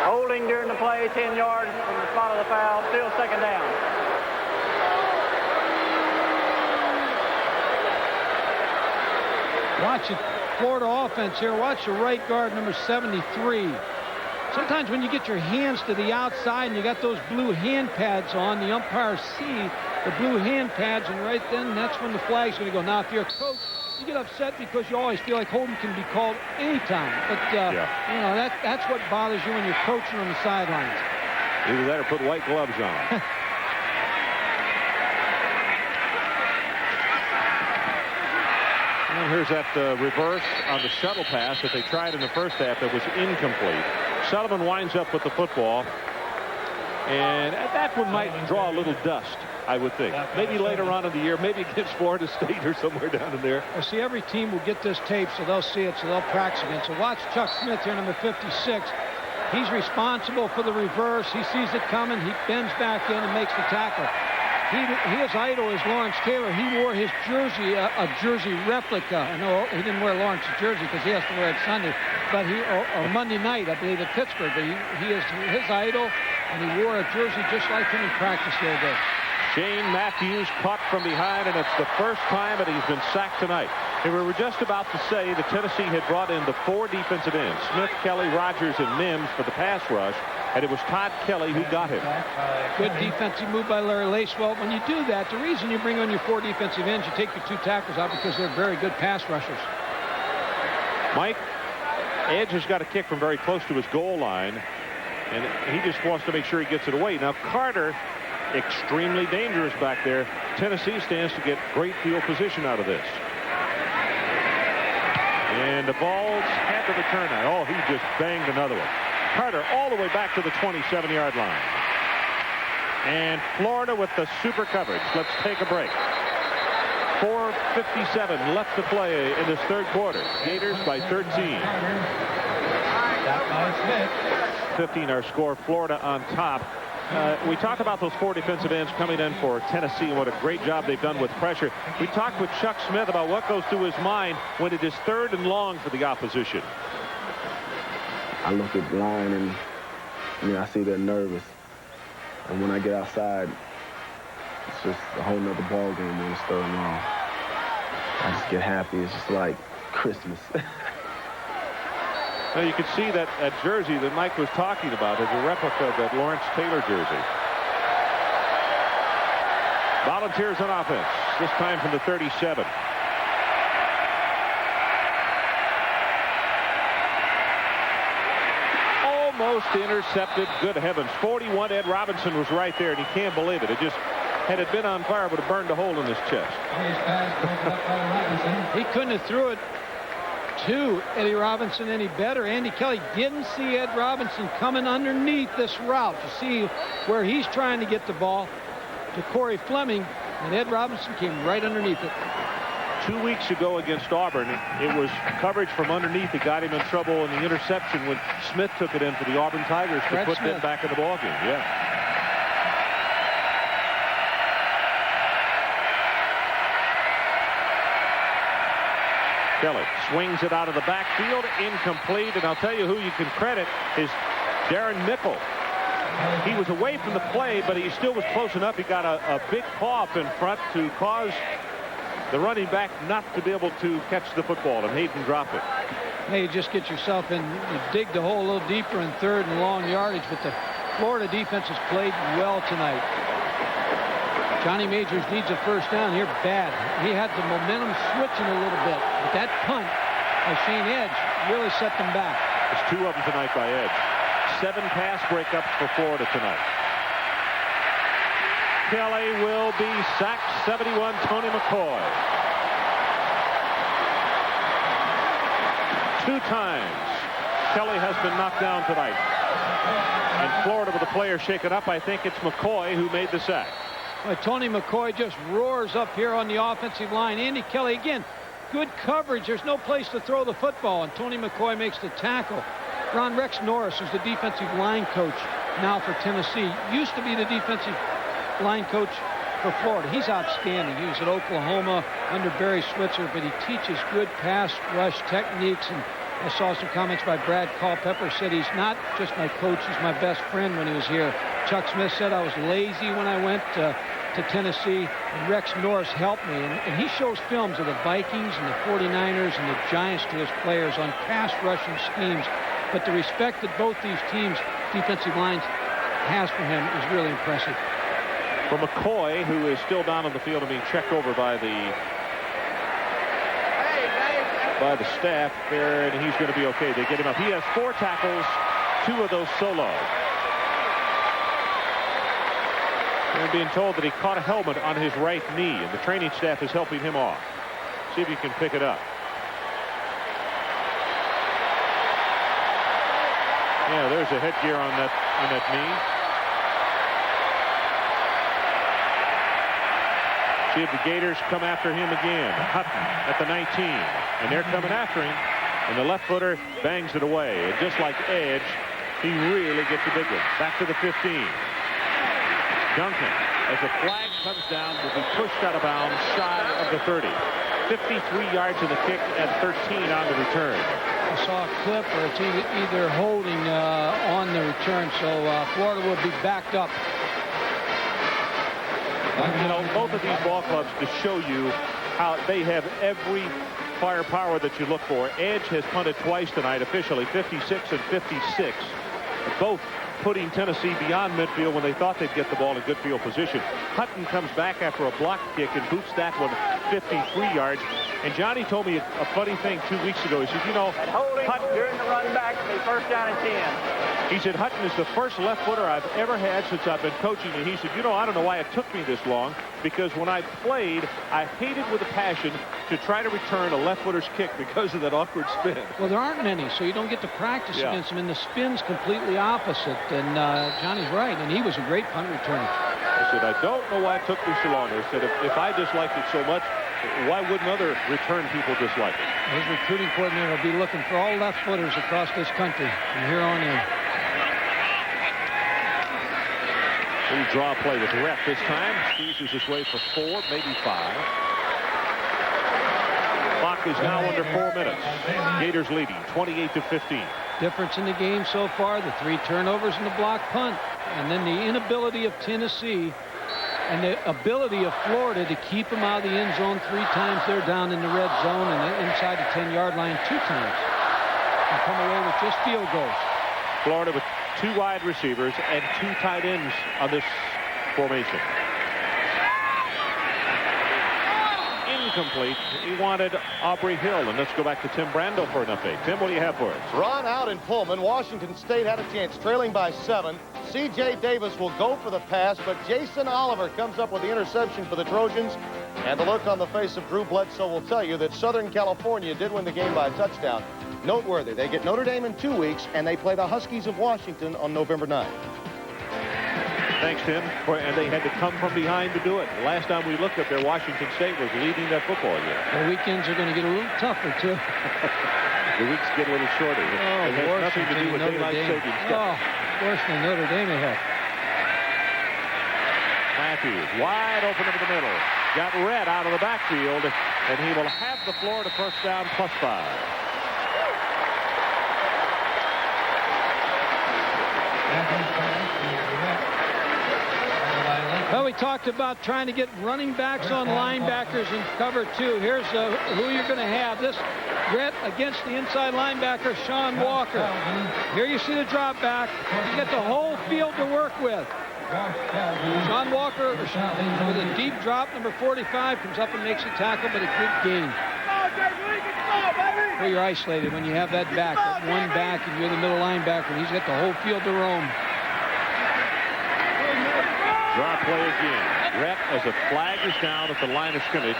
Holding during the play, 10 yards from the spot of the foul, still second down. Watch the Florida offense here. Watch the right guard, number 73. Sometimes when you get your hands to the outside and you got those blue hand pads on, the umpires see the blue hand pads, and right then that's when the flag's going to go. Now, if you're a coach, you get upset because you always feel like holding can be called anytime. But, you know, that's what bothers you when you're coaching on the sidelines. Either that or put white gloves on. And here's that reverse on the shuttle pass that they tried in the first half that was incomplete. Sullivan winds up with the football. And that one might draw a little dust, I would think. Maybe later on in the year, maybe against Florida State or somewhere down in there. Well, see, every team will get this tape, so they'll see it, so they'll practice again. So watch Chuck Smith here, number 56. He's responsible for the reverse. He sees it coming. He bends back in and makes the tackle. His idol is Lawrence Taylor. He wore his jersey, a jersey replica. I know he didn't wear Lawrence's jersey because he has to wear it Sunday, but or Monday night, I believe, at Pittsburgh. But he is his idol, and he wore a jersey just like him in practice the other day. Shane Matthews caught from behind, and it's the first time that he's been sacked tonight. And we were just about to say that Tennessee had brought in the 4 defensive ends, Smith, Kelly, Rogers, and Mims for the pass rush, and it was Todd Kelly who got him. Good defensive move by Larry Lacewell. When you do that, the reason you bring on your 4 defensive ends, you take your 2 tackles out because they're very good pass rushers. Mike, Edge has got a kick from very close to his goal line, and he just wants to make sure he gets it away. Now, Carter, extremely dangerous back there. Tennessee stands to get great field position out of this. And the ball's had to return out. Oh, he just banged another one. Carter all the way back to the 27-yard line. And Florida with the super coverage. Let's take a break. 4:57 left to play in this third quarter. Gators by 13. 15 our score. Florida on top. We talked about those 4 defensive ends coming in for Tennessee and what a great job they've done with pressure. We talked with Chuck Smith about what goes through his mind when it is 3rd and long for the opposition. I look at the line and I see they're nervous. And when I get outside, it's just a whole nother ball game when it's 3rd and long. I just get happy. It's just like Christmas. Now you can see that jersey that Mike was talking about is a replica of that Lawrence Taylor jersey. Volunteers on offense, this time from the 37. Almost intercepted. Good heavens. 41, Ed Robinson was right there, and he can't believe it. It just, had it been on fire, would have burned a hole in his chest. He couldn't have threw it to Eddie Robinson any better. Andy Kelly didn't see Ed Robinson coming underneath this route to see where he's trying to get the ball to Corey Fleming, and Ed Robinson came right underneath it. 2 weeks ago against Auburn, it was coverage from underneath that got him in trouble in the interception when Smith took it in for the Auburn Tigers to put them back in the ballgame. Yeah. Kelly swings it out of the backfield, incomplete, and I'll tell you who you can credit is Darren Mickle. He was away from the play, but he still was close enough. He got a big paw up in front to cause the running back not to be able to catch the football, and Hayden dropped it. Hey, you just get yourself in, you dig the hole a little deeper in 3rd and long yardage, but the Florida defense has played well tonight. Johnny Majors needs a first down here bad. He had the momentum switching a little bit, but that punt by Shane Edge really set them back. There's 2 of them tonight by Edge. 7 pass breakups for Florida tonight. Kelly will be sacked. 71, Tony McCoy. 2 times Kelly has been knocked down tonight. And Florida with a player shaken up. I think it's McCoy who made the sack. Well, Tony McCoy just roars up here on the offensive line. Andy Kelly, again, good coverage. There's no place to throw the football, and Tony McCoy makes the tackle. Rex Norris, who's the defensive line coach now for Tennessee, used to be the defensive line coach for Florida. He's outstanding. He was at Oklahoma under Barry Switzer, but he teaches good pass rush techniques. And I saw some comments by Brad Culpepper, said he's not just my coach, he's my best friend when he was here. Chuck Smith said I was lazy when I went to Tennessee, and Rex Norris helped me. And he shows films of the Vikings and the 49ers and the Giants to his players on pass rushing schemes. But the respect that both these teams' defensive lines has for him is really impressive. For McCoy, who is still down on the field and being checked over by the staff there, and he's going to be okay. They get him up. He has 4 tackles, 2 of those solo. They're being told that he caught a helmet on his right knee, and the training staff is helping him off. See if you can pick it up. Yeah, there's a headgear on that knee. see if the Gators come after him again. Hutton at the 19. And they're coming after him. And the left footer bangs it away. And just like Edge, he really gets a big one. Back to the 15. Duncan, as the flag comes down, will be pushed out of bounds shy of the 30. 53 yards in the kick and 13 on the return. I saw a clip where it's either holding on the return, so Florida will be backed up. You know, both of these ball clubs to show you how they have every firepower that you look for. Edge has punted twice tonight officially, 56 and 56. Both putting Tennessee beyond midfield when they thought they'd get the ball in good field position. Hutton comes back after a block kick and boots that one 53 yards. And Johnny told me a funny thing 2 weeks ago. He said, you know, Hutton during the run back, first down and 10. He said, Hutton is the first left footer I've ever had since I've been coaching. And he said, you know, I don't know why it took me this long, because when I played, I hated with a passion to try to return a left footer's kick because of that awkward spin. Well, there aren't many, so you don't get to practice against them. And the spin's completely opposite. And Johnny's right, and he was a great punt returner. I said, I don't know why it took me so long. I said, if I disliked it so much, why wouldn't other return people dislike it? His recruiting coordinator will be looking for all left footers across this country from here on in. Little draw play with Rep this time. Squeezes his way for 4, maybe 5. Clock is now under 4 minutes. Gators leading 28-15. Difference in the game so far, the 3 turnovers and the block punt. And then the inability of Tennessee and the ability of Florida to keep them out of the end zone 3 times. They're down in the red zone and inside the 10-yard line 2 times. And come away with just field goals. Florida with 2 wide receivers and 2 tight ends on this formation. Incomplete. He wanted Aubrey Hill. And let's go back to Tim Brando for an update. Tim, what do you have for us? Run out in Pullman. Washington State had a chance, trailing by 7. C.J. Davis will go for the pass, but Jason Oliver comes up with the interception for the Trojans. And the look on the face of Drew Bledsoe will tell you that Southern California did win the game by a touchdown. Noteworthy, they get Notre Dame in 2 weeks, and they play the Huskies of Washington on November 9th. Thanks, Tim. And they had to come from behind to do it. The last time we looked up there, Washington State was leading that football game. The weekends are going to get a little tougher, too. The weeks get a little shorter. Oh, it has nothing to do with daylight savings stuff. Worse than Notre Dame ahead. Matthews wide open over the middle. Got Red out of the backfield, and he will have the Florida first down +5. Well, we talked about trying to get running backs on linebackers in cover 2. Here's who you're going to have. This Brett against the inside linebacker, Sean Walker. Here you see the drop back. You get the whole field to work with. Sean Walker with a deep drop, number 45, comes up and makes a tackle, but a good gain. Well, you're isolated when you have that back, that one back, and you're the middle linebacker, and he's got the whole field to roam. Draw play again. Rep as a flag is down at the line of scrimmage.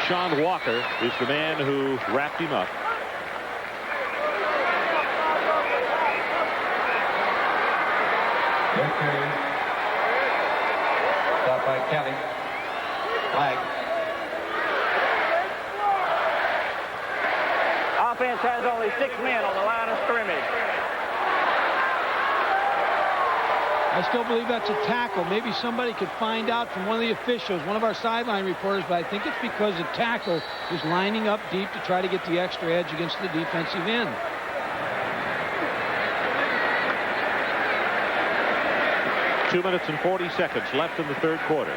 Sean Walker is the man who wrapped him up. Stop by Kelly. Flag. Offense has only 6 men on the line of scrimmage. I still believe that's a tackle. Maybe somebody could find out from one of the officials, one of our sideline reporters, but I think it's because the tackle is lining up deep to try to get the extra edge against the defensive end. Two minutes and 40 seconds left in the third quarter.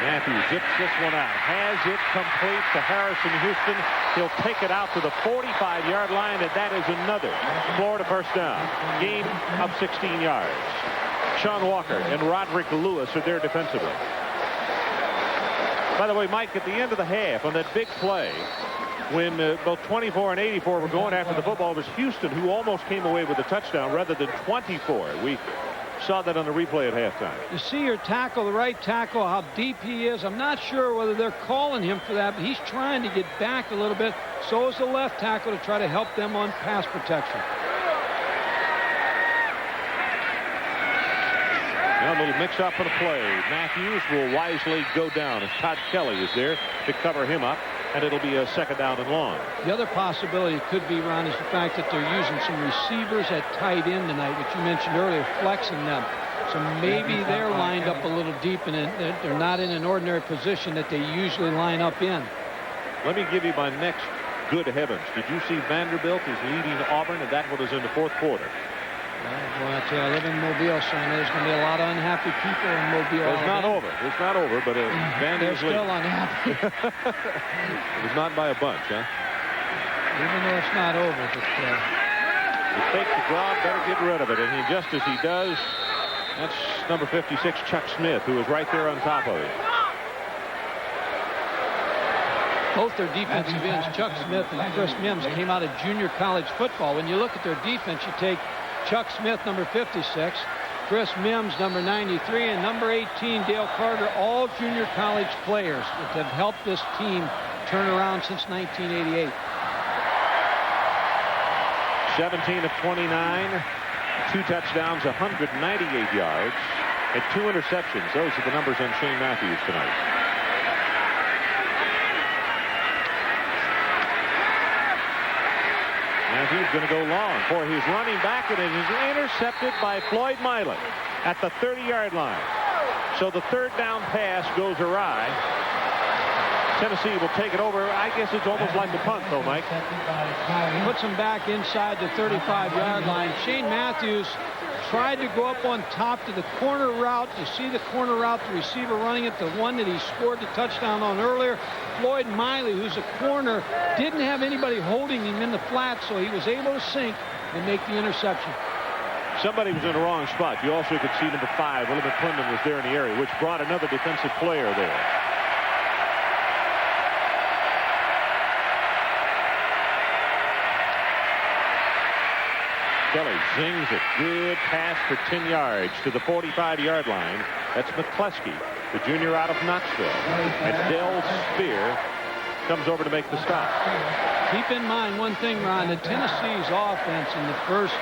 Matthews zips this one out. Has it complete to Harrison Houston. He'll take it out to the 45-yard line, and that is another Florida first down. Gain of 16 yards. Sean Walker and Roderick Lewis are there defensively. By the way, Mike, at the end of the half, on that big play, when both 24 and 84 were going after the football, it was Houston who almost came away with a touchdown rather than 24. We Saw that on the replay at halftime. You see your tackle, the right tackle, how deep he is. I'm not sure whether they're calling him for that, but he's trying to get back a little bit. So is the left tackle to try to help them on pass protection. Now a little mix-up on the play. Matthews will wisely go down as Todd Kelly is there to cover him up, and it'll be a second down and long. The other possibility could be, Ron, is the fact that they're using some receivers at tight end tonight, which you mentioned earlier, flexing them. So maybe they're lined up a little deep, and they're not in an ordinary position that they usually line up in. Let me give you my next good heavens. Did you see Vanderbilt is leading Auburn, and that one is in the fourth quarter? Well, I live in Mobile, so I know there's going to be a lot of unhappy people in Mobile. Well, it's not over. It's not over, but Vanderbilt's they're still unhappy. It's not by a bunch, huh? Even though it's not over. But, you take the job, better get rid of it. And just as he does, that's number 56, Chuck Smith, who is right there on top of it. Both their defensive ends, Chuck Smith and Chris Mims, came out of junior college football. When you look at their defense, you take Chuck Smith, number 56, Chris Mims, number 93, and number 18, Dale Carter, all junior college players that have helped this team turn around since 1988. 17 of 29, 2 touchdowns, 198 yards, and 2 interceptions. Those are the numbers on Shane Matthews tonight. Matthews going to go long for his running back, and it is intercepted by Floyd Miley at the 30-yard line. So the third down pass goes awry. Tennessee will take it over. I guess it's almost like a punt, though, Mike. Puts him back inside the 35-yard line. Shane Matthews tried to go up on top to the corner route. You see the corner route, the receiver running it, the one that he scored the touchdown on earlier. Floyd Miley, who's a corner, didn't have anybody holding him in the flat, so he was able to sink and make the interception. Somebody was in the wrong spot. You also could see number 5, Willie McClendon, was there in the area, which brought another defensive player there. Kelly zings it. Good pass for 10 yards to the 45-yard line. That's McCleskey, the junior out of Knoxville. And Del Spear comes over to make the stop. Keep in mind one thing, Ron, that Tennessee's offense in the first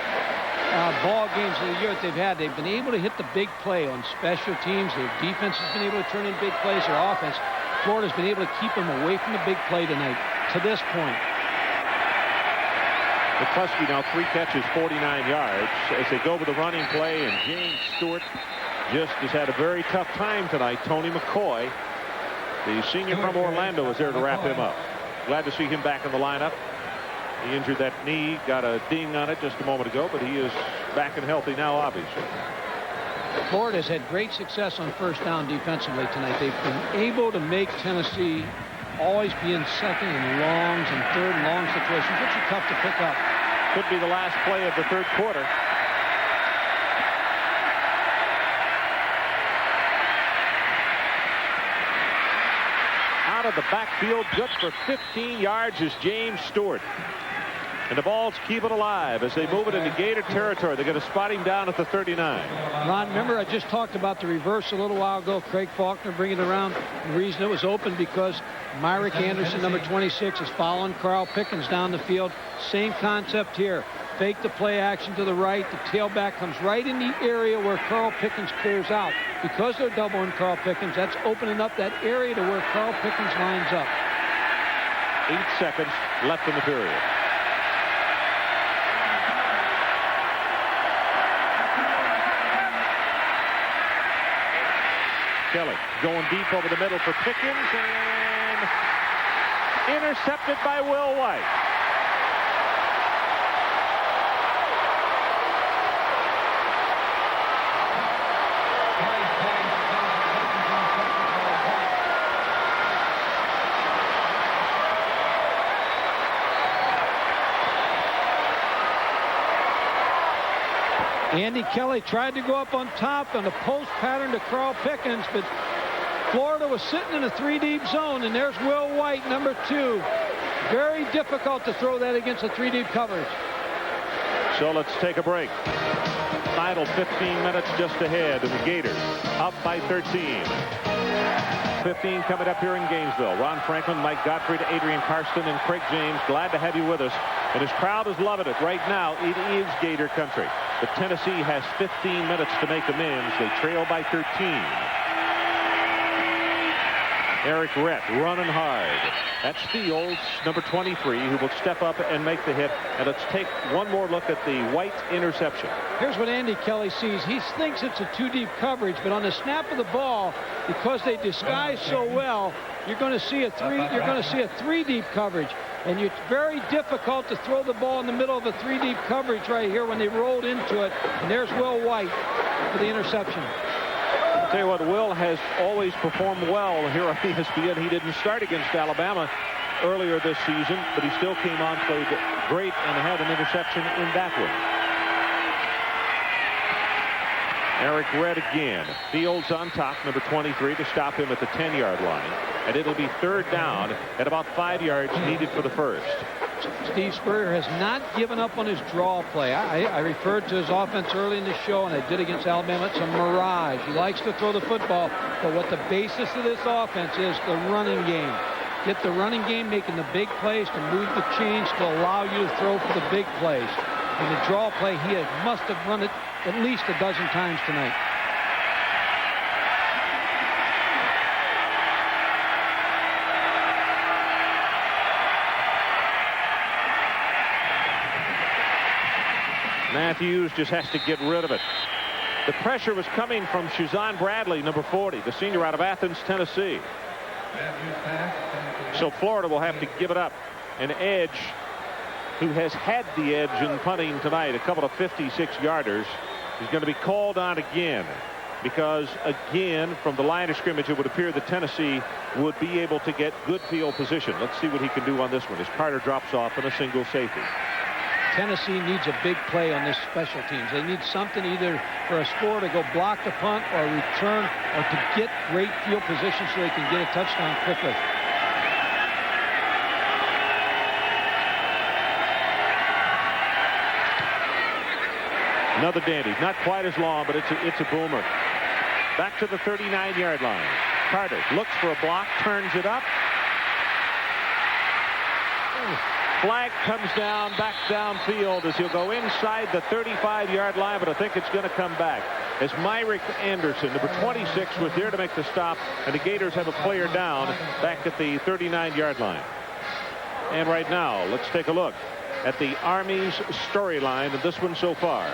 ball games of the year that they've been able to hit the big play on special teams. Their defense has been able to turn in big plays. Their offense, Florida's been able to keep them away from the big play tonight to this point. McCluskey now 3 catches, 49 yards as they go with the running play, and James Stewart just has had a very tough time tonight. Tony McCoy, the senior from Orlando, is there to wrap him up. Glad to see him back in the lineup. He injured that knee, got a ding on it just a moment ago, but he is back and healthy now, obviously. Florida's had great success on first down defensively tonight. They've been able to make Tennessee always be in second and longs and third and long situations, which are tough to pick up. Could be the last play of the third quarter. Out of the backfield, good for 15 yards is James Stewart. And the Vols keep it alive as they move it into Gator territory. They're going to spot him down at the 39. Ron, remember I just talked about the reverse a little while ago. Craig Faulkner bringing it around. The reason it was open because Myrick Anderson, number 26, is following Carl Pickens down the field. Same concept here. Fake the play action to the right. The tailback comes right in the area where Carl Pickens clears out. Because they're doubling Carl Pickens, that's opening up that area to where Carl Pickens lines up. 8 seconds left in the period. Kelly going deep over the middle for Pickens, and intercepted by Will White. Andy Kelly tried to go up on top on the post pattern to Carl Pickens, but Florida was sitting in a 3-deep zone, and there's Will White, number 2. Very difficult to throw that against a 3-deep coverage. So let's take a break. Final 15 minutes just ahead, and the Gators up by 13. 15 coming up here in Gainesville. Ron Franklin, Mike Gottfried, Adrian Karsten, and Craig James. Glad to have you with us. And his crowd is loving it. Right now, it is Gator country. But Tennessee has 15 minutes to make amends. They trail by 13. Eric Rett running hard. That's Fields, number 23, who will step up and make the hit. And let's take one more look at the White interception. Here's what Andy Kelly sees. He thinks it's a two-deep coverage, but on the snap of the ball, because they disguise so well, you're going to see a three-deep coverage. And it's very difficult to throw the ball in the middle of a three-deep coverage right here when they rolled into it. And there's Will White for the interception. I'll tell you what, Will has always performed well here on ESPN. He didn't start against Alabama earlier this season, but he still came on, played great, and had an interception in that one. Eric Redd again. Fields on top, number 23, to stop him at the 10-yard line. And it'll be third down at about 5 yards needed for the first. Steve Spurrier has not given up on his draw play. I referred to his offense early in the show, and I did against Alabama. It's a mirage. He likes to throw the football, but what the basis of this offense is the running game. Get the running game making the big plays to move the chains to allow you to throw for the big plays. And the draw play, he must have run it at least a dozen times tonight. Matthews just has to get rid of it. The pressure was coming from Shazan Bradley, number 40, the senior out of Athens, Tennessee. So Florida will have to give it up. An Edge, who has had the edge in punting tonight, a couple of 56-yarders, is going to be called on again. Because, again, from the line of scrimmage, it would appear that Tennessee would be able to get good field position. Let's see what he can do on this one as Carter drops off in a single safety. Tennessee needs a big play on this special teams. They need something either for a score to go block the punt or return or to get great field position so they can get a touchdown quickly. Another dandy. Not quite as long, but it's a boomer. Back to the 39-yard line. Carter looks for a block, turns it up. Flag comes down, back downfield as he'll go inside the 35-yard line, but I think it's going to come back. As Myrick Anderson, number 26, was there to make the stop, and the Gators have a player down back at the 39-yard line. And right now, let's take a look at the Army's storyline of this one so far.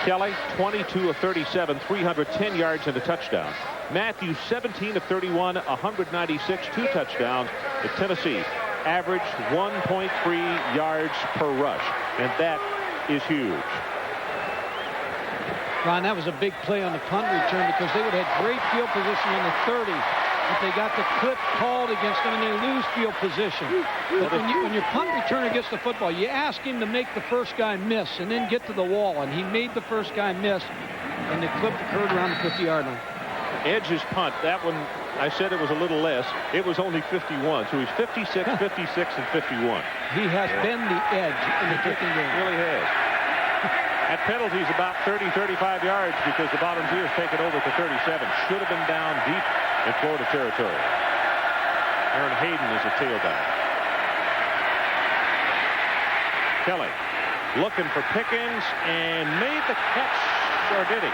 Kelly, 22 of 37, 310 yards and a touchdown. Matthews, 17 of 31, 196, 2 touchdowns. The Tennessee averaged 1.3 yards per rush, and that is huge. Ron, that was a big play on the punt return because they would have had great field position on the 30. But they got the clip called against them, and they lose field position. But when your punt returner gets the football, you ask him to make the first guy miss and then get to the wall. And he made the first guy miss, and the clip occurred around the 50-yard line. Edge's punt, that one, I said it was a little less. It was only 51, so he's 56, 56, and 51. He has been the edge in the kicking game. Really has. At penalties, about 30, 35 yards because the Volunteers take it over to 37. Should have been down deep in Florida territory. Aaron Hayden is a tailback. Kelly looking for Pickens and made the catch, or did he?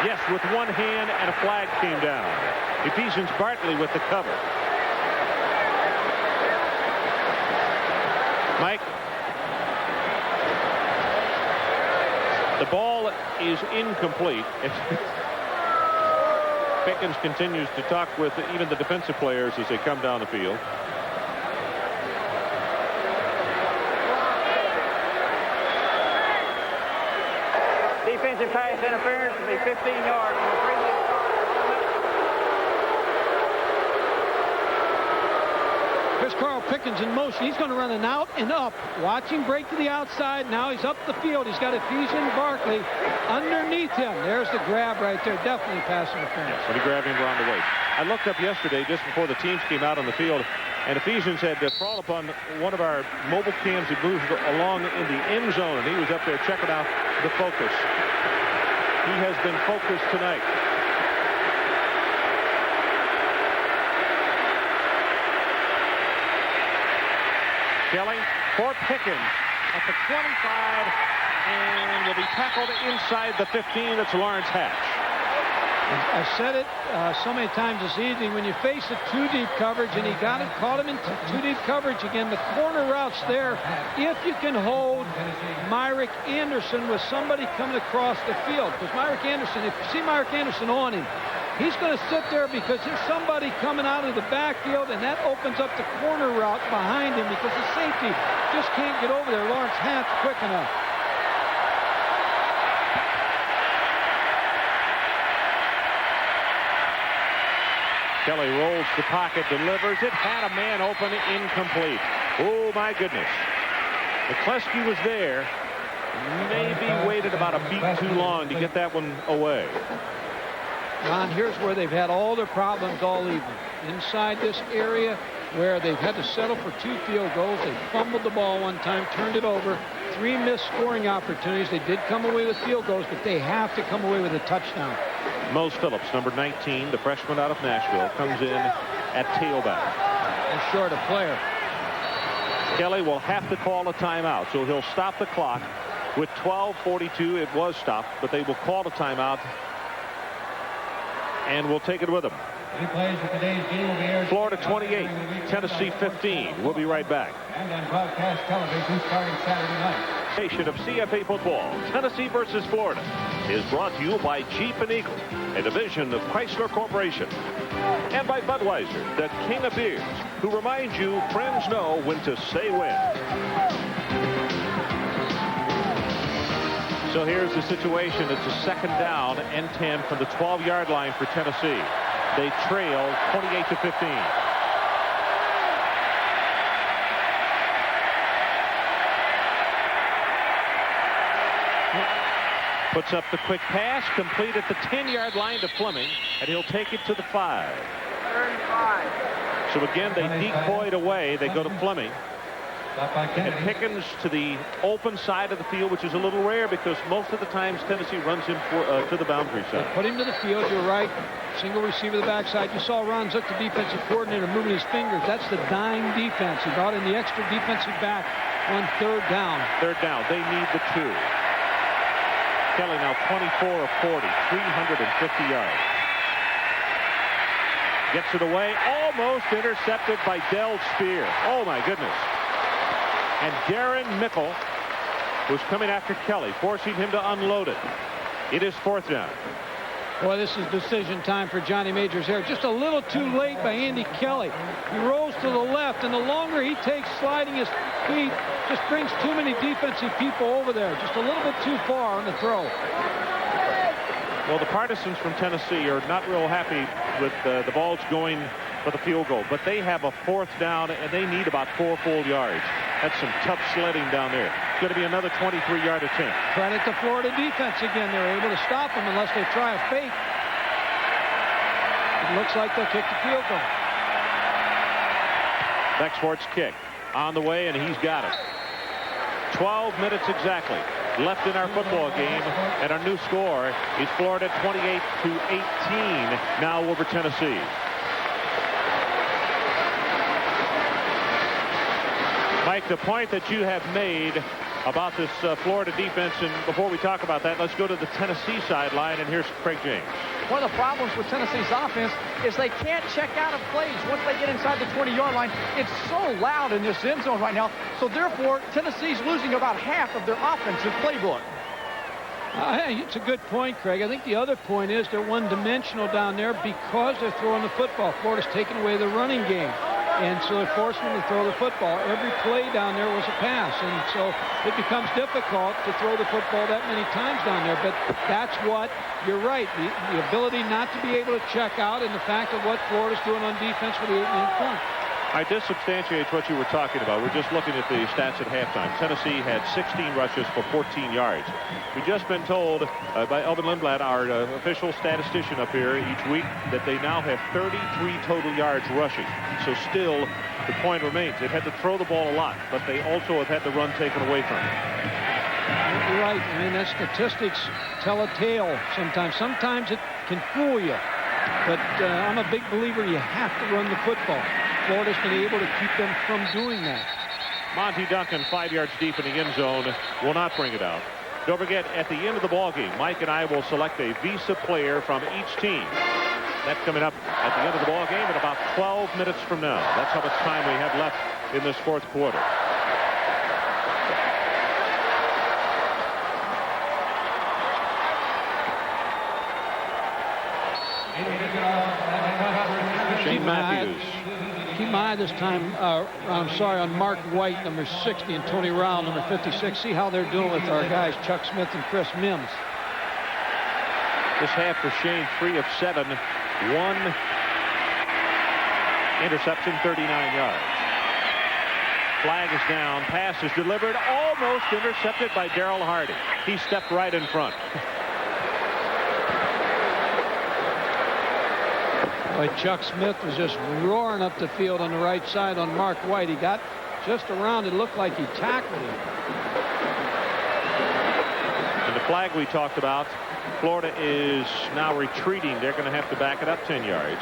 Yes, with one hand, and a flag came down. Ephesians Bartley with the cover. Mike, the ball is incomplete. Pickens continues to talk with even the defensive players as they come down the field. Defensive pass interference will be 15 yards from the previous. Here's Carl Pickens in motion. He's going to run an out and up. Watch him break to the outside. Now he's up the field. He's got Ephesians Barkley underneath him. There's the grab right there. Definitely pass interference. Yes, when he grabbed him around the waist. I looked up yesterday just before the teams came out on the field. And Ephesians had crawled upon one of our mobile cams that moved along in the end zone, and he was up there checking out the focus. He has been focused tonight. Kelly for Pickens at the 25, and will be tackled inside the 15. That's Lawrence Hatch. I've said it so many times this evening. When you face a two-deep coverage, and he caught him in two-deep coverage again, the corner routes there. If you can hold Myrick Anderson with somebody coming across the field, because Myrick Anderson, if you see Myrick Anderson on him, he's going to sit there because there's somebody coming out of the backfield, and that opens up the corner route behind him because the safety just can't get over there. Lawrence Hatch quick enough. Kelly rolls the pocket, delivers it, had a man open, incomplete. Oh, my goodness. McCleskey was there, maybe waited about a beat too long to get that one away. Ron, here's where they've had all their problems all evening. Inside this area where they've had to settle for 2 field goals. They fumbled the ball one time, turned it over. 3 missed scoring opportunities. They did come away with field goals, but they have to come away with a touchdown. Mose Phillips, number 19, the freshman out of Nashville, comes in at tailback. They're short a player. Kelly will have to call a timeout, so he'll stop the clock with 12:42. It was stopped, but they will call a timeout, and we'll take it with them. Florida 28, Tennessee 15. We'll be right back. And on broadcast television starting Saturday night. Of CFA football, Tennessee versus Florida, is brought to you by Jeep and Eagle, a division of Chrysler Corporation, and by Budweiser, the king of beers, who reminds you friends know when to say when. So here's the situation. It's a 2nd down and 10 from the 12-yard line for Tennessee. They trail 28-15. Puts up the quick pass, complete at the 10-yard line to Fleming, and he'll take it to the 5. So again, they decoyed away. They go to Fleming. And Pickens to the open side of the field, which is a little rare because most of the times Tennessee runs him to the boundary side. Put him to the field. You're right. Single receiver to the backside. You saw Ron Zook, the defensive coordinator, moving his fingers. That's the dime defense. He brought in the extra defensive back on 3rd down. 3rd down. They need the 2. Kelly now 24 of 40, 350 yards. Gets it away, almost intercepted by Del Spear. Oh, my goodness. And Darren Mickle was coming after Kelly, forcing him to unload it. It is 4th down. Boy, this is decision time for Johnny Majors here. Just a little too late by Andy Kelly. He rolls to the left, and the longer he takes sliding his feet, just brings too many defensive people over there. Just a little bit too far on the throw. Well, the partisans from Tennessee are not real happy with the balls going for the field goal, but they have a 4th down, and they need about 4 full yards. That's some tough sledding down there. It's going to be another 23-yard attempt. Credit to Florida defense again. They're able to stop them unless they try a fake. It looks like they'll kick the field goal. Bexfort's kick on the way, and he's got it. 12 minutes exactly left in our football game, and our new score is Florida 28-18 now over Tennessee. Mike, the point that you have made about this Florida defense, and before we talk about that, let's go to the Tennessee sideline, and here's Craig James. One of the problems with Tennessee's offense is they can't check out of plays once they get inside the 20-yard line. It's so loud in this end zone right now, so therefore Tennessee's losing about half of their offensive playbook. It's a good point, Craig. I think the other point is they're one-dimensional down there because they're throwing the football. Florida's taking away the running game. And so they're forcing them to throw the football. Every play down there was a pass. And so it becomes difficult to throw the football that many times down there. But that's what, you're right, the ability not to be able to check out and the fact of what Florida's doing on defense with the 8-man front. All right, this substantiates what you were talking about. We're just looking at the stats at halftime. Tennessee had 16 rushes for 14 yards. We've just been told by Elvin Lindblad, our official statistician up here each week, that they now have 33 total yards rushing. So still, the point remains. They've had to throw the ball a lot, but they also have had the run taken away from them. You're right. I mean, that statistics tell a tale sometimes. Sometimes it can fool you. But I'm a big believer you have to run the football. Florida's been able to keep them from doing that. Monty Duncan, 5 yards deep in the end zone, will not bring it out. Don't forget, at the end of the ball game, Mike and I will select a Visa player from each team. That's coming up at the end of the ball game in about 12 minutes from now. That's how much time we have left in this fourth quarter. Shane Matthews. Keep my eye this time, on Mark White, number 60, and Tony Rowell, number 56. See how they're doing with our guys, Chuck Smith and Chris Mims. This half for Shane, 3 of 7. 1 interception, 39 yards. Flag is down. Pass is delivered. Almost intercepted by Darrell Hardy. He stepped right in front. But Chuck Smith was just roaring up the field on the right side on Mark White. He got just around. It looked like he tackled him. And the flag we talked about, Florida is now retreating. They're going to have to back it up 10 yards.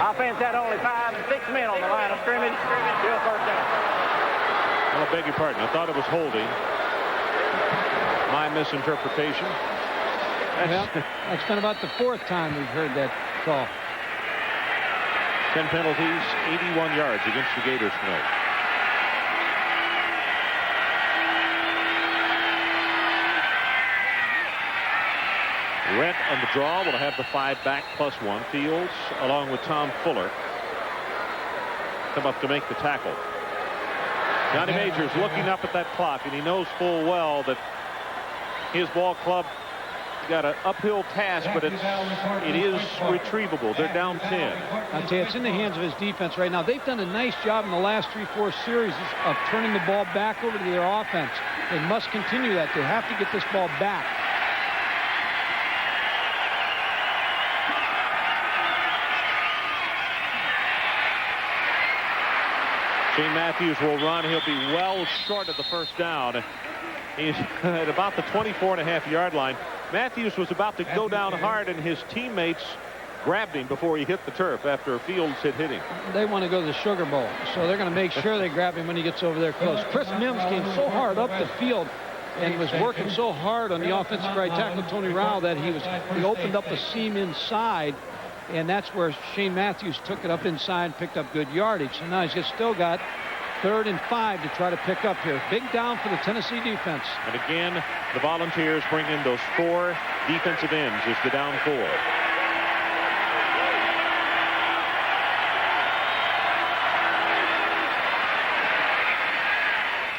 Offense had only 5 and 6 men on the line of scrimmage. Still first down. Well, I beg your pardon. I thought it was holding. My misinterpretation. That's been about the 4th time we've heard that call. 10 penalties, 81 yards against the Gators tonight. Rhett on the draw will have the 5 back +1. Fields along with Tom Fuller come up to make the tackle. Johnny Majors looking up at that clock, and he knows full well that his ball club got an uphill task, but it is retrievable. They're down 10. I'll tell you, it's in the hands of his defense right now. They've done a nice job in the last 3-4 series of turning the ball back over to their offense. They must continue that. They have to get this ball back. Shane Matthews will run. He'll be well short of the first down. He's at about the 24.5-yard line. Matthews was about to go down hard, and his teammates grabbed him before he hit the turf after Fields had hit him. They want to go to the Sugar Bowl, so they're going to make sure they grab him when he gets over there close. Chris Mims came so hard up the field and was working so hard on the offensive right tackle, Tony Rowell, that he opened up a seam inside, and that's where Shane Matthews took it up inside and picked up good yardage. So now he's still got 3rd and 5 to try to pick up here. Big down for the Tennessee defense. And again, the Volunteers bring in those 4 defensive ends as the down 4.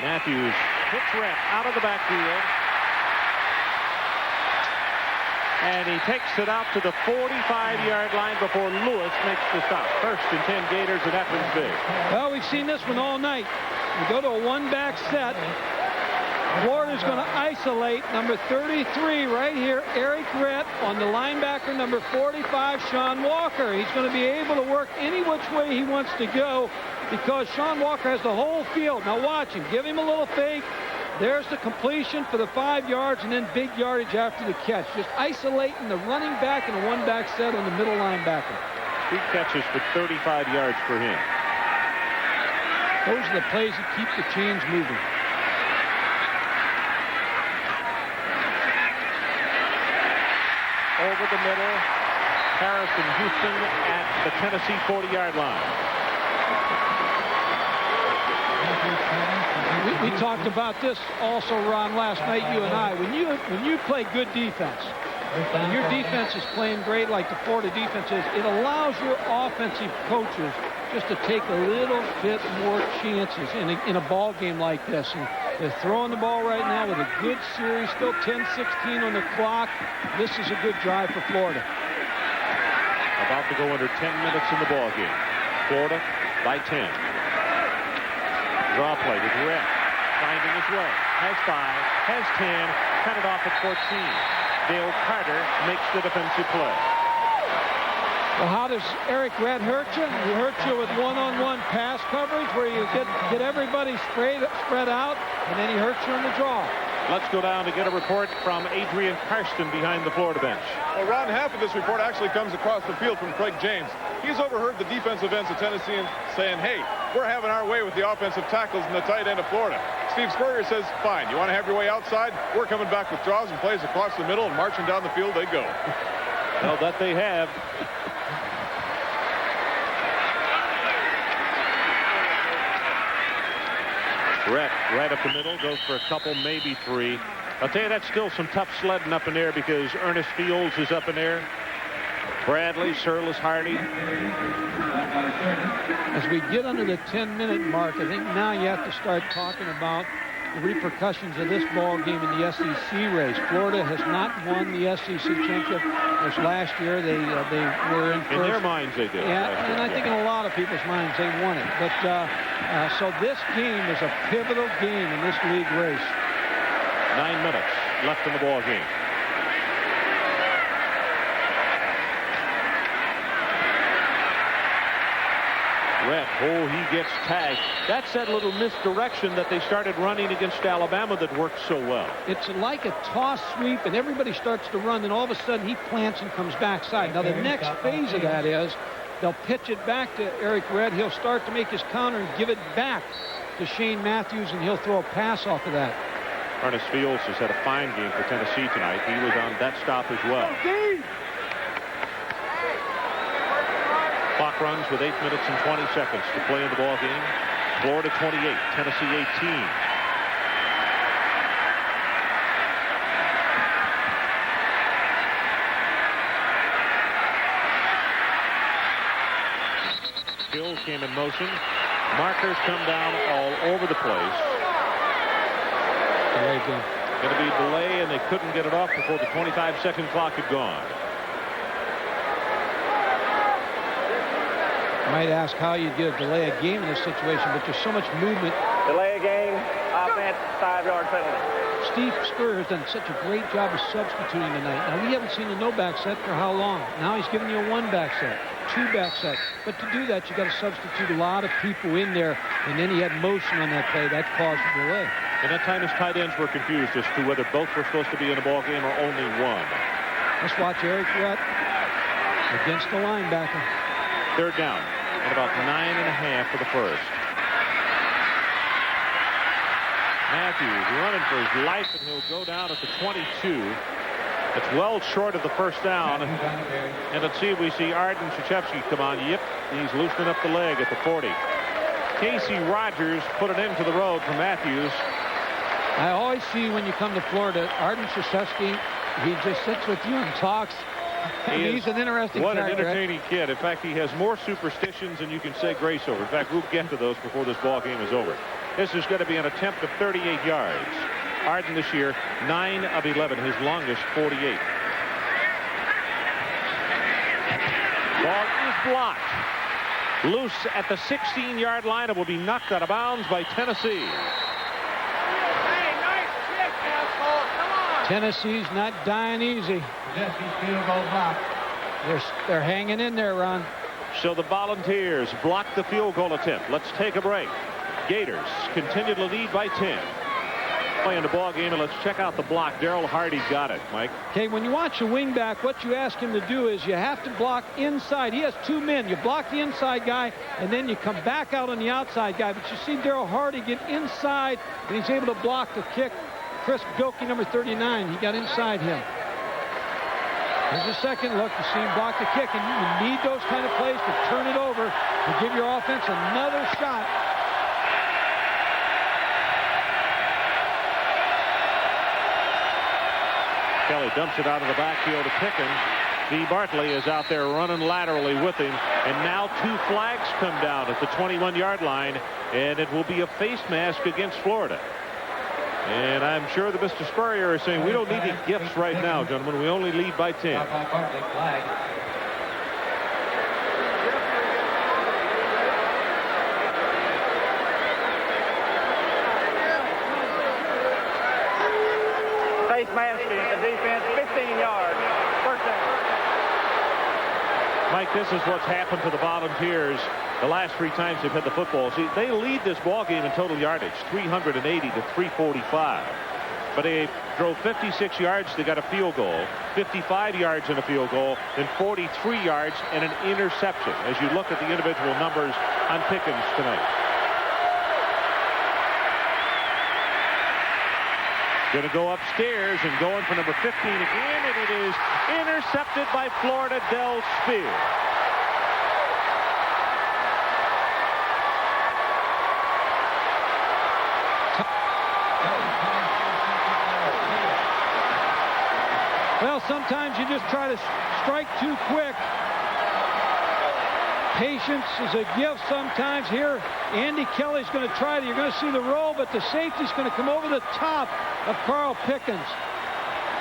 Matthews hits Rhett out of the backfield. And he takes it out to the 45-yard line before Lewis makes the stop. 1st and 10 Gators, and that one's big. Well, we've seen this one all night. We go to a 1-back set. Florida's going to isolate number 33 right here, Eric Rhett, on the linebacker number 45, Sean Walker. He's going to be able to work any which way he wants to go because Sean Walker has the whole field. Now watch him. Give him a little fake. There's the completion for the 5 yards and then big yardage after the catch. Just isolating the running back in a 1-back set on the middle linebacker. 2 catches for 35 yards for him. Those are the plays that keep the chains moving. Over the middle, Harrison Houston at the Tennessee 40-yard line. We talked about this also, Ron, last night, you and I. When you play good defense, and your defense is playing great like the Florida defense is, it allows your offensive coaches just to take a little bit more chances in a ball game like this. And they're throwing the ball right now with a good series, still 10-16 on the clock. This is a good drive for Florida. About to go under 10 minutes in the ball game. Florida by 10. Draw play with Rhett. Finding his way. Has 5. Has 10. Cut it off at 14. Dale Carter makes the defensive play. Well, how does Eric Rhett hurt you? He hurts you with one-on-one pass coverage where you get everybody spread out, and then he hurts you on the draw. Let's go down to get a report from Adrian Karsten behind the Florida bench. Well, Ron, half of this report actually comes across the field from Craig James. He's overheard the defensive ends of Tennessee saying, hey, we're having our way with the offensive tackles and the tight end of Florida. Steve Spurrier says, fine, you want to have your way outside? We're coming back with draws and plays across the middle, and marching down the field they go. Well, that they have. Rhett right up the middle, goes for a couple, maybe 3. I'll tell you, that's still some tough sledding up in there because Ernest Fields is up in there. Bradley, Silas Hardy. As we get under the 10-minute mark, I think now you have to start talking about the repercussions of this ball game in the SEC race. Florida has not won the SEC championship. This last year they were in first. In their minds they did. Yeah, and I think in a lot of people's minds they won it. But so this game is a pivotal game in this league race. 9 minutes left in the ball game. Rhett, oh, he gets tagged. That's that little misdirection that they started running against Alabama that worked so well. It's like a toss sweep, and everybody starts to run, and all of a sudden he plants and comes backside. Now, the next phase of that is they'll pitch it back to Eric Rhett. He'll start to make his counter and give it back to Shane Matthews, and he'll throw a pass off of that. Ernest Fields has had a fine game for Tennessee tonight. He was on that stop as well. Clock runs with 8 minutes and 20 seconds to play in the ball game. Florida 28, Tennessee 18. Hill came in motion. Markers come down all over the place. Going to be a delay, and they couldn't get it off before the 25-second clock had gone. I might ask how you get a delay a game in this situation, but there's so much movement. Delay a game, offense, 5-yard penalty. Steve Spurrier has done such a great job of substituting tonight. Now, we haven't seen a no-back set for how long? Now he's giving you a 1-back set, 2-back set. But to do that, you got to substitute a lot of people in there, and then he had motion on that play. That caused a delay. And at times, tight ends were confused as to whether both were supposed to be in a ball game or only one. Let's watch Eric Rhett against the linebacker. Third down, and about 9.5 for the first. Matthews running for his life, and he'll go down at the 22. It's well short of the first down. And let's see if we see Arden Krzyzewski come on. Yep, he's loosening up the leg at the 40. Casey Rogers put it into the road for Matthews. I always see when you come to Florida, Arden Krzyzewski, he just sits with you and talks. He's an interesting What character. an entertaining kid. In fact, he has more superstitions than you can say grace over. In fact, we'll get to those before this ball game is over. This is going to be an attempt of 38 yards. Arden this year, 9 of 11, his longest 48. Ball is blocked. Loose at the 16-yard line. It will be knocked out of bounds by Tennessee. Tennessee's not dying easy. They're hanging in there, Ron. So the Volunteers block the field goal attempt. Let's take a break. Gators continue to lead by 10. Playing the ball game, and let's check out the block. Darrell Hardy got it, Mike. Okay, when you watch a wingback, what you ask him to do is you have to block inside. He has 2 men. You block the inside guy, and then you come back out on the outside guy. But you see Darrell Hardy get inside, and he's able to block the kick. Chris Gilkey, number 39, he got inside him. Here's a second look. You see him block the kick, and you need those kind of plays to turn it over and give your offense another shot. Kelly dumps it out of the backfield to Pickens. D. Bartley is out there running laterally with him. And now 2 flags come down at the 21-yard line. And it will be a face mask against Florida. And I'm sure that Mr. Spurrier is saying, we don't need any gifts right now, gentlemen. We only lead by 10. face man speed. The defense, 15 yards. First down. Mike, this is what's happened to the Volunteers the last 3 times they've had the football. See, they lead this ball game in total yardage, 380 to 345. But they drove 56 yards. They got a field goal, 55 yards and a field goal, then 43 yards and an interception as you look at the individual numbers on Pickens tonight. Going to go upstairs and going for number 15 again, and it is intercepted by Florida Del Spear. Well, sometimes you just try to strike too quick. Patience is a gift sometimes. Here, Andy Kelly's going to try to. You're going to see the roll, but the safety's going to come over the top of Carl Pickens.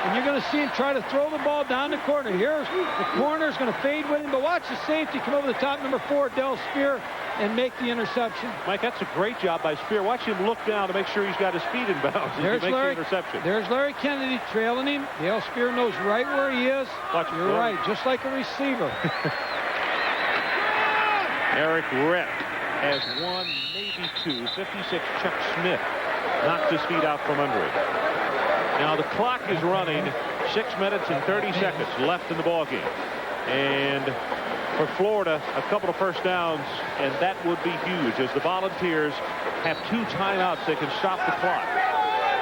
And you're going to see him try to throw the ball down the corner. Here's the corner's going to fade with him, but watch the safety come over the top, number 4, Del Spear, and make the interception. Mike, that's a great job by Spear. Watch him look down to make sure he's got his feet in bounds as he makes the interception. There's Larry Kennedy trailing him. Del Spear knows right where he is. Watch him. You're right, just like a receiver. Eric Rett has 1, maybe 2. 56, Chuck Smith knocked his feet out from under him. Now the clock is running. 6 minutes and 30 seconds left in the ball game. And for Florida, a couple of first downs, and that would be huge as the Volunteers have 2 timeouts. They can stop the clock.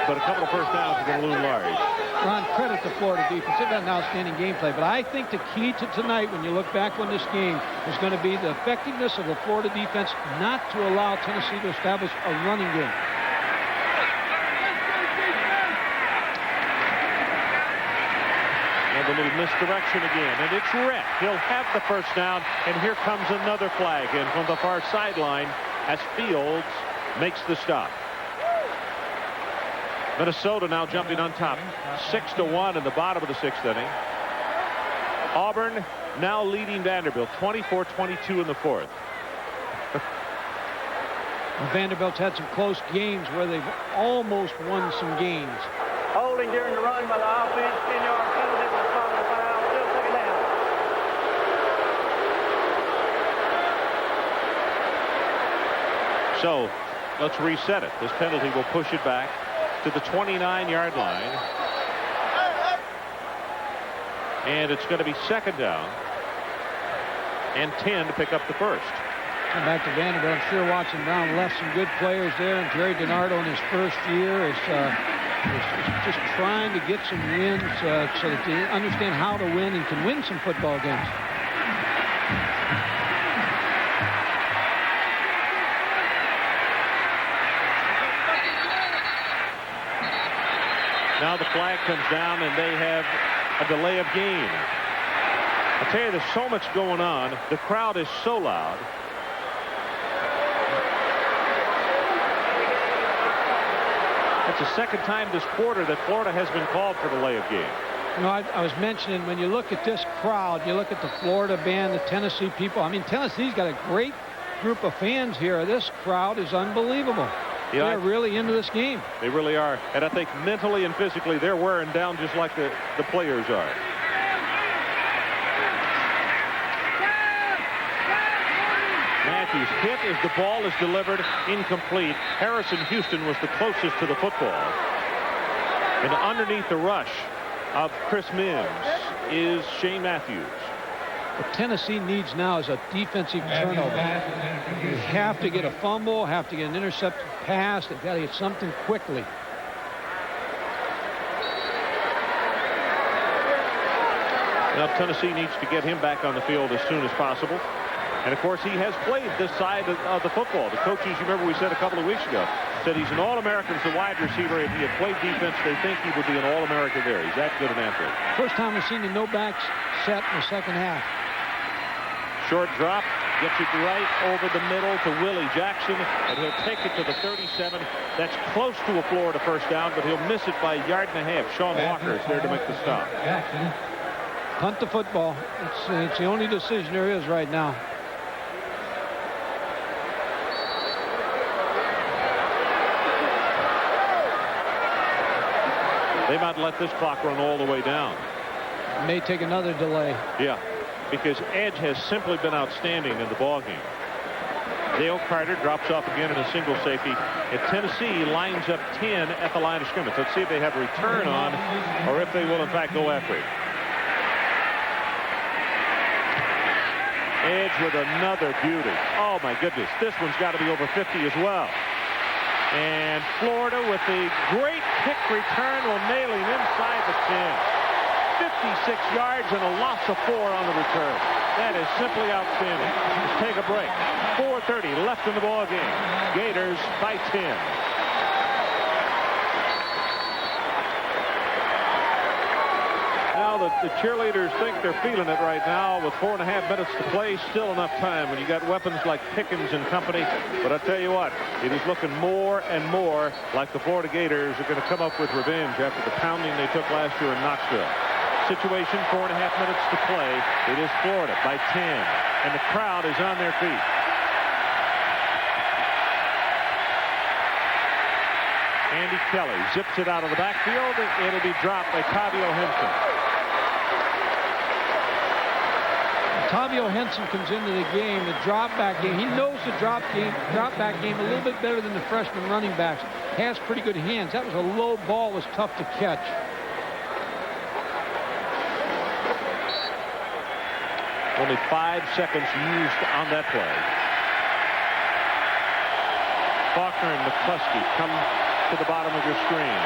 But a couple of first downs are going to loom large. Ron, credit to Florida defense. They've had an outstanding game play. But I think the key to tonight, when you look back on this game, is going to be the effectiveness of the Florida defense not to allow Tennessee to establish a running game. And a little misdirection again. And it's Rett. He'll have the first down. And here comes another flag in from the far sideline as Fields makes the stop. Minnesota now jumping on top. 6-1 in the bottom of the 6th inning. Auburn now leading Vanderbilt 24-22 in the 4th. Vanderbilt's had some close games where they've almost won some games. Holding during the run by the offense. 10-yard penalty with a foul. Still second down. So let's reset it. This penalty will push it back to the 29-yard line. And it's going to be 2nd down and 10 to pick up the first. Come back to Vanderbilt. I'm sure Watson Brown left some good players there, and Jerry DiNardo in his first year is just trying to get some wins so that they understand how to win and can win some football games. Now the flag comes down, and they have a delay of game. I tell you, there's so much going on. The crowd is so loud. It's the 2nd time this quarter that Florida has been called for delay of game. You know, I was mentioning, when you look at this crowd, you look at the Florida band, the Tennessee people. I mean, Tennessee's got a great group of fans here. This crowd is unbelievable. Yeah, they're really into this game. They really are. And I think mentally and physically, they're wearing down just like the players are. Matthews hit as the ball is delivered incomplete. Harrison Houston was the closest to the football. And underneath the rush of Chris Mims is Shane Matthews. What Tennessee needs now is a defensive turnover. You have to get a fumble, have to get an intercepted pass. They've got to get something quickly. Now Tennessee needs to get him back on the field as soon as possible. And, of course, he has played this side of the football. The coaches, you remember we said a couple of weeks ago, said he's an All-American as a wide receiver. If he had played defense, they think he would be an All-American there. He's that good an athlete. First time we've seen the no-backs set in the 2nd half. Short drop, gets it right over the middle to Willie Jackson, and he'll take it to the 37. That's close to a Florida first down, but he'll miss it by a yard and a half. Sean Walker is there to make the stop. Punt the football. It's the only decision there is right now. They might let this clock run all the way down. May take another delay. Yeah, because Edge has simply been outstanding in the ballgame. Dale Carter drops off again in a single safety. And Tennessee lines up 10 at the line of scrimmage. Let's see if they have a return on or if they will, in fact, go after it. Edge with another beauty. Oh, my goodness. This one's got to be over 50 as well. And Florida with the great kick return will nail him inside the 10. 56 yards and a loss of 4 on the return. That is simply outstanding. Let's take a break. 4:30 left in the ball game. Gators by 10. Now the cheerleaders think they're feeling it right now with 4.5 minutes to play. Still enough time when you got weapons like Pickens and company. But I tell you what, it is looking more and more like the Florida Gators are going to come up with revenge after the pounding they took last year in Knoxville. Situation, 4.5 minutes to play. It is Florida by 10. And the crowd is on their feet. Andy Kelly zips it out of the backfield. It'll be dropped by Tavio Henson. Tavio Henson comes into the game, the drop back game. He knows the drop back game a little bit better than the freshman running backs. Has pretty good hands. That was a low ball, was tough to catch. Only 5 seconds used on that play. Faulkner and McCluskey come to the bottom of your screen.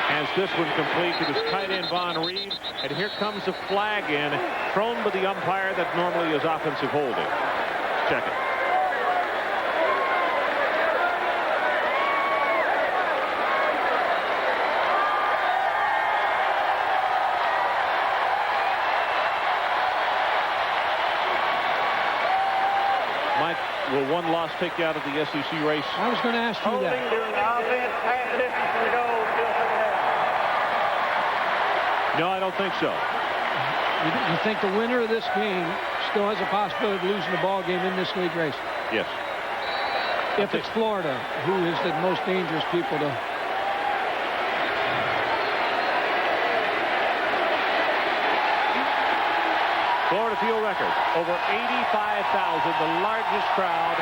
Has this one complete to his tight end Von Reed, and here comes a flag in, thrown by the umpire that normally is offensive holding. Check it. Will one loss take you out of the SEC race? I was going to ask you that. During the offense, half the distance from the goal, still second half. No, I don't think so. You think the winner of this game still has a possibility of losing the ball game in this league race? Yes. If it's Florida, who is the most dangerous people to... Florida field record, over 85,000, the largest crowd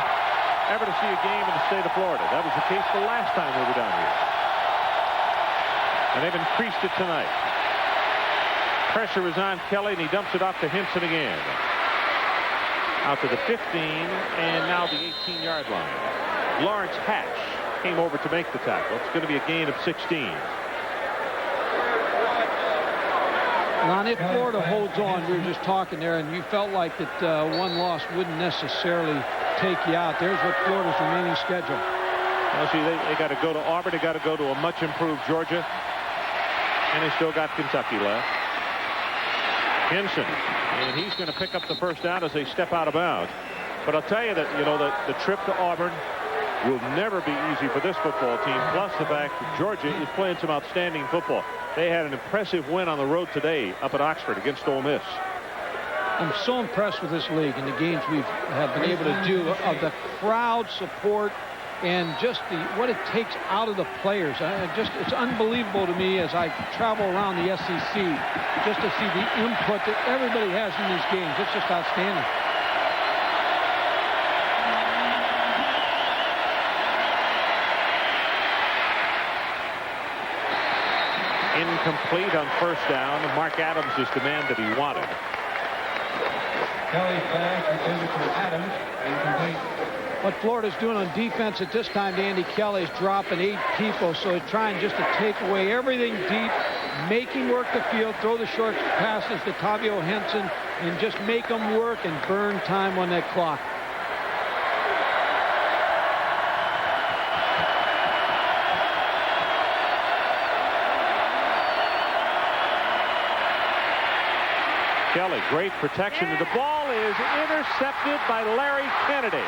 ever to see a game in the state of Florida. That was the case the last time we were down here. And they've increased it tonight. Pressure is on Kelly, and he dumps it off to Henson again. Out to the 15, and now the 18-yard line. Lawrence Hatch came over to make the tackle. It's going to be a gain of 16. Ron, if Florida holds on, we were just talking there, and you felt like that one loss wouldn't necessarily take you out. There's what Florida's remaining schedule. Well, see, they got to go to Auburn. They got to go to a much improved Georgia, and they still got Kentucky left. Henson, and he's going to pick up the first down as they step out of bounds. But I'll tell you that, you know, the trip to Auburn will never be easy for this football team, plus the fact that Georgia is playing some outstanding football. They had an impressive win on the road today up at Oxford against Ole Miss. I'm so impressed with this league and the games we have been able to do, of the crowd support and just what it takes out of the players. It's unbelievable to me as I travel around the SEC just to see the input that everybody has in these games. It's just outstanding. Incomplete on first down. Mark Adams is the man that he wanted. Kelly's pass intended for Adams, incomplete. What Florida's doing on defense at this time to Andy Kelly is dropping 8 people, so they're trying just to take away everything deep, make him work the field, throw the short passes to Tavio Henson, and just make him work and burn time on that clock. Kelly, great protection. The ball is intercepted by Larry Kennedy.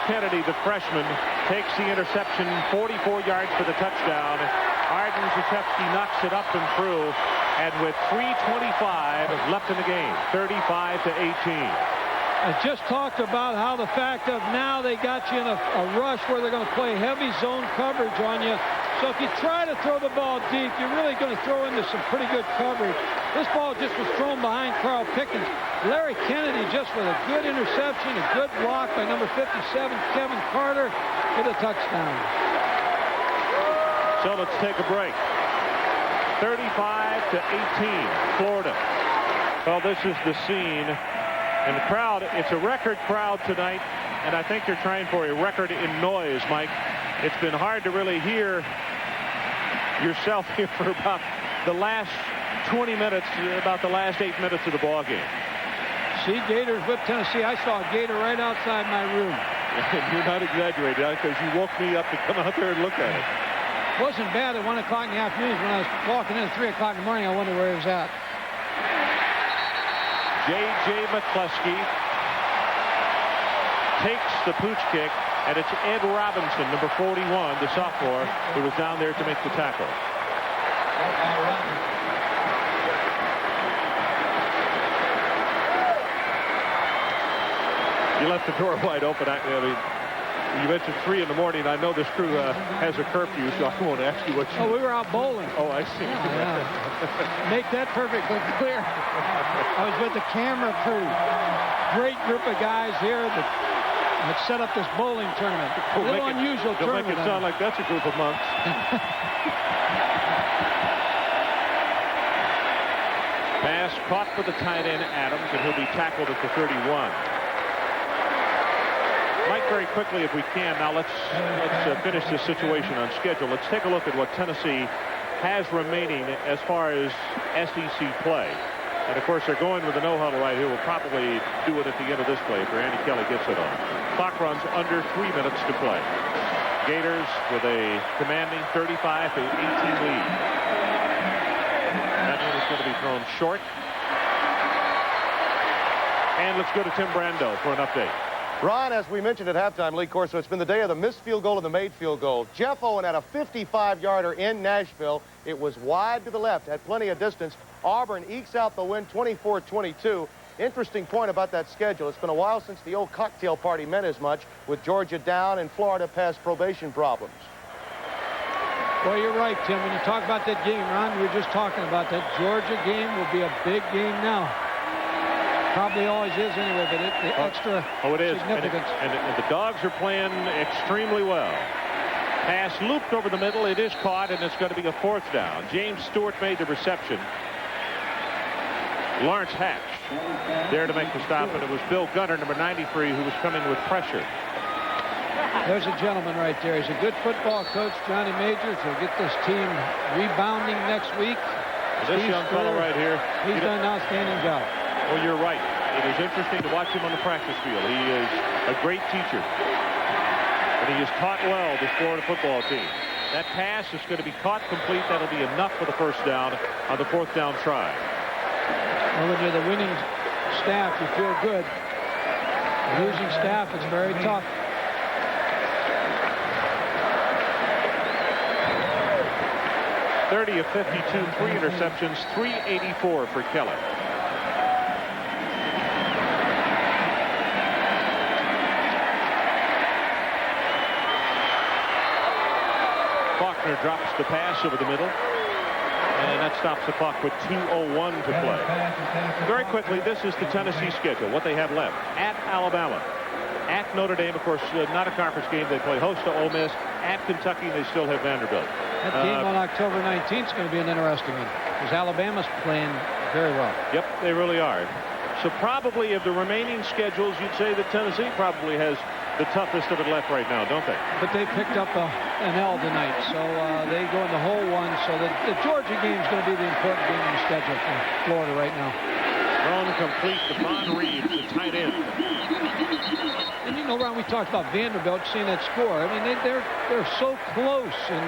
Kennedy, the freshman, takes the interception, 44 yards for the touchdown. Arden Zasepski knocks it up and through, and with 3:25 left in the game, 35-18. I just talked about how the fact of now they got you in a rush where they're going to play heavy zone coverage on you. So if you try to throw the ball deep, you're really going to throw into some pretty good coverage. This ball just was thrown behind Carl Pickens. Larry Kennedy just with a good interception, a good block by number 57, Kevin Carter, for the touchdown. So let's take a break. 35-18, Florida. Well, this is the scene. And the crowd, it's a record crowd tonight, and I think they're trying for a record in noise, Mike. It's been hard to really hear yourself here for about the last 20 minutes, about the last 8 minutes of the ball game. See, Gators whip Tennessee. I saw a Gator right outside my room. You're not exaggerating, because you woke me up to come out there and look at it. It wasn't bad at 1 o'clock in the afternoon. When I was walking in at 3 o'clock in the morning, I wondered where he was at. J.J. McCluskey takes the pooch kick, and it's Ed Robinson, number 41, the sophomore, who was down there to make the tackle. You left the door wide open. I mean, you mentioned 3 in the morning. I know this crew has a curfew, so I won't ask you what you... Oh, we were out bowling. Oh, I see. Yeah. Make that perfectly clear. I was with the camera crew. Great group of guys here that set up this bowling tournament. A little unusual tournament. Don't make it sound like that's a group of monks. Pass caught for the tight end, Adams, and he'll be tackled at the 31. Mike, very quickly, if we can, now let's finish this situation on schedule. Let's take a look at what Tennessee has remaining as far as SEC play. And, of course, they're going with the no-huddle right here. We'll probably do it at the end of this play if Randy Kelly gets it on. Clock runs under 3 minutes to play. Gators with a commanding 35-18 lead. That one is going to be thrown short. And let's go to Tim Brando for an update. Ron, as we mentioned at halftime, Lee Corso, it's been the day of the missed field goal and the made field goal. Jeff Owen had a 55-yarder in Nashville. It was wide to the left, had plenty of distance. Auburn ekes out the win 24-22. Interesting point about that schedule. It's been a while since the old cocktail party meant as much, with Georgia down and Florida past probation problems. Well, you're right, Tim. When you talk about that game, Ron, we were just talking about that Georgia game will be a big game now. Probably always is anyway, but the extra significance. And the Dogs are playing extremely well. Pass looped over the middle. It is caught, and it's going to be a 4th down. James Stewart made the reception. Lawrence Hatch there to make the stop, and it was Bill Gunner, number 93, who was coming with pressure. There's a gentleman right there. He's a good football coach, Johnny Majors. He'll get this team rebounding next week. This young fellow right here. He's done an outstanding job. Well, you're right. It is interesting to watch him on the practice field. He is a great teacher. And he has taught well this Florida football team. That pass is going to be caught complete. That'll be enough for the 1st down on the 4th down try. Well, when you're the winning staff, you feel good. The losing staff, it's very tough. .30 of 52, 3 interceptions, 384 for Kelly. Faulkner drops the pass over the middle. And that stops the clock with 2:01 to play. Very quickly, this is the Tennessee schedule, what they have left. At Alabama. At Notre Dame, of course, not a conference game. They play host to Ole Miss. At Kentucky, they still have Vanderbilt. That game on October 19th is going to be an interesting one, because Alabama's playing very well. Yep, they really are. So probably of the remaining schedules, you'd say that Tennessee probably has the toughest of it left right now, don't they? But they picked up an L tonight, so they go in the whole one. So the Georgia game is going to be the important game in the schedule for Florida right now. Thrown complete to Von Reed, the tight end. And you know, Ron, we talked about Vanderbilt seeing that score. I mean, they're so close, and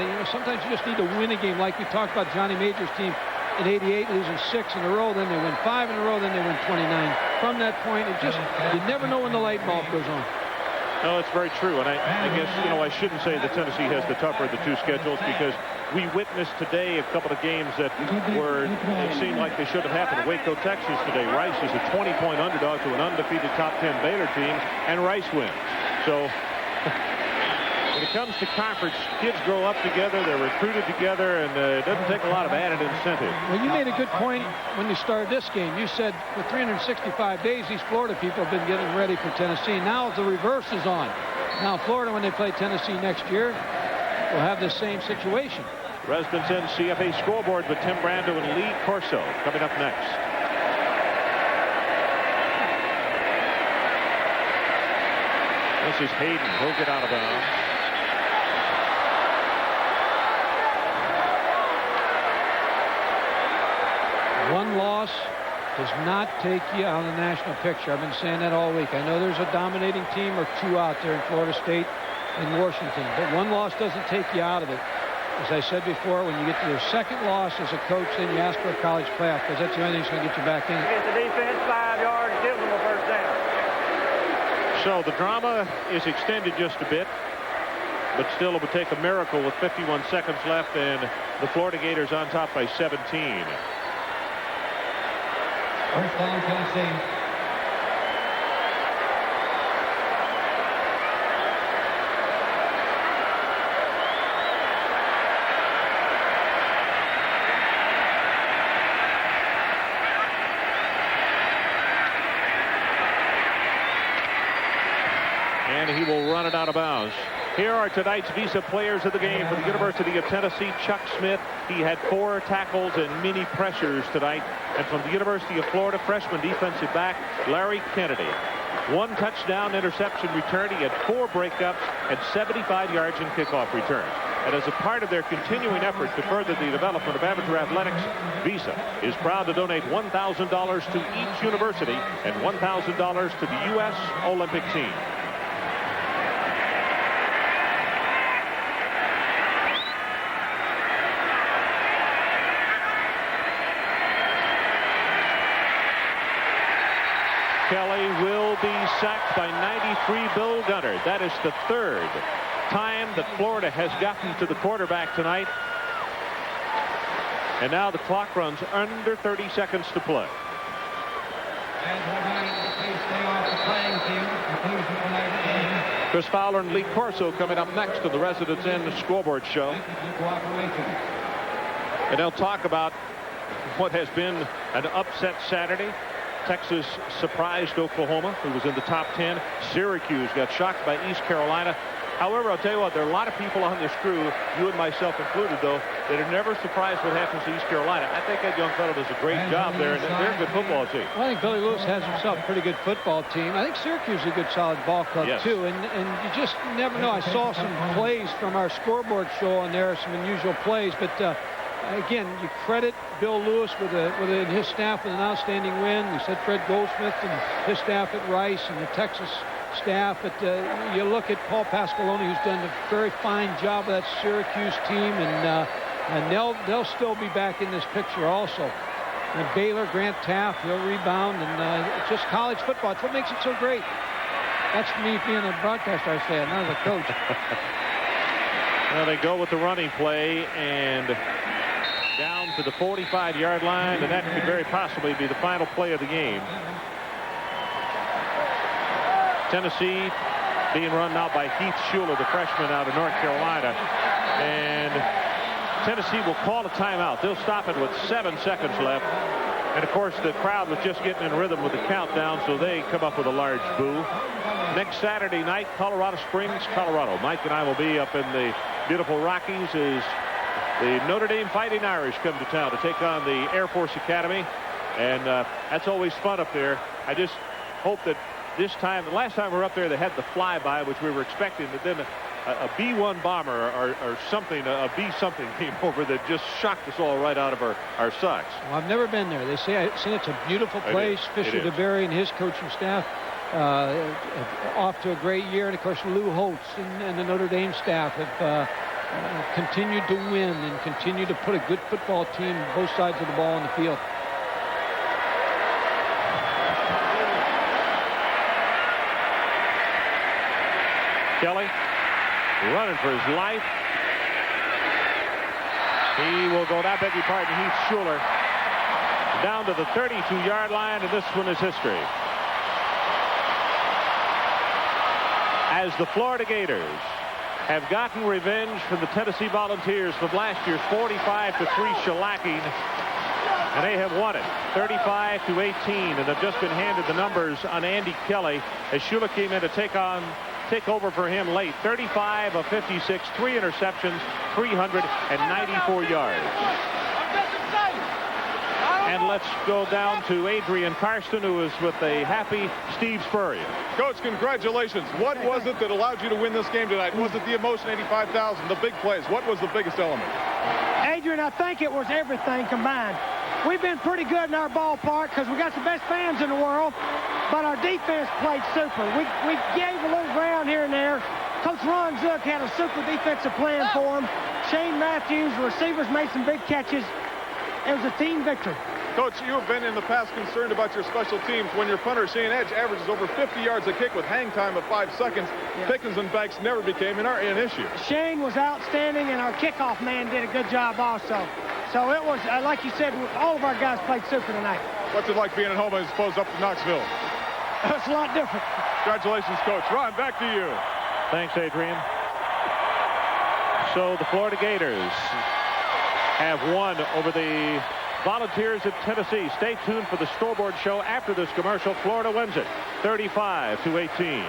you know, sometimes you just need to win a game, like we talked about Johnny Major's team in '88 losing 6 in a row, then they win 5 in a row, then they win 29. From that point, you never know when the light bulb goes on. No, it's very true. And I guess, I shouldn't say that Tennessee has the tougher of the two schedules, because we witnessed today a couple of games that it seemed like they should have happened. Waco, Texas today. Rice is a 20-point underdog to an undefeated top 10 Baylor team, and Rice wins. So when it comes to conference, kids grow up together, they're recruited together, and it doesn't take a lot of added incentive. Well, you made a good point when you started this game. You said for 365 days, these Florida people have been getting ready for Tennessee. Now the reverse is on. Now Florida, when they play Tennessee next year, will have the same situation. Residents in CFA scoreboard with Tim Brando and Lee Corso coming up next. This is Hayden. He'll get out of bounds. One loss does not take you out of the national picture. I've been saying that all week. I know there's a dominating team or two out there in Florida State and Washington, but one loss doesn't take you out of it. As I said before, when you get to your second loss as a coach, then you ask for a college playoff, because that's the only thing that's going to get you back in. Get the defense 5 yards, gives them a first down. So the drama is extended just a bit, but still it would take a miracle with 51 seconds left, and the Florida Gators on top by 17. First down, Tennessee. And he will run it out of bounds. Here are tonight's Visa players of the game. For the University of Tennessee, Chuck Smith. He had 4 tackles and mini pressures tonight. And from the University of Florida, freshman defensive back Larry Kennedy. 1 touchdown interception return. He had 4 breakups and 75 yards in kickoff returns. And as a part of their continuing effort to further the development of amateur athletics, Visa is proud to donate $1,000 to each university and $1,000 to the U.S. Olympic team. Kelly will be sacked by 93 Bill Gunter. That is the 3rd time that Florida has gotten to the quarterback tonight. And now the clock runs under 30 seconds to play. Chris Fowler and Lee Corso coming up next to the Residents Inn Scoreboard Show. And they'll talk about what has been an upset Saturday. Texas surprised Oklahoma, who was in the top 10. Syracuse got shocked by East Carolina. However, I'll tell you what, there are a lot of people on this crew, you and myself included, though, that are never surprised what happens to East Carolina. I think that young fellow does a great job there, and they're a good football team. Well, I think Billy Lewis has himself a pretty good football team. I think Syracuse is a good, solid ball club, yes, too. And you just never know. I saw some plays from our scoreboard show on there, some unusual plays, but again, you credit Bill Lewis with his staff with an outstanding win. We said Fred Goldsmith and his staff at Rice and the Texas staff. But you look at Paul Pasqualoni, who's done a very fine job with that Syracuse team, and they'll still be back in this picture also. And Baylor, Grant Taft, he'll rebound, and it's just college football. It's what makes it so great. That's me being a broadcaster, I say, not as a coach. Well, they go with the running play and down to the 45-yard line, and that could very possibly be the final play of the game. Tennessee being run now by Heath Schuler, the freshman out of North Carolina. And Tennessee will call a timeout. They'll stop it with 7 seconds left. And, of course, the crowd was just getting in rhythm with the countdown, so they come up with a large boo. Next Saturday night, Colorado Springs, Colorado. Mike and I will be up in the beautiful Rockies as the Notre Dame Fighting Irish come to town to take on the Air Force Academy. And that's always fun up there. I just hope that this time, the last time we were up there, they had the flyby, which we were expecting, but then a B-1 bomber or something, a B-something came over that just shocked us all right out of our socks. Well, I've never been there. They say it's a beautiful place. Fisher DeBerry and his coaching staff off to a great year. And, of course, Lou Holtz and the Notre Dame staff have continued to win and continue to put a good football team both sides of the ball on the field. Kelly running for his life. He will go, I beg your pardon, Heath Schuler, down to the 32-yard line, and this one is history. As the Florida Gators have gotten revenge from the Tennessee Volunteers from last year's 45-3 shellacking, and they have won it 35-18, and have just been handed the numbers on Andy Kelly as Schuler came in to take over for him late. 35 of 56, 3 interceptions, 394 yards. And let's go down to Adrian Karsten, who is with a happy Steve Spurrier. Coach, congratulations. What was it that allowed you to win this game tonight? Was it the emotion, 85,000, the big plays? What was the biggest element? Adrian, I think it was everything combined. We've been pretty good in our ballpark because we got the best fans in the world, but our defense played super. We gave a little ground here and there. Coach Ron Zook had a super defensive plan for him. Shane Matthews, receivers, made some big catches. It was a team victory. Coach, you have been in the past concerned about your special teams. When your punter, Shane Edge, averages over 50 yards a kick with hang time of 5 seconds, Pickens and Banks never became an issue. Shane was outstanding, and our kickoff man did a good job also. So it was, like you said, all of our guys played super tonight. What's it like being at home as opposed up to Knoxville? It's a lot different. Congratulations, Coach. Ron, back to you. Thanks, Adrian. So the Florida Gators have won over the Volunteers at Tennessee. Stay tuned for the scoreboard show after this commercial. Florida wins it 35-18.